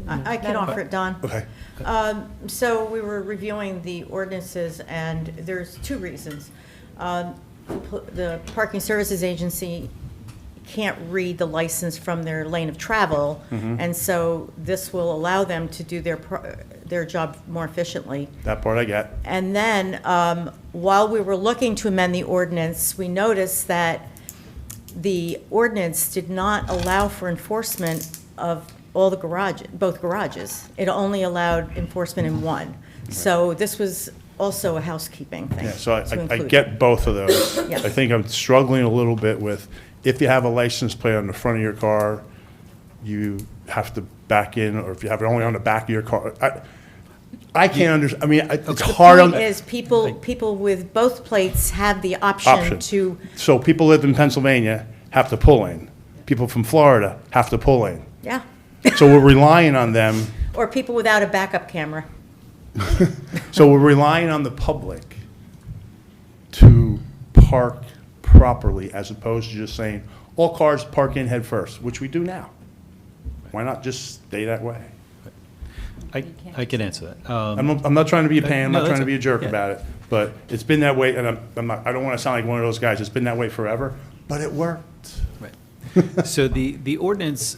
I can offer it, Don. Okay. So we were reviewing the ordinances, and there's two reasons. The Parking Services Agency can't read the license from their lane of travel, and so this will allow them to do their job more efficiently. That part I get. And then, while we were looking to amend the ordinance, we noticed that the ordinance did not allow for enforcement of all the both garages. It only allowed enforcement in one. So this was also a housekeeping thing. Yeah, so to I include. get both of those. Yeah. I think I'm struggling a little bit with, if you have a license plate on the front of your car, you have to back in, or if you have it only on the back of your car. I can't understand, I mean, it's hard. The point is, people with both plates have the option to. So people live in Pennsylvania have to pull in. People from Florida have to pull in. Yeah. So we're relying on them. Or people without a backup camera. So we're relying on the public to park properly, as opposed to just saying, all cars park in head first, which we do now. Why not just stay that way? I can answer that. I'm not trying to be a pain, I'm No, not trying that's to be a jerk yeah. about it, but it's been that way, and I don't want to sound like one of those guys, it's been that way forever, but it worked. Right. So the ordinance,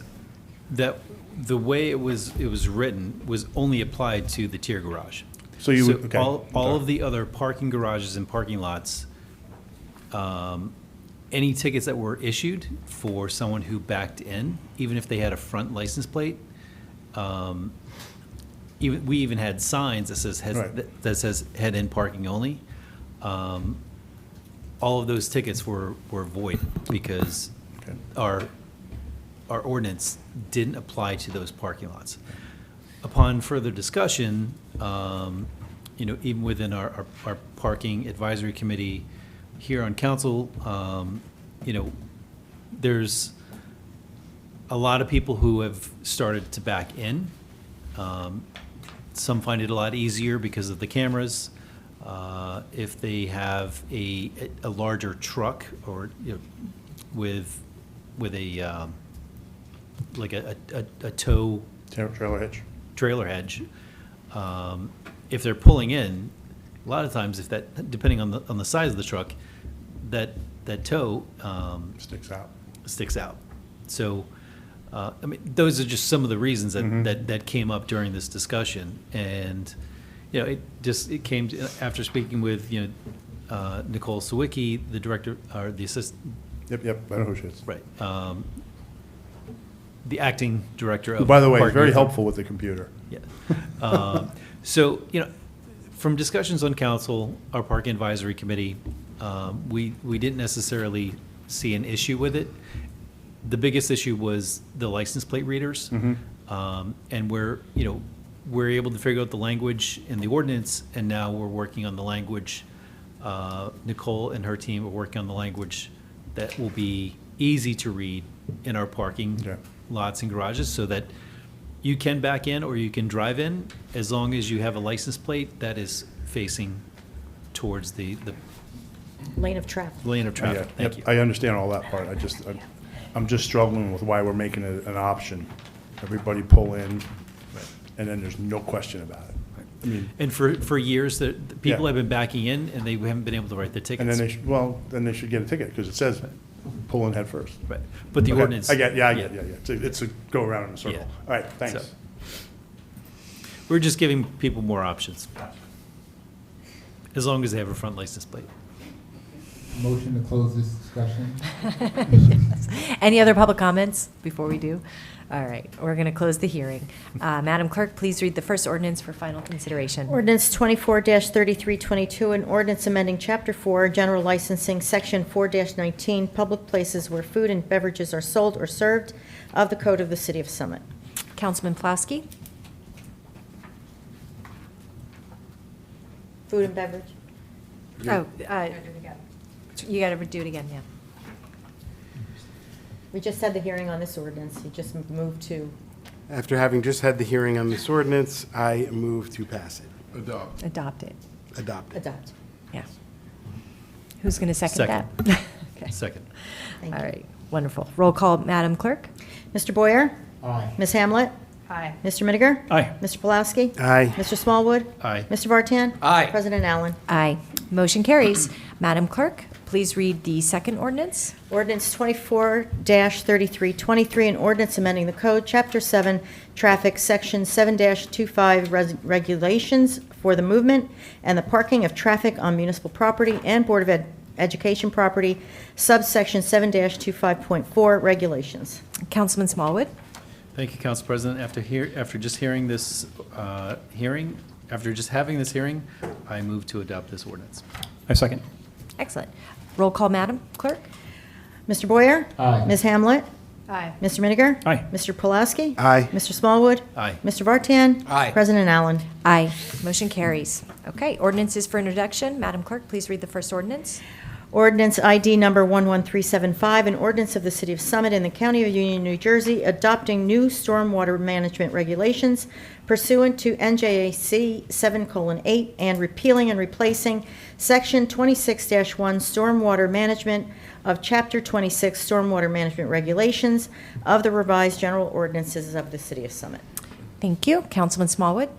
that the way it was written was only applied to the tier garage. So you would, okay. All of the other parking garages and parking lots, any tickets that were issued for someone who backed in, even if they had a front license plate, we even had signs that says head in parking only. All of those tickets were void because our ordinance didn't apply to those parking lots. Upon further discussion, even within our parking advisory committee here on council, there's a lot of people who have started to back in. Some find it a lot easier because of the cameras. If they have a larger truck or with a like a tow trailer hitch, if they're pulling in, a lot of times, if that, depending on the size of the truck, that tow sticks out. So, I mean, those are just some of the reasons that came up during this discussion, and it came to, after speaking with Nicole Sawicki, the director or the assistant. Yep, I know who she is. Right. The acting director of. Who, by the way, is Parking very Authority. helpful with the computer. Yeah. So, from discussions on council, our parking advisory committee, we didn't necessarily see an issue with it. The biggest issue was the license plate readers. And we're able to figure out the language in the ordinance, and now we're working on the language. Nicole and her team are working on the language that will be easy to read in our parking lots and garages, so that you can back in or you can drive in, as long as you have a license plate that is facing towards the Lane of traffic. lane of traffic. Yeah, Thank you. I understand all that part. I'm just struggling with why we're making it an option. Everybody pull in, and then there's no question about it. I mean, And for years, the people Yeah. have been backing in, and they haven't been able to write their tickets. and then they should get a ticket, because it says pull in head first. Right. But the Okay. ordinance. I get. It's a go around in a circle. Yeah. All right, thanks. So, we're just giving people more options, as long as they have a front license plate. Motion to close this discussion. Yes. Any other public comments before we do? All right, we're going to close the hearing. Madam Clerk, please read the first ordinance for final consideration. Ordinance 24-3322, an ordinance amending Chapter 4, General Licensing, Section 4-19, Public Places Where Food and Beverages Are Sold or Served of the Code of the City of Summit. Councilman Plasky? Food and beverage. Oh, you got to do it again, yeah. We just had the hearing on this ordinance. You just moved to, After having just had the hearing on this ordinance, I move to pass it. Adopt. Adopt it. Adopt it. adopt. Yeah. Who's going to second that? Okay. Second. Thank All you. right, wonderful. Roll call, Madam Clerk? Mr. Boyer? Aye. Ms. Hamlet? Aye. Mr. Miniger? Aye. Mr. Pulaski? Aye. Mr. Smallwood? Aye. Mr. Vartan? Aye. President Allen? Aye. Motion carries. Madam Clerk, please read the second ordinance. Ordinance 24-3323, an ordinance amending the code, Chapter 7, Traffic, Section 7-25 regulations for the movement and the parking of traffic on municipal property and Board of Education property, subsection 7-25.4 regulations. Councilman Smallwood? Thank you, Council President. After just hearing this after just having this hearing, I move to adopt this ordinance. I second. Excellent. Roll call, Madam Clerk? Mr. Boyer? Aye. Ms. Hamlet? Aye. Mr. Miniger? Aye. Mr. Pulaski? Aye. Mr. Smallwood? Aye. Mr. Vartan? Aye. President Allen? Aye. Motion carries. Okay, ordinances for introduction. Madam Clerk, please read the first ordinance. Ordinance ID number 11375, an ordinance of the City of Summit in the County of Union, New Jersey, adopting new stormwater management regulations pursuant to NJAC 7:8 and repealing and replacing Section 26-1 Stormwater Management of Chapter 26 Stormwater Management Regulations of the revised general ordinances of the City of Summit. Thank you. Councilman Smallwood?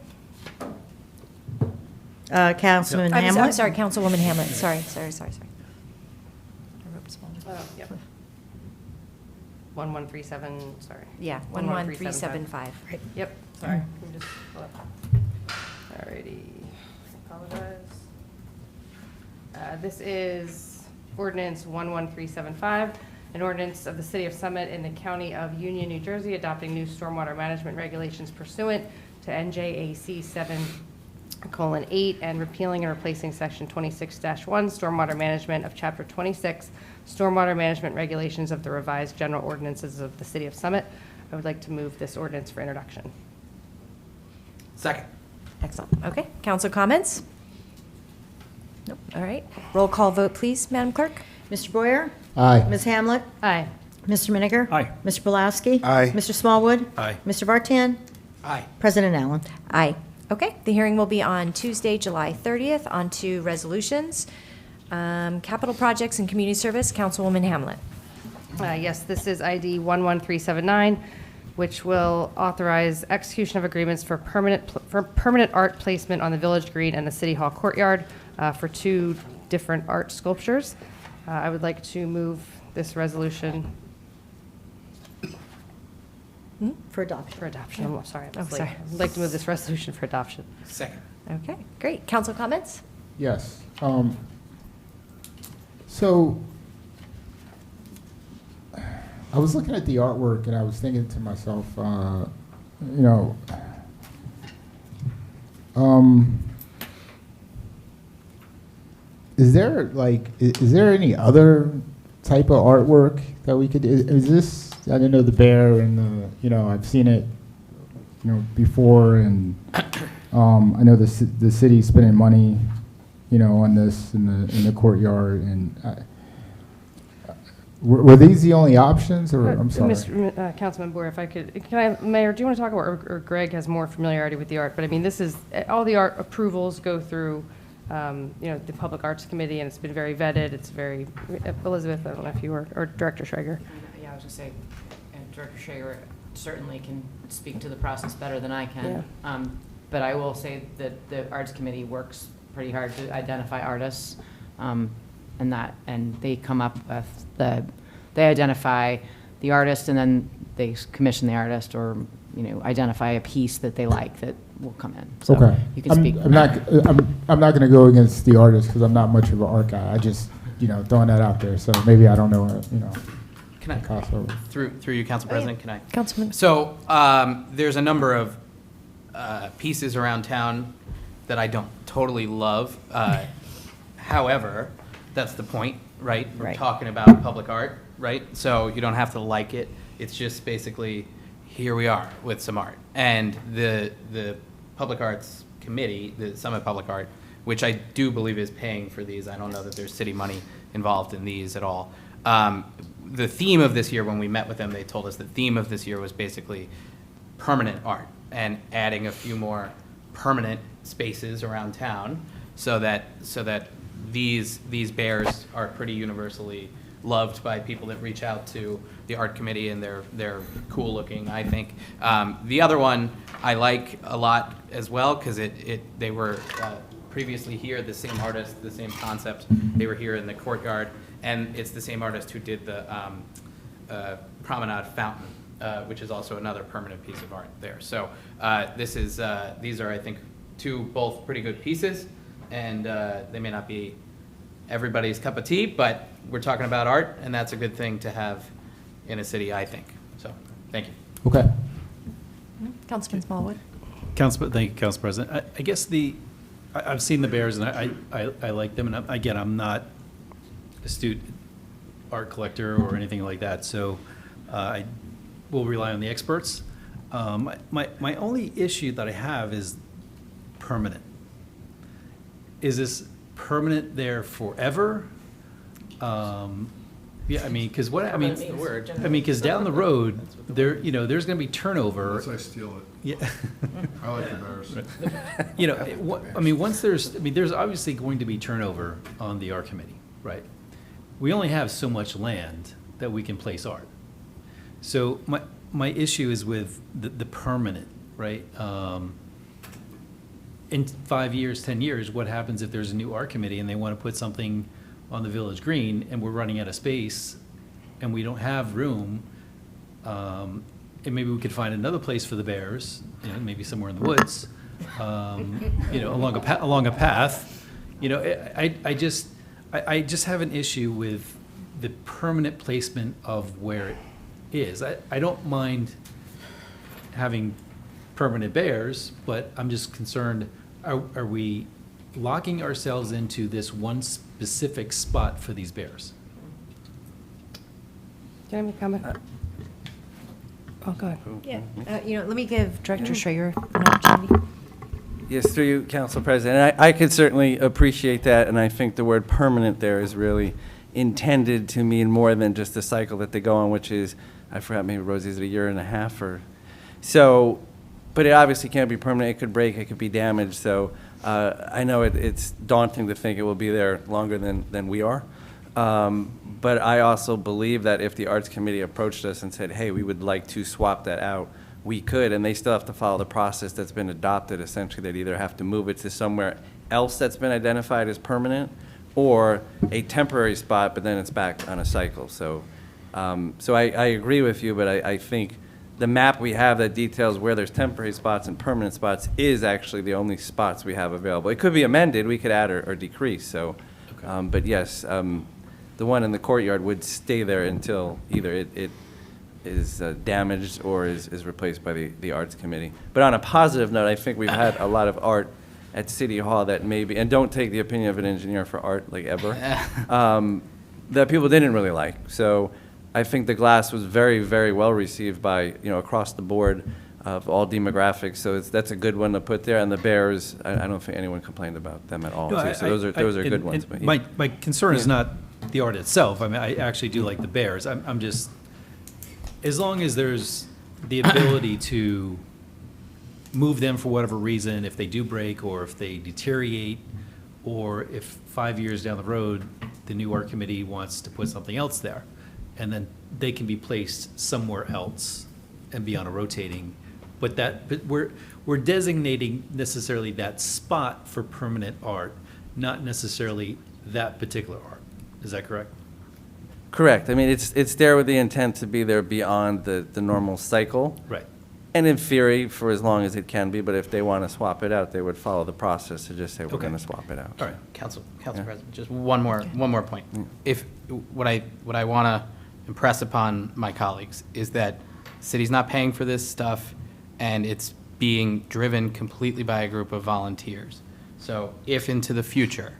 Councilman I'm Hamlet? sorry, Councilwoman Hamlet. Sorry. Yep. 1137, sorry. Yeah, 11375. Right. Yep, sorry. Let me just pull up. Alrighty, apologize. This is ordinance 11375, an ordinance of the City of Summit in the County of Union, New Jersey, adopting new stormwater management regulations pursuant to NJAC 7:8 and repealing and replacing Section 26-1 Stormwater Management of Chapter 26 Stormwater Management Regulations of the revised general ordinances of the City of Summit. I would like to move this ordinance for introduction. Second. Excellent. Okay, council comments? Nope. All right. Roll call vote, please, Madam Clerk? Mr. Boyer? Aye. Ms. Hamlet? Aye. Mr. Miniger? Aye. Mr. Pulaski? Aye. Mr. Smallwood? Aye. Mr. Vartan? Aye. President Allen? Aye. Okay, the hearing will be on Tuesday, July 30th, on to resolutions. Capital projects and community service, Councilwoman Hamlet. Yes, this is ID 11379, which will authorize execution of agreements for permanent art placement on the Village Green and the City Hall courtyard for two different art sculptures. I would like to move this resolution For adoption. for adoption. I'm sorry, I was Oh, late. sorry. I'd like to move this resolution for adoption. Second. Okay, great. Council comments? Yes. So I was looking at the artwork and I was thinking to myself, is there any other type of artwork that we could do? Is this, I didn't know the bear and I've seen it, before, and I know the city's spending money, on this in the courtyard, and were these the only options, or I'm sorry? Councilman Boyer, if I could, Mayor, do you want to talk about, or Greg has more familiarity with the art, but I mean, this is, all the art approvals go through, the Public Arts Committee, and it's been very vetted, it's very, Elizabeth, I don't know if you were, or Director Schrager. Yeah, I was just saying, Director Shager certainly can speak to the process better than I can. But I will say that the Arts Committee works pretty hard to identify artists, and they come up with they identify the artist, and then they commission the artist, or identify a piece that they like that will come in. So Okay. you can speak. I'm not going to go against the artist because I'm not much of an art guy. I just throwing that out there. So maybe I don't know. Can I, through you, Council President, can I? Councilman. So there's a number of pieces around town that I don't totally love. However, that's the point, right? We're talking about public art, right? So you don't have to like it. It's just basically, here we are with some art. And the Public Arts Committee, the Summit Public Art, which I do believe is paying for these. I don't know that there's city money involved in these at all. the theme of this year, when we met with them, they told us the theme of this year was basically permanent art and adding a few more permanent spaces around town so that these bears are pretty universally loved by people that reach out to the art committee, and they're cool looking, I think. The other one I like a lot as well, because they were previously here, the same artist, the same concept. They were here in the courtyard, and it's the same artist who did the promenade fountain, which is also another permanent piece of art there. So these are, I think, two both pretty good pieces, and they may not be everybody's cup of tea, but we're talking about art, and that's a good thing to have in a city, I think. So, thank you. Okay. Councilman Smallwood. Thank you, Council President. I guess I've seen the bears, and I like them, and again, I'm not a astute art collector or anything like that, so I will rely on the experts. My only issue that I have is permanent. Is this permanent there forever? Yeah, I mean, because because down the road, there's going to be turnover. Unless I steal it. Yeah. I like the bears. Once there's obviously going to be turnover on the art committee, right? We only have so much land that we can place art. So my issue is with the permanent, right? In 5 years, 10 years, what happens if there's a new art committee and they want to put something on the village green and we're running out of space and we don't have room, and maybe we could find another place for the bears, maybe somewhere in the woods, along a path. I just have an issue with the permanent placement of where it is. I don't mind having permanent bears, but I'm just concerned, are we locking ourselves into this one specific spot for these bears? Can I make a comment? Oh, go ahead. Yeah, let me give Director Schrager an opportunity. Yes, through you, Council President. I could certainly appreciate that, and I think the word permanent there is really intended to mean more than just the cycle that they go on, which is, I forgot, maybe Rosie, is it a year and a half or so? But it obviously can't be permanent. It could break. It could be damaged. So I know it's daunting to think it will be there longer than we are. But I also believe that if the Arts Committee approached us and said, hey, we would like to swap that out, we could, and they still have to follow the process that's been adopted. Essentially, they'd either have to move it to somewhere else that's been identified as permanent, or a temporary spot, but then it's back on a cycle. So I agree with you, but I think the map we have that details where there's temporary spots and permanent spots is actually the only spots we have available. It could be amended, we could add or decrease, so, okay. But yes, the one in the courtyard would stay there until either it is damaged or is replaced by the Arts Committee. But on a positive note, I think we've had a lot of art at City Hall that maybe, and don't take the opinion of an engineer for art, like ever, that people didn't really like. So I think the glass was very, very well received by, across the board of all demographics. So that's a good one to put there. And the bears, I don't think anyone complained about them at all. No, too. So those are good ones. But yeah. My concern is not the art itself. I mean, I actually do like the bears. I'm just, as long as there's the ability to move them for whatever reason, if they do break or if they deteriorate, or if 5 years down the road, the new art committee wants to put something else there, and then they can be placed somewhere else and be on a rotating. But we're designating necessarily that spot for permanent art, not necessarily that particular art. Is that correct? Correct. I mean, it's there with the intent to be there beyond the normal cycle. Right. And in theory, for as long as it can be, but if they want to swap it out, they would follow the process to just say, we're going to swap it out. All right, Council President, just one more point. If what I want to impress upon my colleagues is that the city's not paying for this stuff, and it's being driven completely by a group of volunteers. So if into the future,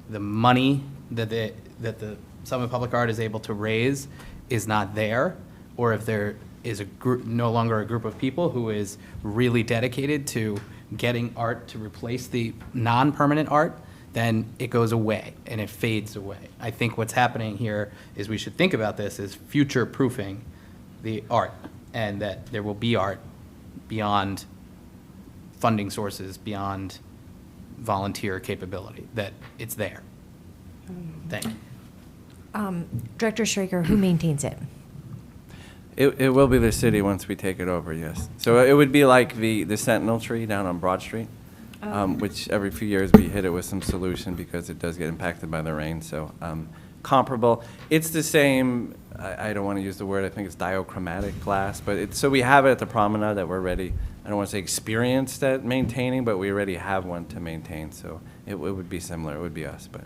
the money that the Summit Public Art is able to raise is not there, or if there is no longer a group of people who is really dedicated to getting art to replace the non-permanent art, then it goes away and it fades away. I think what's happening here is we should think about this as future-proofing the art, and that there will be art beyond funding sources, beyond volunteer capability, that it's there. Thank you. Director Schrager, who maintains it? It will be the city once we take it over, yes. So it would be like the Sentinel tree down on Broad Street, which every few years we hit it with some solution because it does get impacted by the rain. So comparable. It's the same, I don't want to use the word, I think it's diachromatic glass, but it's, so we have it at the promenade that we're ready, I don't want to say experienced at maintaining, but we already have one to maintain. So it would be similar, it would be us, but.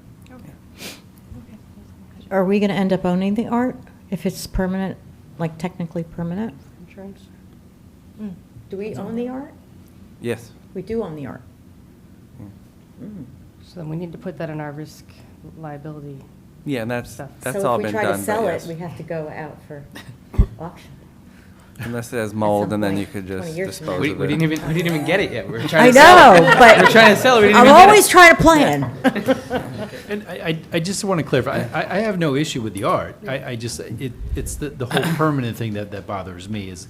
Are we going to end up owning the art if it's permanent, like technically permanent? Insurance? Do we own the art? Yes. We do own the art. So then we need to put that in our risk liability. Yeah, and that's So all if we been try done. to but sell it, yes. we have to go out for auction. Unless it has mold, some and then point, you could 20 just years from dispose now. of We it. didn't even get it yet. We were I trying to sell it. know, but We were trying to sell it. We didn't I'm even get always it. trying to plan. And I just want to clarify, I have no issue with the art. I just, it's the whole permanent thing that bothers me is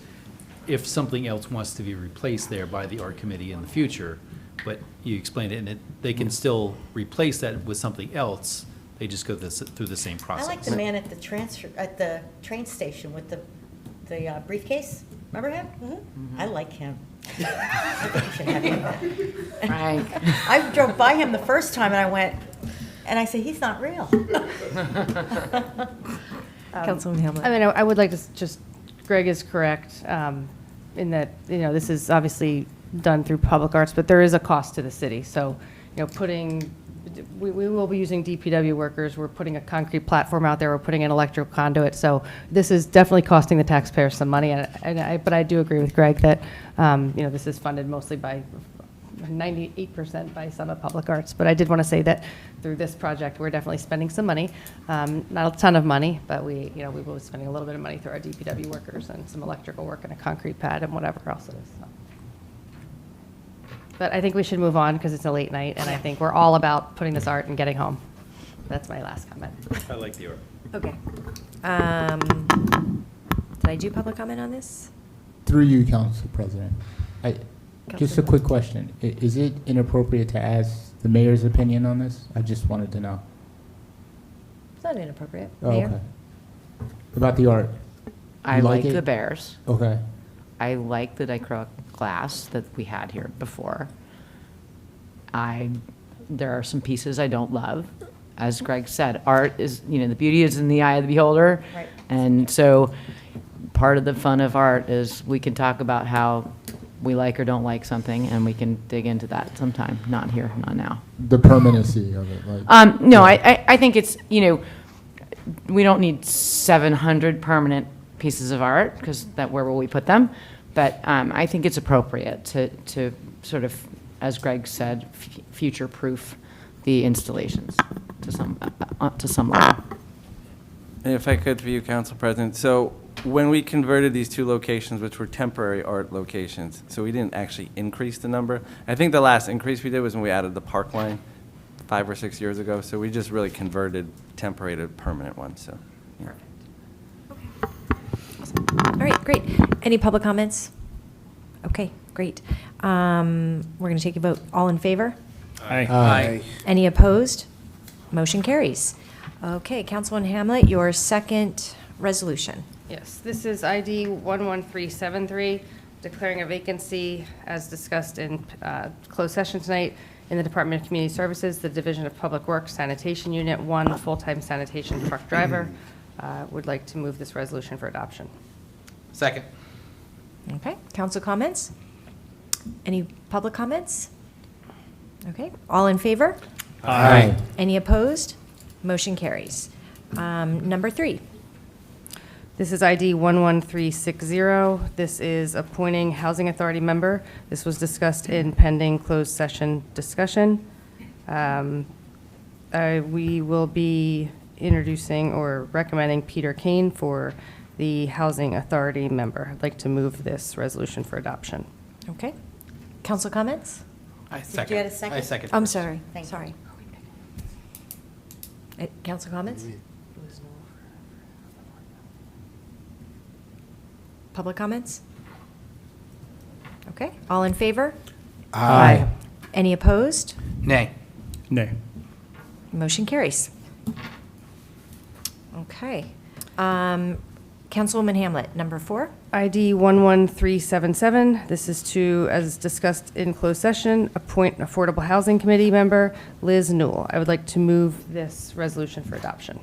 if something else wants to be replaced there by the art committee in the future, but you explained it, and they can still replace that with something else, they just go through the same I process. like the man at the train station with the briefcase. Remember him? I like him. I think you should have him back. Frank. I drove by him the first time and I went, and I said, he's not real. Councilman Hamlet. I mean, I would like to just, Greg is correct in that, this is obviously done through public arts, but there is a cost to the city. So, we will be using DPW workers. We're putting a concrete platform out there. We're putting an electrical conduit. So this is definitely costing the taxpayers some money. But I do agree with Greg that, this is funded mostly by 98% by Summit Public Arts. But I did want to say that through this project, we're definitely spending some money. Not a ton of money, but we will be spending a little bit of money through our DPW workers and some electrical work and a concrete pad and whatever else it is. So. But I think we should move on because it's a late night, and I think we're all about putting this art and getting home. That's my last comment. I like the art. Okay. Did I do public comment on this? Through you, Council President. Just a quick question. Is it inappropriate to ask the mayor's opinion on this? I just wanted to know. It's not inappropriate. Oh, Mayor? okay. About the art. I You like it? the bears. Okay. I like the dichroic glass that we had here before. There are some pieces I don't love. As Greg said, art is, the beauty is in the eye of the beholder. Right. And so part of the fun of art is we can talk about how we like or don't like something, and we can dig into that sometime. Not here, not now. The permanency of it. Like, No, I think it's, we don't need 700 permanent pieces of art, because where will we put them? But I think it's appropriate to sort of, as Greg said, future-proof the installations to some level. And if I could, for you, Council President, so when we converted these two locations, which were temporary art locations, so we didn't actually increase the number. I think the last increase we did was when we added the park line 5 or 6 years ago, so we just really converted temporary to permanent ones, so. Yeah. All right, great. Any public comments? Okay, great. We're going to take a vote. All in favor? Aye. Aye. Any opposed? Motion carries. Okay, Councilman Hamlet, your second resolution. Yes, this is ID 11373, declaring a vacancy as discussed in closed session tonight in the Department of Community Services, the Division of Public Works Sanitation Unit, 1 full-time sanitation truck driver. Would like to move this resolution for adoption. Second. Okay, council comments? Any public comments? Okay, all in favor? Aye. Any opposed? Motion carries. Number 3. This is ID 11360. This is appointing Housing Authority member. This was discussed in pending closed session discussion. We will be introducing or recommending Peter Kane for the Housing Authority member. I'd like to move this resolution for adoption. Okay. Council comments? I second. you get a second? I second. I'm first. sorry. Thank you. Sorry. Council comments? Public comments? Okay, all in favor? Aye. Any opposed? Nay. Nay. Motion carries. Okay. Councilwoman Hamlet, number 4. ID 11377. This is to, as discussed in closed session, appoint an Affordable Housing Committee member, Liz Newell. I would like to move this resolution for adoption.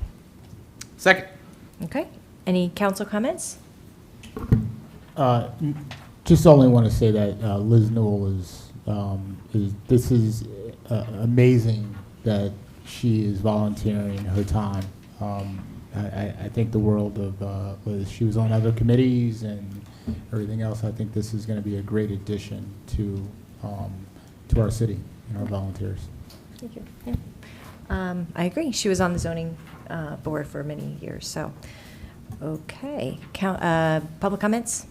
Second. Okay. Any council comments? Just only want to say that Liz Newell is this is amazing that she is volunteering her time. I think the world of Liz. She was on other committees and everything else. I think this is going to be a great addition to our city and our volunteers. Thank you. Yeah. I agree. She was on the zoning board for many years. So, okay. Public comments?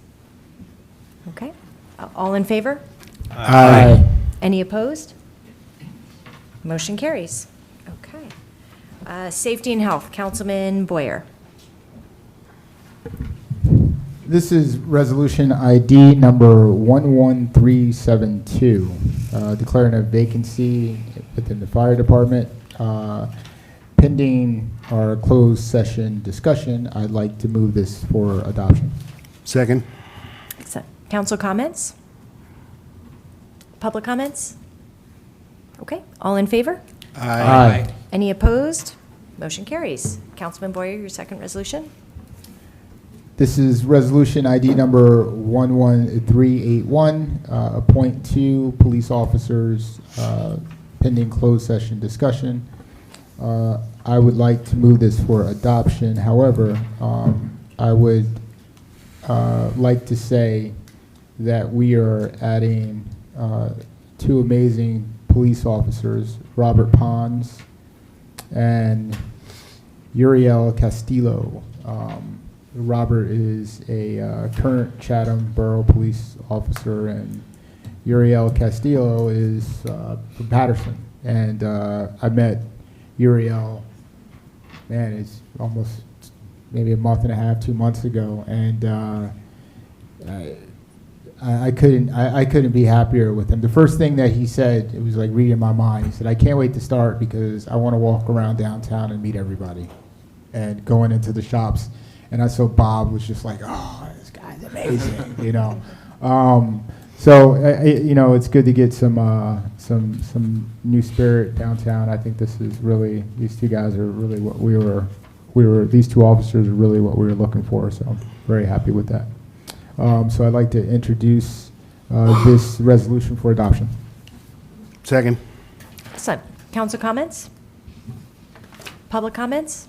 Okay. All in favor? Aye. Any opposed? Motion carries. Okay. Safety and health, Councilman Boyer. This is resolution ID number 11372, declaring a vacancy within the fire department. Pending our closed session discussion, I'd like to move this for adoption. Second. Council comments? Public comments? Okay. All in favor? Aye. Any opposed? Motion carries. Councilman Boyer, your second resolution. This is resolution ID number 11381, appoint 2 police officers, pending closed session discussion. I would like to move this for adoption. However, I would like to say that we are adding 2 amazing police officers, Robert Pons and Uriel Castillo. Robert is a current Chatham Borough police officer, and Uriel Castillo is from Patterson. And I met Uriel, man, it's almost maybe a month and a half, 2 months ago, and I couldn't be happier with him. The first thing that he said, it was like reading my mind. He said, "I can't wait to start because I want to walk around downtown and meet everybody," and going into the shops. And I saw Bob was just like, "Oh, this guy's amazing," you know. So it's good to get some new spirit downtown. I think this is really, these 2 guys are really what these 2 officers are really what we were looking for. So I'm very happy with that. So I'd like to introduce this resolution for adoption. Second. Excellent. Council comments? Public comments?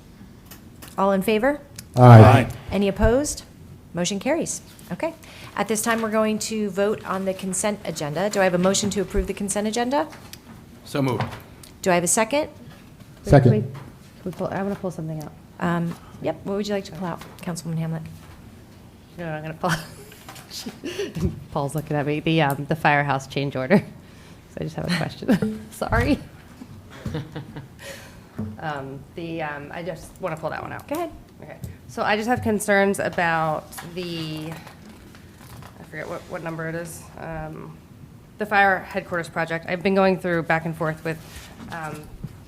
All in favor? Aye. Any opposed? Motion carries. Okay. At this time, we're going to vote on the consent agenda. Do I have a motion to approve the consent agenda? So moved. Do I have a second? Second. I want to pull something out. Yep. What would you like to pull out, Councilwoman Hamlet? No, I'm going to pull. Paul's looking at me. The firehouse change order. So I just have a question. Sorry. I just want to pull that one out. Go ahead. Okay. So I just have concerns about I forget what number it is. The fire headquarters project. I've been going through back and forth with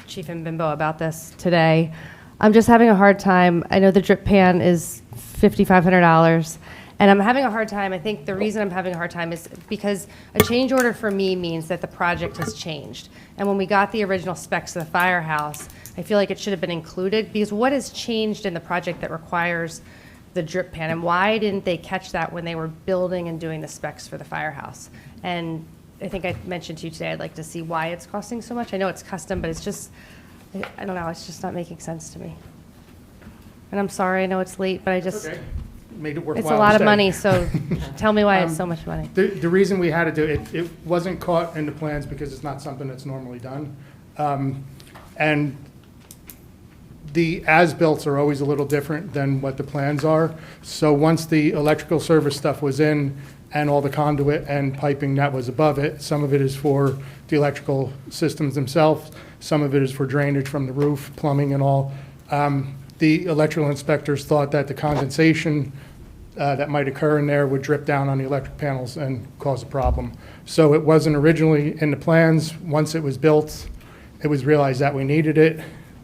Chief and Bimbo about this today. I'm just having a hard time. I know the drip pan is $5,500, and I'm having a hard time. I think the reason I'm having a hard time is because a change order for me means that the project has changed. And when we got the original specs of the firehouse, I feel like it should have been included, because what has changed in the project that requires the drip pan, and why didn't they catch that when they were building and doing the specs for the firehouse? And I think I mentioned to you today, I'd like to see why it's costing so much. I know it's custom, but it's just, I don't know, it's just not making sense to me. And I'm sorry, I know it's late, but I just, Okay. Made it worthwhile. it's a lot to of stay. money, so tell me why it's so much money. The reason we had to do it, it wasn't caught in the plans because it's not something that's normally done. And the as-built are always a little different than what the plans are. So once the electrical service stuff was in, and all the conduit and piping that was above it. Some of it is for the electrical systems themselves. Some of it is for drainage from the roof, plumbing and all. The electrical inspectors thought that the condensation that might occur in there would drip down on the electric panels and cause a problem. So it wasn't originally in the plans. Once it was built, it was realized that we needed it.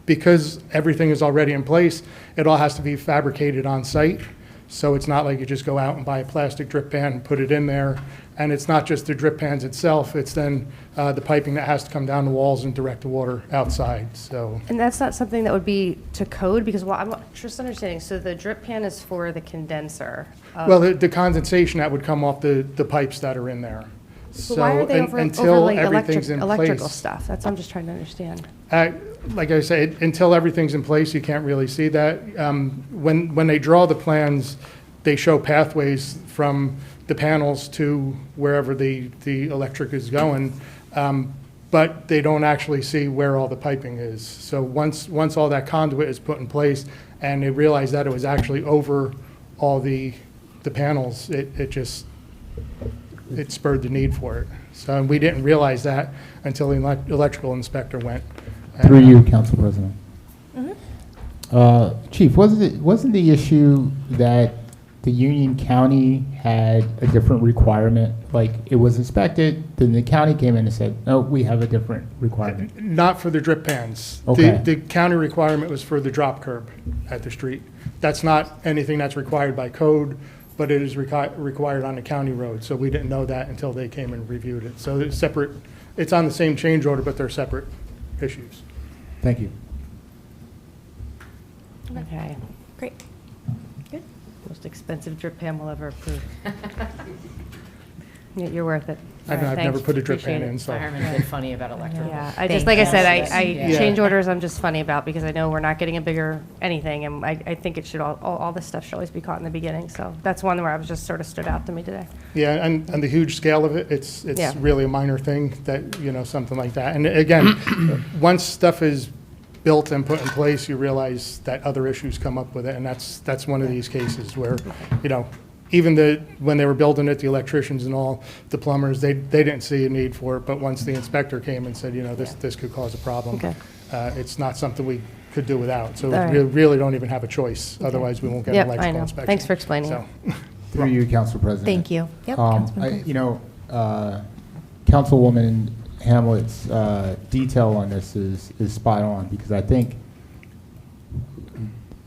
Because everything is already in place, it all has to be fabricated on site. So it's not like you just go out and buy a plastic drip pan and put it in there. And it's not just the drip pans itself, it's then the piping that has to come down the walls and direct the water outside, so. And that's not something that would be to code, because, well, I'm just understanding, so the drip pan is for the condenser. Well, the condensation that would come off the pipes that are in there. So why are they until overlaying everything's in electrical place. stuff? That's what I'm just trying to understand. Like I said, until everything's in place, you can't really see that. When they draw the plans, they show pathways from the panels to wherever the electric is going, but they don't actually see where all the piping is. So once all that conduit is put in place and they realize that it was actually over all the panels, it spurred the need for it. So we didn't realize that until the electrical inspector went. Through you, Council President. Chief, wasn't the issue that the Union County had a different requirement? Like, it was inspected, then the county came in and said, no, we have a different requirement. Not for the drip pans. Okay. The county requirement was for the drop curb at the street. That's not anything that's required by code, but it is required on the county road. So we didn't know that until they came and reviewed it. So it's separate. It's on the same change order, but they're separate issues. Thank you. Okay. Great. Good. Most expensive drip pan we'll ever approve. Yeah, you're worth it. I've All right, never thanks. put a drip Appreciate pan it. in, so. Fireman's been funny about electrical. Yeah, Thank like I you. said, Yeah. change orders, I'm just funny about, because I know we're not getting a bigger anything, and I think it should, all this stuff should always be caught in the beginning, so that's one where I was just sort of stood out to me today. Yeah, and the huge scale of it, it's Yeah. really a minor thing that, something like that. And again, once stuff is built and put in place, you realize that other issues come up with it, and that's one of these cases where, even when they were building it, the electricians and all, the plumbers, they didn't see a need for it, but once the inspector came and said, this could cause a problem, Okay. it's not something we could do without. So All right. we really don't even have a choice, otherwise we won't get an Yep, I electrical know. inspection. Thanks for explaining So- Through you, Council President. Thank you. Yep, Councilman Burke. Councilwoman Hamlet's detail on this is spot on, because I think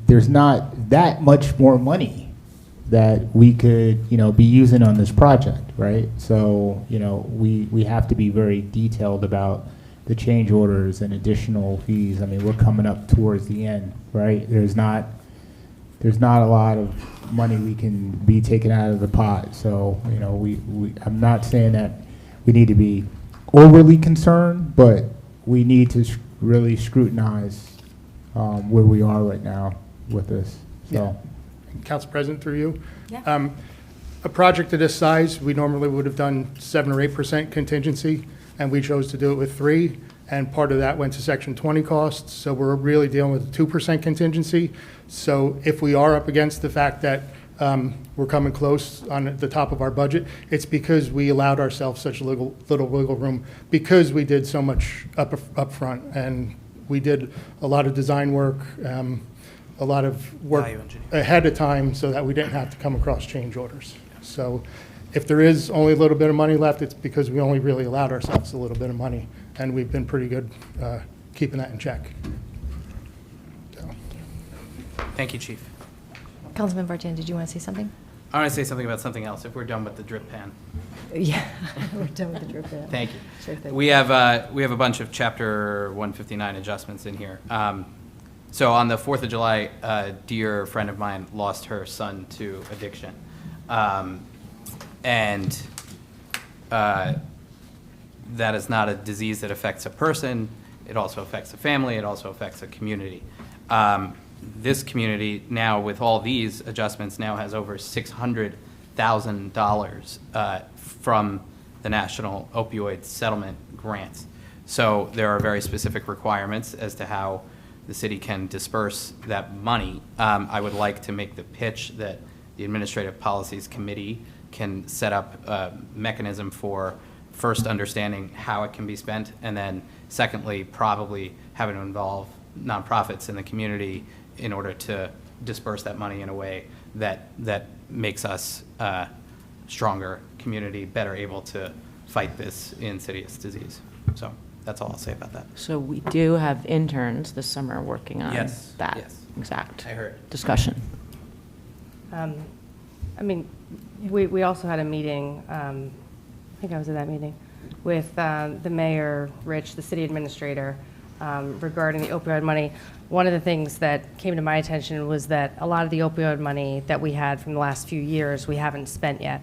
there's not that much more money that we could, be using on this project, right? So, we have to be very detailed about the change orders and additional fees. I mean, we're coming up towards the end, right? There's not a lot of money we can be taken out of the pot. So, I'm not saying that we need to be overly concerned, but we need to really scrutinize where we are right now with this. So, Council President, through you. Yeah. A project of this size, we normally would have done 7 or 8% contingency, and we chose to do it with 3, and part of that went to Section 20 costs, so we're really dealing with a 2% contingency. So if we are up against the fact that we're coming close on the top of our budget, it's because we allowed ourselves such little wiggle room, because we did so much up front, and we did a lot of design work, a lot of work Value engineering. ahead of time so that we didn't have to come across change orders. So if there is only a little bit of money left, it's because we only really allowed ourselves a little bit of money, and we've been pretty good keeping that in check. So. Thank you, Chief. Councilman Vartan, did you want to say something? I want to say something about something else, if we're done with the drip pan. Yeah, we're done with the drip pan. Thank you. Sure thing. We have a bunch of Chapter 159 adjustments in here. So on the 4th of July, a dear friend of mine lost her son to addiction. And that is not a disease that affects a person. It also affects a family. It also affects a community. This community now, with all these adjustments, now has over $600,000 from the National Opioid Settlement Grants. So there are very specific requirements as to how the city can disperse that money. I would like to make the pitch that the Administrative Policies Committee can set up a mechanism for first understanding how it can be spent, and then secondly, probably having to involve nonprofits in the community in order to disperse that money in a way that makes us a stronger community, better able to fight this insidious disease. So that's all I'll say about that. So we do have interns this summer working on Yes, that yes. exact I heard. discussion. I mean, we also had a meeting, I think I was at that meeting, with the mayor, Rich, the city administrator, regarding the opioid money. One of the things that came to my attention was that a lot of the opioid money that we had from the last few years, we haven't spent yet.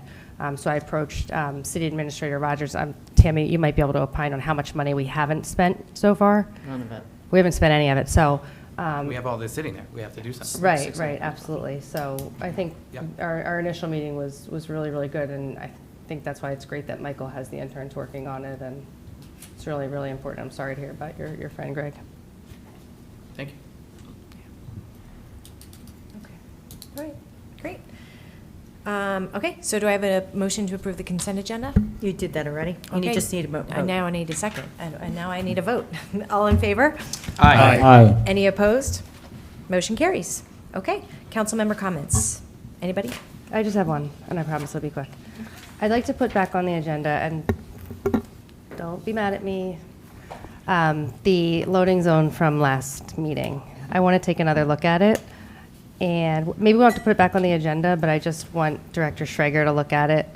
So I approached City Administrator Rogers. Tammy, you might be able to opine on how much money we haven't spent so far. None of it. We haven't spent any of it, so. We have all this sitting there. We have to do something. Right, absolutely. So I think Yep. our initial meeting was really, really good, and I think that's why it's great that Michael has the interns working on it, and it's really, really important. I'm sorry to hear about your friend Greg. Thank you. All right, great. Okay, so do I have a motion to approve the consent agenda? You did that already. You Okay. just need a vote. And now I need a second, and now I need a vote. All in favor? Aye. Aye. Any opposed? Motion carries. Okay, council member comments. Anybody? I just have one, and I promise it'll be quick. I'd like to put back on the agenda, and don't be mad at me, the loading zone from last meeting. I want to take another look at it, and maybe we'll have to put it back on the agenda, but I just want Director Schrager to look at it.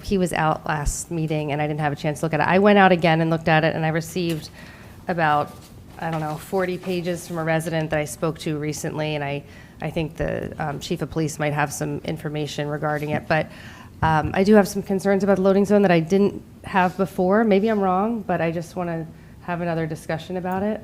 He was out last meeting, and I didn't have a chance to look at it. I went out again and looked at it, and I received about, 40 pages from a resident that I spoke to recently, and I think the chief of police might have some information regarding it. But I do have some concerns about the loading zone that I didn't have before. Maybe I'm wrong, but I just want to have another discussion about it.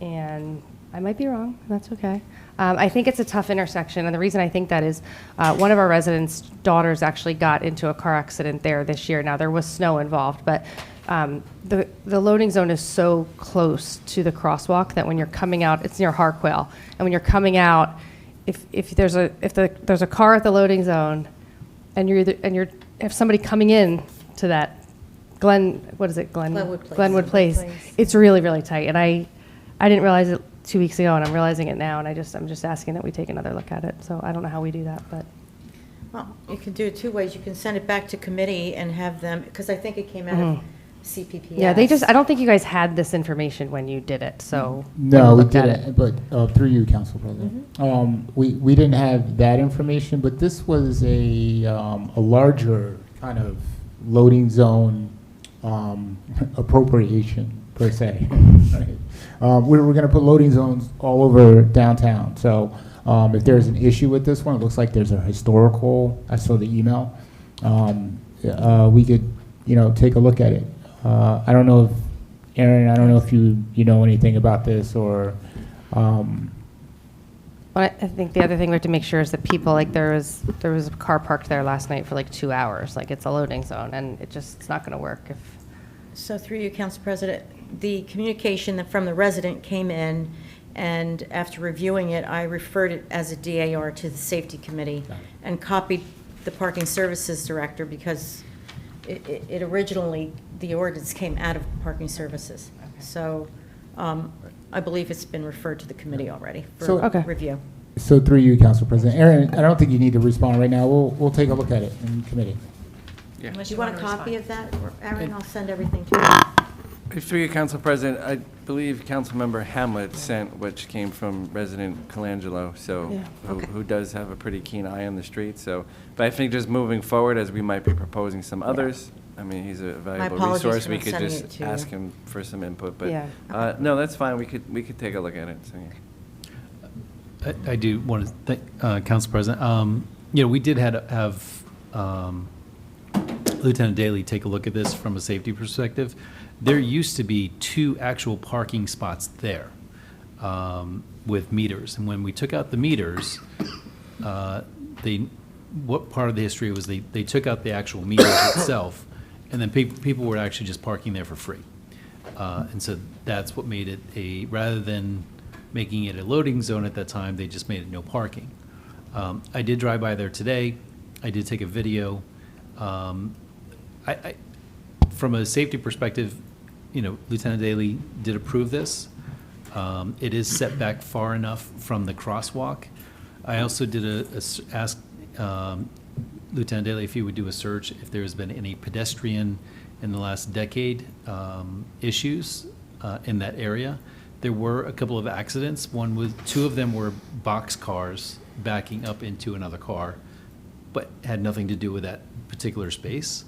And I might be wrong, and that's okay. I think it's a tough intersection, and the reason I think that is one of our residents' daughters actually got into a car accident there this year. Now, there was snow involved, but the loading zone is so close to the crosswalk that when you're coming out, it's near Harquail, and when you're coming out, if there's a car at the loading zone, and if somebody coming in to that Glenwood Place, it's really, really tight, and I didn't realize it 2 weeks ago, and I'm realizing it now, and I'm just asking that we take another look at it. So I don't know how we do that, but. Well, you can do it two ways. You can send it back to committee and have them, because I think it came out of CPPS. Yeah, I don't think you guys had this information when you did it, so. No, we didn't, but through you, Council President. We didn't have that information, but this was a larger kind of loading zone appropriation, per se. Right? We're going to put loading zones all over downtown, so if there's an issue with this one, it looks like there's a historical, I saw the email, we could, take a look at it. I don't know if, Aaron, I don't know if you know anything about this, or. Well, I think the other thing we have to make sure is that people, like there was a car parked there last night for like 2 hours, like it's a loading zone, and it's not going to work if. So through you, Council President, the communication from the resident came in, and after reviewing it, I referred it as a DAR to the Safety Committee and copied the Parking Services Director because it originally, the ordinance came out of Parking Services. Okay. So I believe it's been referred to the committee already for review. So through you, Council President. Aaron, I don't think you need to respond right now. We'll take a look at it in committee. Yeah. Do you want a copy of that, or Aaron? I'll send everything to you. Through you, Council President, I believe Councilmember Hamlet sent which came from resident Colangelo, so who does have a pretty keen eye on the street. So, but I think just moving forward, as we might be proposing some others, I mean, he's a valuable resource. We could just ask him for some input. But no, that's fine. We could take a look at it. So, yeah. I do want to thank Council President. We did have Lieutenant Daly take a look at this from a safety perspective. There used to be 2 actual parking spots there with meters, and when we took out the meters, what part of the history was they took out the actual meters itself, and then people were actually just parking there for free, and so that's what made it rather than making it a loading zone at that time, they just made it no parking. I did drive by there today. I did take a video. From a safety perspective, Lieutenant Daley did approve this. It is set back far enough from the crosswalk. I also did ask Lieutenant Daley if he would do a search if there has been any pedestrian in the last decade issues in that area. There were a couple of accidents. Two of them were box cars backing up into another car, but had nothing to do with that particular space.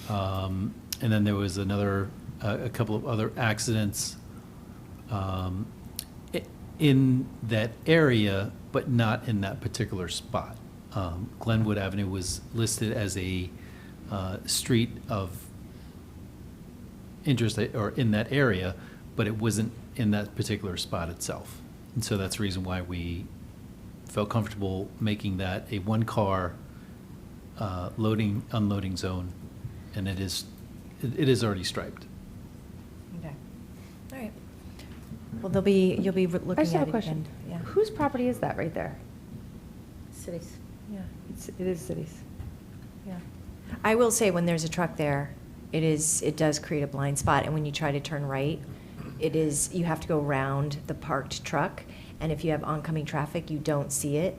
And then there was a couple of other accidents in that area, but not in that particular spot. Glenwood Avenue was listed as a street of interest or in that area, but it wasn't in that particular spot itself. And so that's the reason why we felt comfortable making that a one-car loading, unloading zone, and it is already striped. Okay. All right. Well, you'll be looking at it. I just have a question. again. Yeah. Whose property is that right there? Cities. Yeah. It is cities. Yeah. I will say, when there's a truck there, it does create a blind spot, and when you try to turn right, you have to go around the parked truck, and if you have oncoming traffic, you don't see it.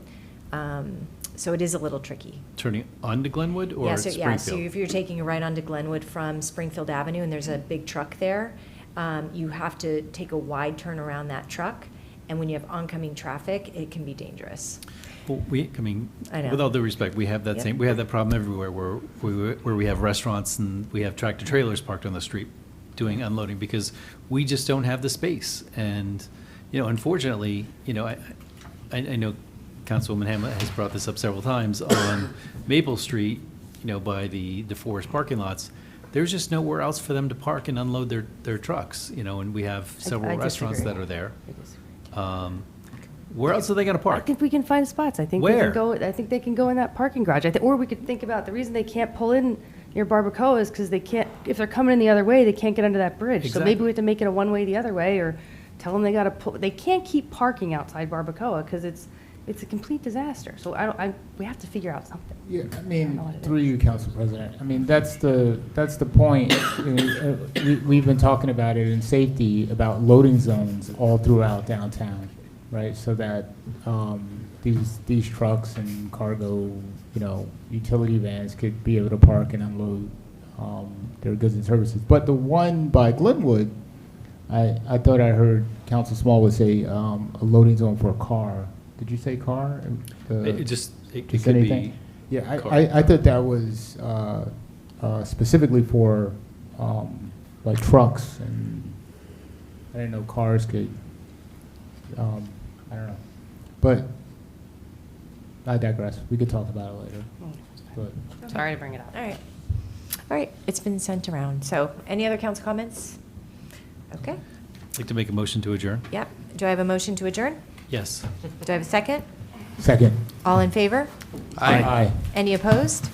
So it is a little tricky. Turning onto Glenwood or Springfield? So if you're taking a right onto Glenwood from Springfield Avenue and there's a big truck there, you have to take a wide turn around that truck, and when you have oncoming traffic, it can be dangerous. Well, I know. with all due respect, we have that Yep. we have that problem everywhere where we have restaurants and we have tractor trailers parked on the street doing unloading because we just don't have the space. And, unfortunately, I know Councilwoman Hamlet has brought this up several times on Maple Street, by the DeForest parking lots. There's just nowhere else for them to park and unload their trucks, and we have several I restaurants disagree. that are there. Where else are they going to I park? think we can find spots. I think Where? they can go in that parking garage. Or we could think about the reason they can't pull in near Barbacoa is because they can't. If they're coming in the other way, they can't get under that bridge. So maybe Exactly. we have to make it a one-way the other way, or tell them they got to pull. They can't keep parking outside Barbacoa because it's a complete disaster. So we have to figure out something. Yeah, I I don't know mean, what it through you, Council President, I mean, that's the point. We've been talking about it in safety, about loading zones all throughout downtown, right? So that these trucks and cargo, utility vans could be able to park and unload their goods and services. But the one by Glenwood, I thought I heard Council Small would say a loading zone for a car. Did you say car? It Just could anything? be. Yeah, car. I thought that was specifically for like trucks, and I didn't know cars could, I don't know. But I digress. We could talk about it later. But Sorry to bring it up. All right. All right, it's been sent around. So any other council comments? Okay. I'd like to make a motion to adjourn. Yep. Do I have a motion to adjourn? Yes. Do I have a second? Second. All in favor? Aye. Aye. Any opposed?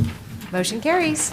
Motion carries.